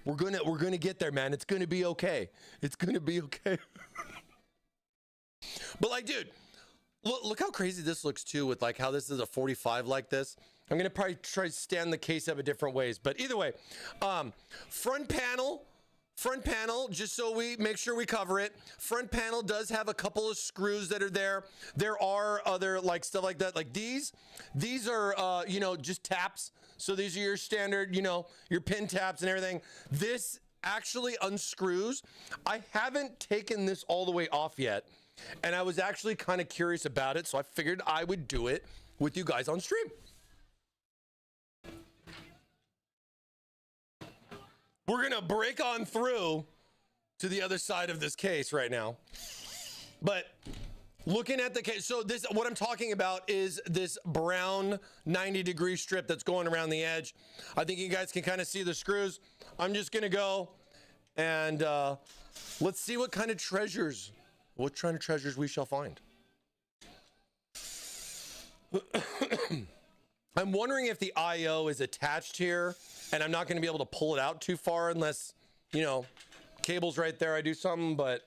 We're gonna get there, man. It's gonna be okay. It's gonna be okay. But like, dude, look how crazy this looks too, with like how this is a 45 like this. I'm gonna probably try to stand the case up in different ways, but either way, front panel, just so we make sure we cover it. Front panel does have a couple of screws that are there. There are other like stuff like that, like these are you know, just taps. So these are your standard, you know, your pin taps and everything. This actually unscrews. I haven't taken this all the way off yet, and I was actually kind of curious about it, so I figured I would do it with you guys on stream. We're gonna break on through to the other side of this case right now. But looking at the case, so this, what I'm talking about is this brown 90-degree strip that's going around the edge. I think you guys can kind of see the screws. I'm just gonna go and let's see what kind of treasures we shall find. I'm wondering if the AIO is attached here, and I'm not going to be able to pull it out too far unless, you know, cable's right there. I do something, but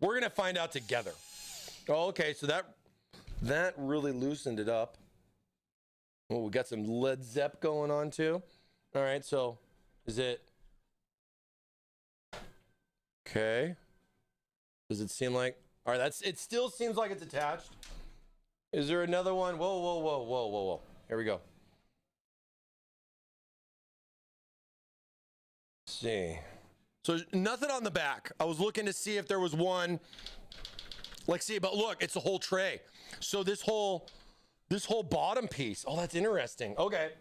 we're going to find out together. Oh, okay, so that really loosened it up. Oh, we got some Led Zepp going on too. All right, so is it okay? Does it seem like? All right, it still seems like it's attached. Is there another one? Whoa, whoa, whoa, whoa, whoa, whoa. Here we go. Let's see. So nothing on the back. I was looking to see if there was one. Like, see, but look, it's a whole tray. So this whole bottom piece. Oh, that's interesting. Okay.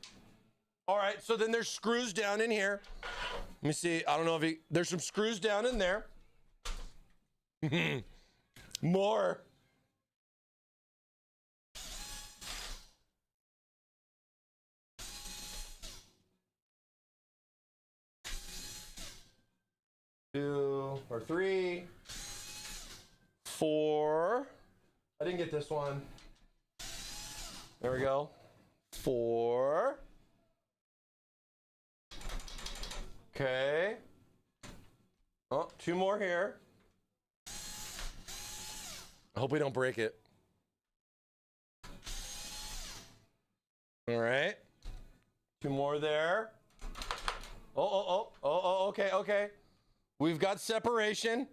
All right. So then there's screws down in here. Let me see. I don't know if there's some screws down in there. More. Two or three, four. I didn't get this one. There we go. Four. Okay. Oh, two more here. I hope we don't break it. All right. Two more there. Oh, okay. We've got separation.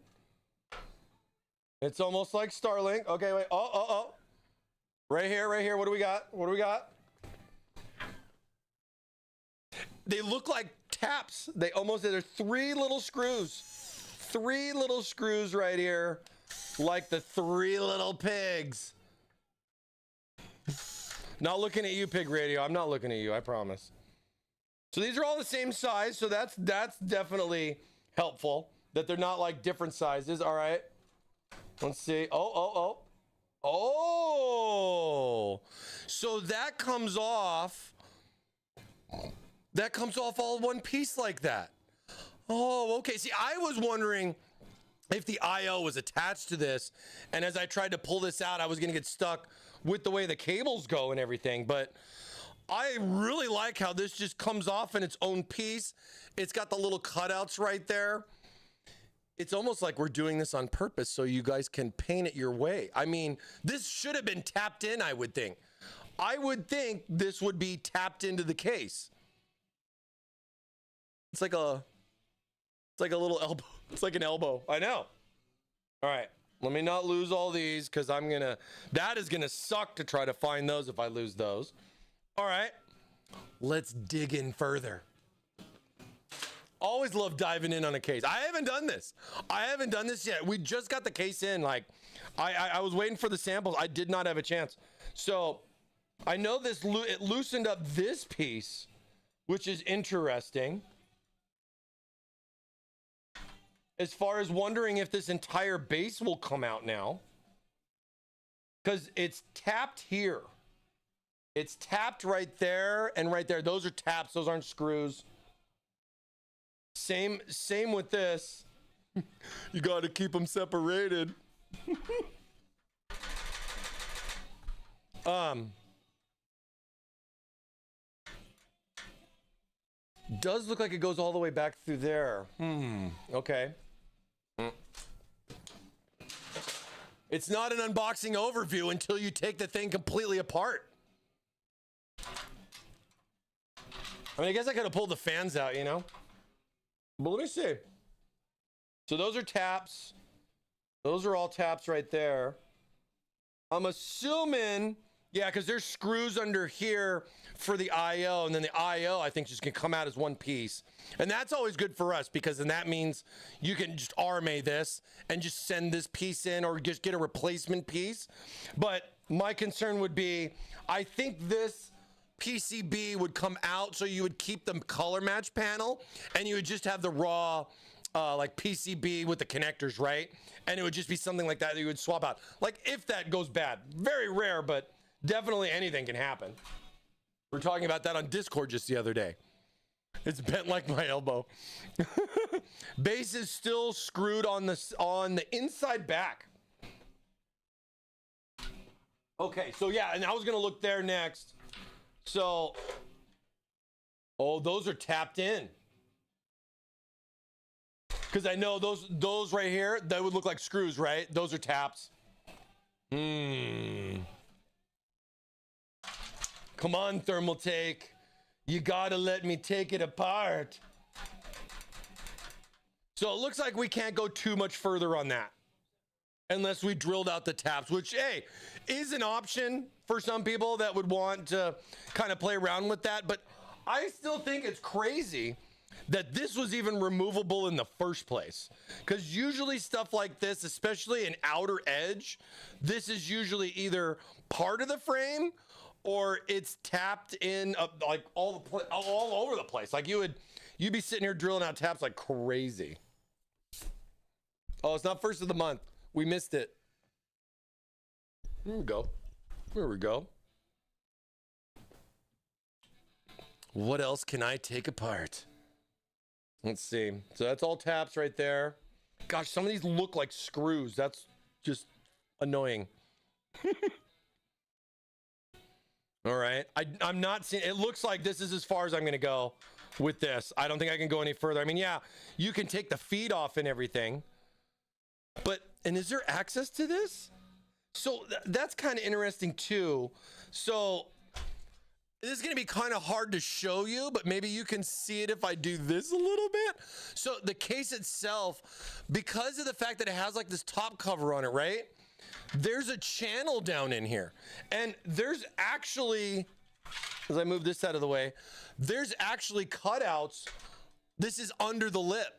It's almost like Starlink. Okay, wait. Oh. Right here. What do we got? They look like taps. They're three little screws. Three little screws right here. Like the three little pigs. Not looking at you, Pig Radio. I'm not looking at you, I promise. So these are all the same size, so that's definitely helpful that they're not like different sizes. All right, let's see. Oh, so that comes off all one piece like that. Oh, okay. See, I was wondering if the AIO was attached to this, and as I tried to pull this out, I was gonna get stuck with the way the cables go and everything. But I really like how this just comes off in its own piece. It's got the little cutouts right there. It's almost like we're doing this on purpose so you guys can paint it your way. I mean, this should have been tapped in, I would think. I would think this would be tapped into the case. It's like a little elbow. It's like an elbow. I know. All right. Let me not lose all these because that is gonna suck to try to find those if I lose those. All right. Let's dig in further. Always love diving in on a case. I haven't done this yet. We just got the case in. Like, I was waiting for the samples. I did not have a chance. So I know it loosened up this piece, which is interesting. As far as wondering if this entire base will come out now. Because it's tapped here. It's tapped right there and right there. Those are taps. Those aren't screws. Same with this. You got to keep them separated. Does look like it goes all the way back through there. Okay. It's not an unboxing overview until you take the thing completely apart. I mean, I guess I could have pulled the fans out, you know? But let me see. So those are taps. Those are all taps right there. I'm assuming, yeah, because there's screws under here for the AIO, and then the AIO, I think, just can come out as one piece. And that's always good for us because then that means you can just RMA this and just send this piece in or just get a replacement piece. But my concern would be, I think this PCB would come out so you would keep the color match panel and you would just have the raw like PCB with the connectors, right? And it would just be something like that you would swap out. Like if that goes bad, very rare, but definitely anything can happen. We were talking about that on Discord just the other day. It's bent like my elbow. Base is still screwed on the inside back. Okay, so yeah, and I was gonna look there next. So, oh, those are tapped in. Because I know those right here, that would look like screws, right? Those are taps. Come on, Thermaltake. You gotta let me take it apart. So it looks like we can't go too much further on that. Unless we drilled out the taps, which, hey, is an option for some people that would want to kind of play around with that. But I still think it's crazy that this was even removable in the first place. Because usually stuff like this, especially an outer edge, this is usually either part of the frame or it's tapped in like all over the place. Like you'd be sitting here drilling out taps like crazy. Oh, it's not first of the month. We missed it. There we go. There we go. What else can I take apart? Let's see. So that's all taps right there. Gosh, some of these look like screws. That's just annoying. All right. I'm not seeing, it looks like this is as far as I'm going to go with this. I don't think I can go any further. I mean, yeah, you can take the feed off and everything. But, and is there access to this? So that's kind of interesting too. So this is going to be kind of hard to show you, but maybe you can see it if I do this a little bit. So the case itself, because of the fact that it has like this top cover on it, right? There's a channel down in here. And there's actually, as I move this out of the way, there's actually cutouts. This is under the lip.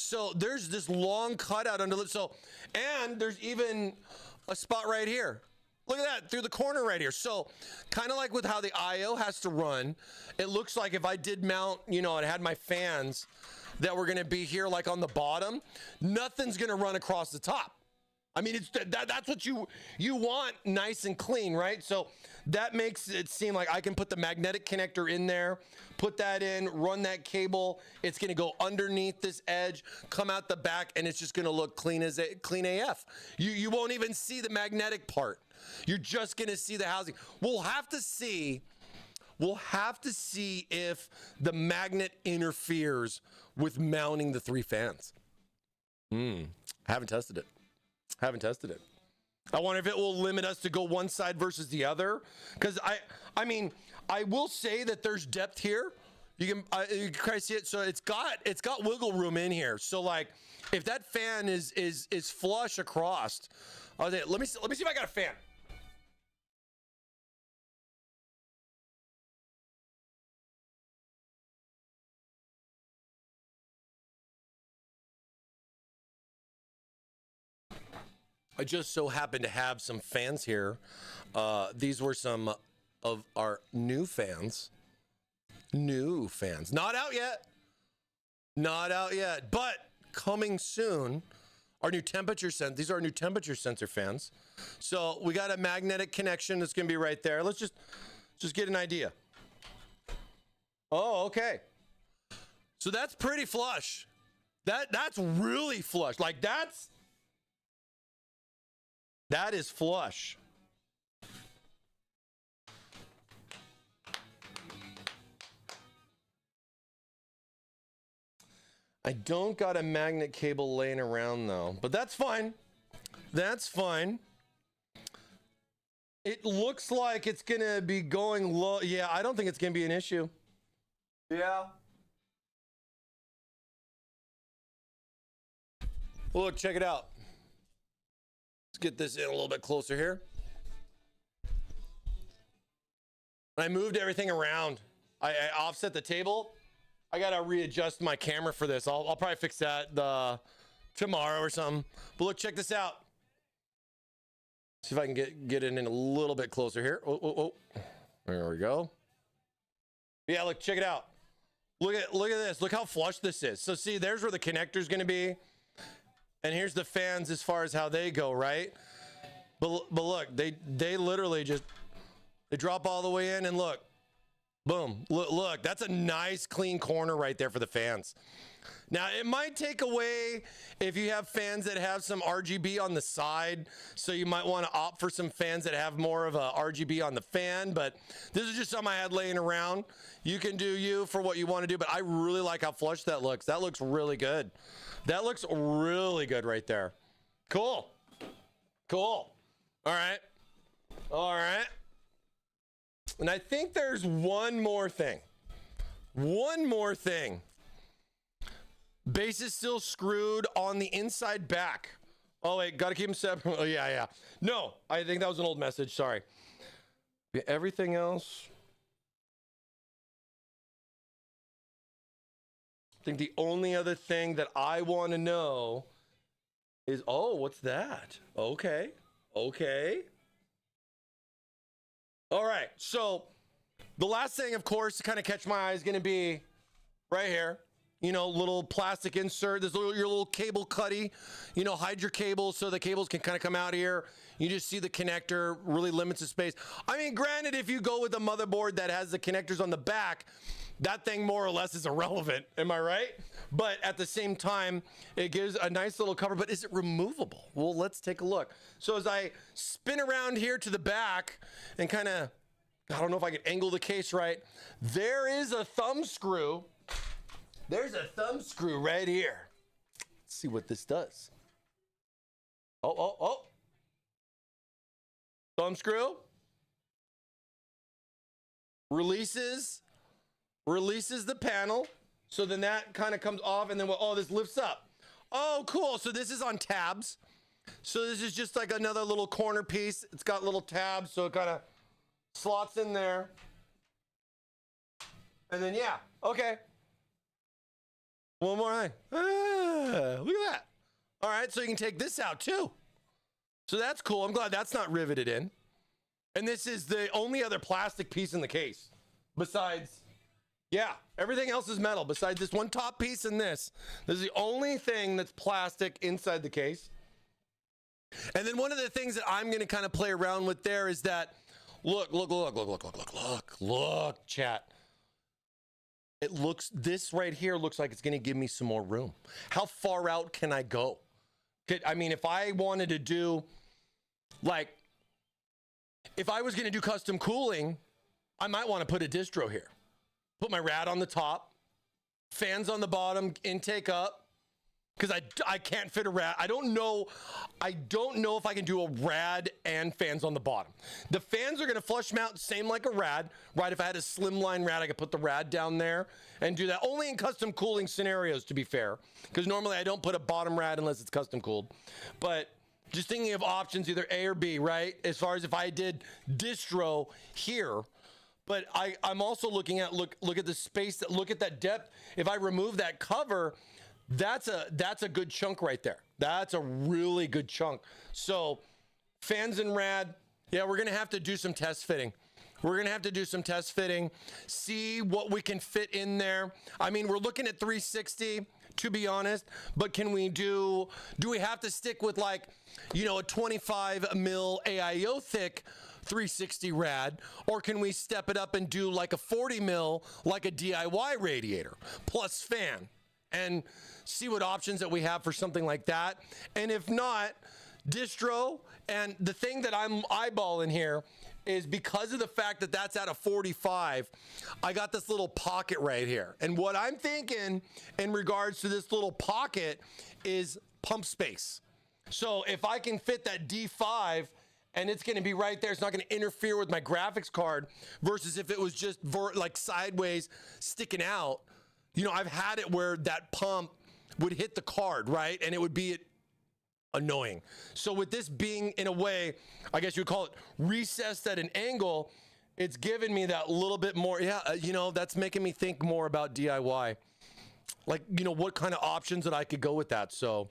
So there's this long cutout under the lip. So, and there's even a spot right here. Look at that, through the corner right here. So kind of like with how the AIO has to run, it looks like if I did mount, you know, and had my fans that were gonna be here like on the bottom, nothing's gonna run across the top. I mean, it's that's what you want, nice and clean, right? So that makes it seem like I can put the magnetic connector in there, put that in, run that cable. It's gonna go underneath this edge, come out the back, and it's just gonna look clean AF. You won't even see the magnetic part. You're just gonna see the housing. We'll have to see if the magnet interferes with mounting the 3 fans. Haven't tested it. I wonder if it will limit us to go one side versus the other. Because I mean, I will say that there's depth here. You can kind of see it. So it's got wiggle room in here. So like, if that fan is flush across, let me see if I got a fan. I just so happen to have some fans here. These were some of our new fans. Not out yet, but coming soon. Our new temperature sensor. These are our new temperature sensor fans. So we got a magnetic connection that's gonna be right there. Let's just get an idea. Oh, okay. So that's pretty flush. That's really flush. Like that is flush. I don't got a magnet cable laying around though, but that's fine. That's fine. It looks like it's gonna be going low. Yeah, I don't think it's gonna be an issue. Yeah. Look, check it out. Get this in a little bit closer here. I moved everything around. I offset the table. I gotta readjust my camera for this. I'll probably fix that tomorrow or something. But look, check this out. See if I can get it in a little bit closer here. Oh. There we go. Yeah, look, check it out. Look at this. Look how flush this is. So see, there's where the connector's gonna be. And here's the fans as far as how they go, right? But look, they literally just, they drop all the way in, and look, Boom. Look, that's a nice clean corner right there for the fans. Now, it might take away if you have fans that have some RGB on the side, so you might want to opt for some fans that have more of a RGB on the fan, but this is just something I had laying around. You can do you for what you want to do, but I really like how flush that looks. That looks really good. That looks really good right there. Cool. Cool. All right. All right. And I think there's one more thing. One more thing. Base is still screwed on the inside back. Oh, wait, got to keep them separate. Oh, yeah. No, I think that was an old message. Sorry. Everything else. I think the only other thing that I want to know is, oh, what's that? Okay. All right. So the last thing, of course, to kind of catch my eye is going to be right here. You know, little plastic insert. There's your little cable cutty. You know, hide your cables so the cables can kind of come out here. You just see the connector, really limits the space. I mean, granted, if you go with a motherboard that has the connectors on the back, that thing more or less is irrelevant. Am I right? But at the same time, it gives a nice little cover. But is it removable? Well, let's take a look. So as I spin around here to the back and kind of, I don't know if I can angle the case right. There is a thumb screw. There's a thumb screw right here. Let's see what this does. Oh. Thumb screw. Releases the panel. So then that kind of comes off and then, oh, this lifts up. Oh, cool. So this is on tabs. So this is just like another little corner piece. It's got little tabs, so it kind of slots in there. And then, yeah, okay. One more thing. Look at that. All right, so you can take this out too. So that's cool. I'm glad that's not riveted in. And this is the only other plastic piece in the case. Besides, yeah, everything else is metal. Besides this one top piece and this. This is the only thing that's plastic inside the case. And then one of the things that I'm going to kind of play around with there is that, look, chat. It looks, this right here looks like it's going to give me some more room. How far out can I go? I mean, if I wanted to do, like, if I was going to do custom cooling, I might want to put a distro here. Put my rad on the top, fans on the bottom, intake up, because I can't fit a rad. I don't know if I can do a rad and fans on the bottom. The fans are going to flush mount same like a rad, right? If I had a slimline rad, I could put the rad down there and do that. Only in custom cooling scenarios, to be fair, because normally I don't put a bottom rad unless it's custom cooled. But just thinking of options, either A or B, right? As far as if I did distro here, but I'm also looking at, look at the space, look at that depth. If I remove that cover, that's a good chunk right there. That's a really good chunk. So fans and rad, yeah, we're going to have to do some test fitting. See what we can fit in there. I mean, we're looking at 360, to be honest, but do we have to stick with, like, you know, a 25 mil AIO thick 360 rad, or can we step it up and do like a 40 mil, like a DIY radiator plus fan, and see what options that we have for something like that? And if not, distro. And the thing that I'm eyeballing here is, because of the fact that that's at a 45, I got this little pocket right here. And what I'm thinking in regards to this little pocket is pump space. So if I can fit that D5 and it's going to be right there, it's not going to interfere with my graphics card, versus if it was just like sideways sticking out. You know, I've had it where that pump would hit the card, right? And it would be annoying. So with this being, in a way, I guess you would call it recessed at an angle, it's giving me that little bit more, you know, that's making me think more about DIY. Like, you know, what kind of options that I could go with that. So,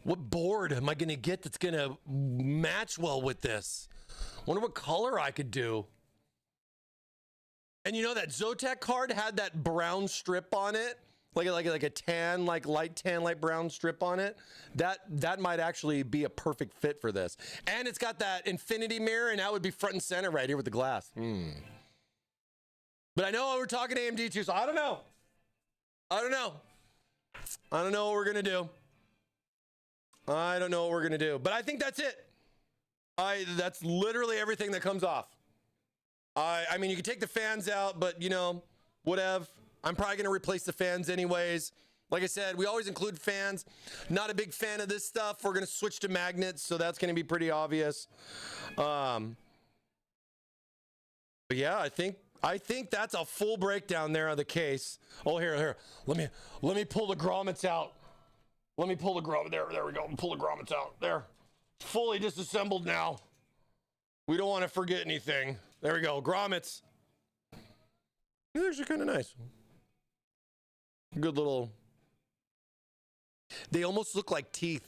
what board am I going to get that's going to match well with this? Wonder what color I could do. And you know, that Zotac card had that brown strip on it like a tan, like light tan, light brown strip on it. That might actually be a perfect fit for this. And it's got that infinity mirror, and that would be front and center right here with the glass. But I know we're talking AMD too, so I don't know. I don't know what we're gonna do. I don't know what we're gonna do, but I think that's it. That's literally everything that comes off. I mean, you can take the fans out, but you know, whatever. I'm probably gonna replace the fans anyways. Like I said, we always include fans. Not a big fan of this stuff. We're gonna switch to magnets, so that's gonna be pretty obvious. But yeah, I think that's a full breakdown there of the case. Oh, here. Let me pull the grommets out. Let me pull the grommet. There we go. Pull the grommets out. There. Fully disassembled now. We don't want to forget anything. There we go. Grommets. These are actually kind of nice. Good little. They almost look like teeth.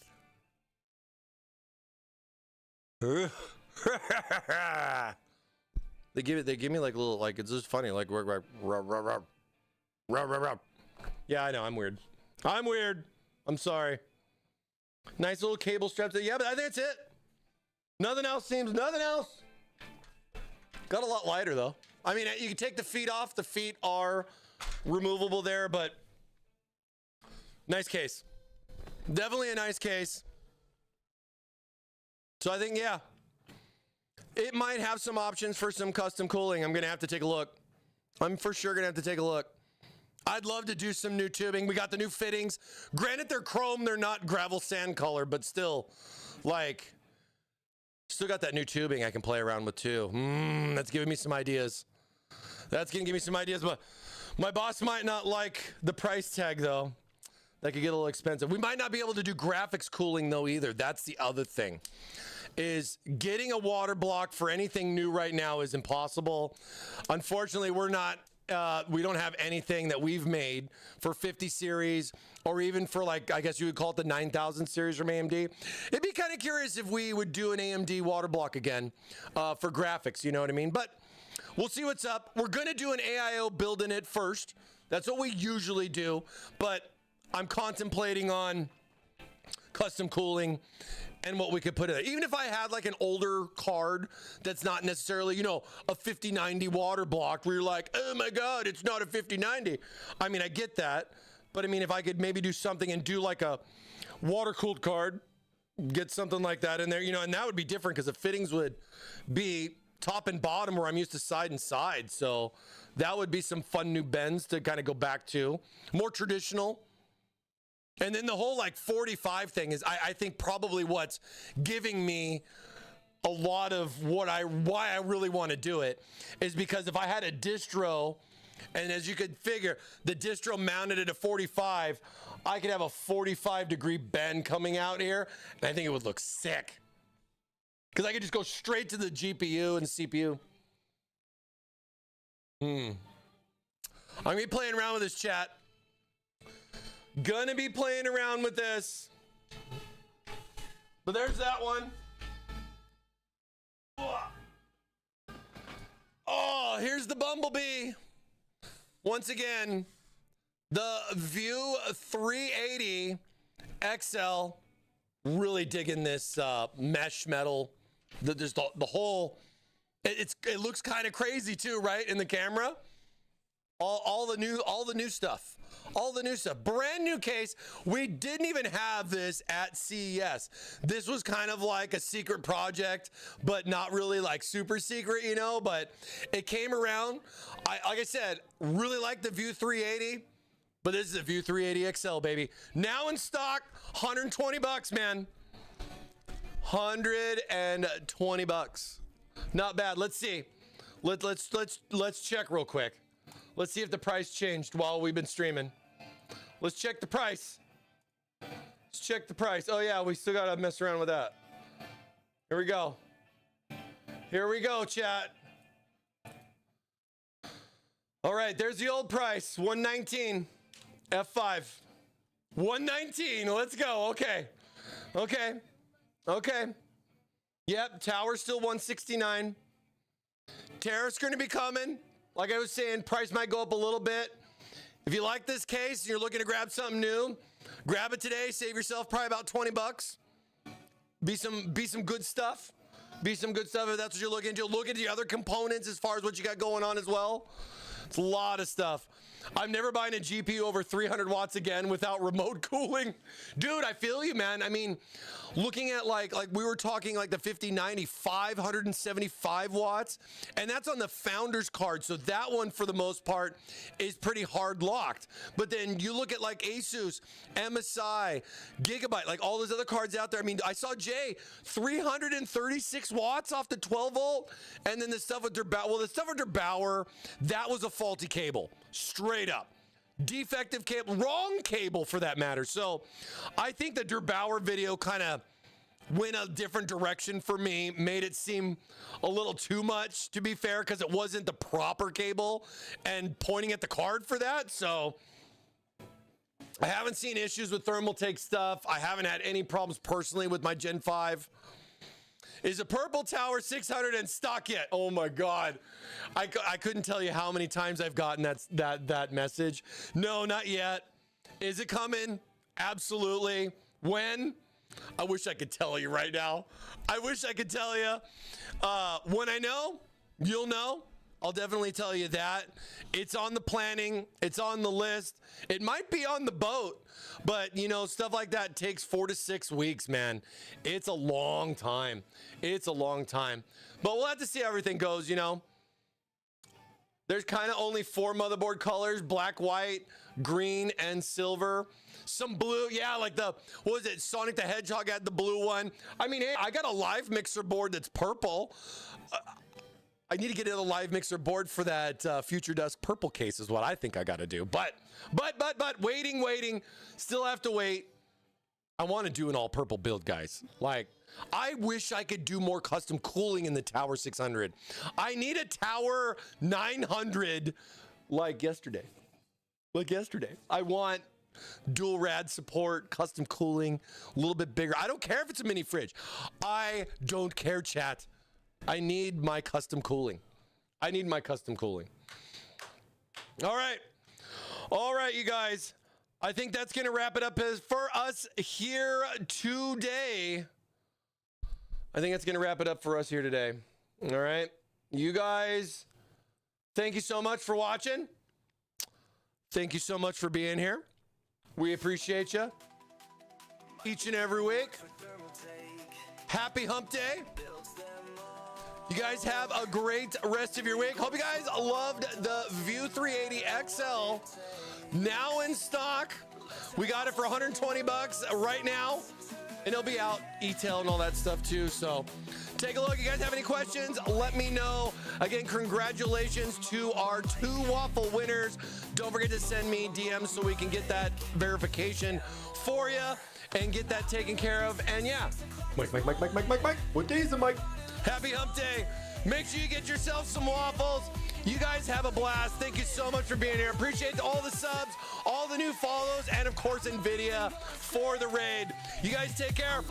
They give me like little, like, it's just funny, like yeah, I know, I'm weird. I'm sorry. Nice little cable straps. Yeah, but I think that's it. Nothing else. Got a lot lighter though. I mean, you can take the feet off. The feet are removable there, but nice case. Definitely a nice case. So I think, yeah, it might have some options for some custom cooling. I'm going to have to take a look. I'm for sure going to have to take a look. I'd love to do some new tubing. We got the new fittings. Granted, they're chrome. They're not gravel sand color, but still, like, still got that new tubing I can play around with too. That's giving me some ideas. That's going to give me some ideas, but my boss might not like the price tag though. That could get a little expensive. We might not be able to do graphics cooling though either. That's the other thing. Is getting a water block for anything new right now is impossible. Unfortunately, we're not, we don't have anything that we've made for 50 series or even for, like, I guess you would call it the 9000 series from AMD. It'd be kind of curious if we would do an AMD water block again for graphics, you know what I mean? But we'll see what's up. We're gonna do an AIO build in it first. That's what we usually do, but I'm contemplating on custom cooling and what we could put in it. Even if I had like an older card that's not necessarily, you know, a 5090 water block where you're like, oh my God, it's not a 5090. I mean, I get that, but I mean, if I could maybe do something and do like a water cooled card, get something like that in there, you know, and that would be different because the fittings would be top and bottom where I'm used to side and side. So that would be some fun new bends to kind of go back to. More traditional. And then the whole like 45 thing is, I think probably what's giving me a lot of why I really want to do it is because if I had a distro, and as you could figure, the distro mounted at a 45, I could have a 45-degree bend coming out here, and I think it would look sick. Because I could just go straight to the GPU and CPU. I'm going to be playing around with this, chat. Gonna be playing around with this. But there's that one. Oh, here's the Bumblebee. Once again, the View 380 XL. Really digging this mesh metal. The whole, it looks kind of crazy too, right? In the camera. All the new stuff. All the new stuff. Brand new case. We didn't even have this at CES. This was kind of like a secret project, but not really like super secret, you know, but it came around. Like I said, really like the View 380, but this is a View 380 XL, baby. Now in stock, $120, man. $120. Not bad. Let's see. Let's check real quick. Let's see if the price changed while we've been streaming. Let's check the price. Let's check the price. Oh yeah, we still gotta mess around with that. Here we go. Here we go, chat. All right, there's the old price, $119. F5. $119. Let's go. Okay. Yep, tower's still $169. Tariff's gonna be coming. Like I was saying, price might go up a little bit. If you like this case and you're looking to grab something new, grab it today. Save yourself probably about 20 bucks. Be some good stuff. Be some good stuff if that's what you're looking into. Look at the other components as far as what you got going on as well. It's a lot of stuff. I'm never buying a GPU over 300 watts again without remote cooling. Dude, I feel you, man. I mean, looking at like we were talking like the 5090, 575 watts, and that's on the Founders card. So that one, for the most part, is pretty hard locked. But then you look at like Asus, MSI, Gigabyte, like all those other cards out there. I mean, I saw Jay, 336 watts off the 12 volt, and then the stuff with the stuff with Bauer, that was a faulty cable. Straight up. Defective cable, wrong cable for that matter. So I think the Bauer video kind of went a different direction for me, made it seem a little too much, to be fair, because it wasn't the proper cable and pointing at the card for that. So I haven't seen issues with Thermaltake stuff. I haven't had any problems personally with my Gen 5. Is a Purple Tower 600 in stock yet? Oh my God. I couldn't tell you how many times I've gotten that message. No, not yet. Is it coming? Absolutely. When? I wish I could tell you right now. I wish I could tell you. When I know, you'll know. I'll definitely tell you that. It's on the planning. It's on the list. It might be on the boat, but you know, stuff like that takes 4 to 6 weeks, man. It's a long time. It's a long time. But we'll have to see how everything goes, you know. There's kind of only 4 motherboard colors: black, white, green, and silver. Some blue, yeah, like the, what was it, Sonic the Hedgehog had the blue one. I mean, hey, I got a live mixer board that's purple. I need to get in a live mixer board for that Future Dusk purple case is what I think I got to do. But waiting, still have to wait. I want to do an all purple build, guys. Like, I wish I could do more custom cooling in the Tower 600. I need a Tower 900 like yesterday. I want dual rad support, custom cooling, a little bit bigger. I don't care if it's a mini fridge. I don't care, chat. I need my custom cooling. All right, you guys. I think that's going to wrap it up for us here today. All right. You guys, thank you so much for watching. Thank you so much for being here. We appreciate you each and every week. Happy hump day. You guys have a great rest of your week. Hope you guys loved the View 380 XL. Now in stock. We got it for 120 bucks right now. And it'll be out e-tail and all that stuff too. So take a look. You guys have any questions? Let me know. Again, congratulations to our 2 Waffle winners. Don't forget to send me DMs so we can get that verification for you and get that taken care of. And yeah, Mike. What day is it, Mike? Happy hump day. Make sure you get yourself some waffles. You guys have a blast. Thank you so much for being here. Appreciate all the subs, all the new follows, and of course, NVIDIA for the raid. You guys take care.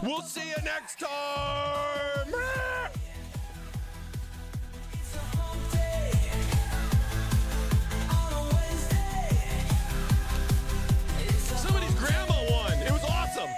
We'll see you next time. Somebody's grandma won. It was awesome.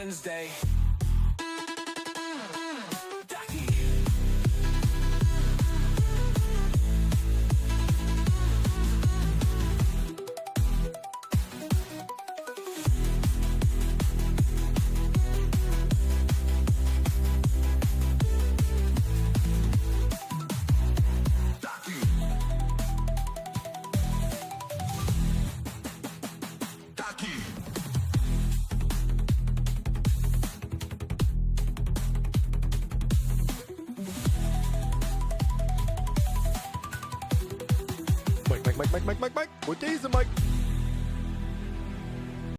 Wednesday. Mike. What day is it, Mike?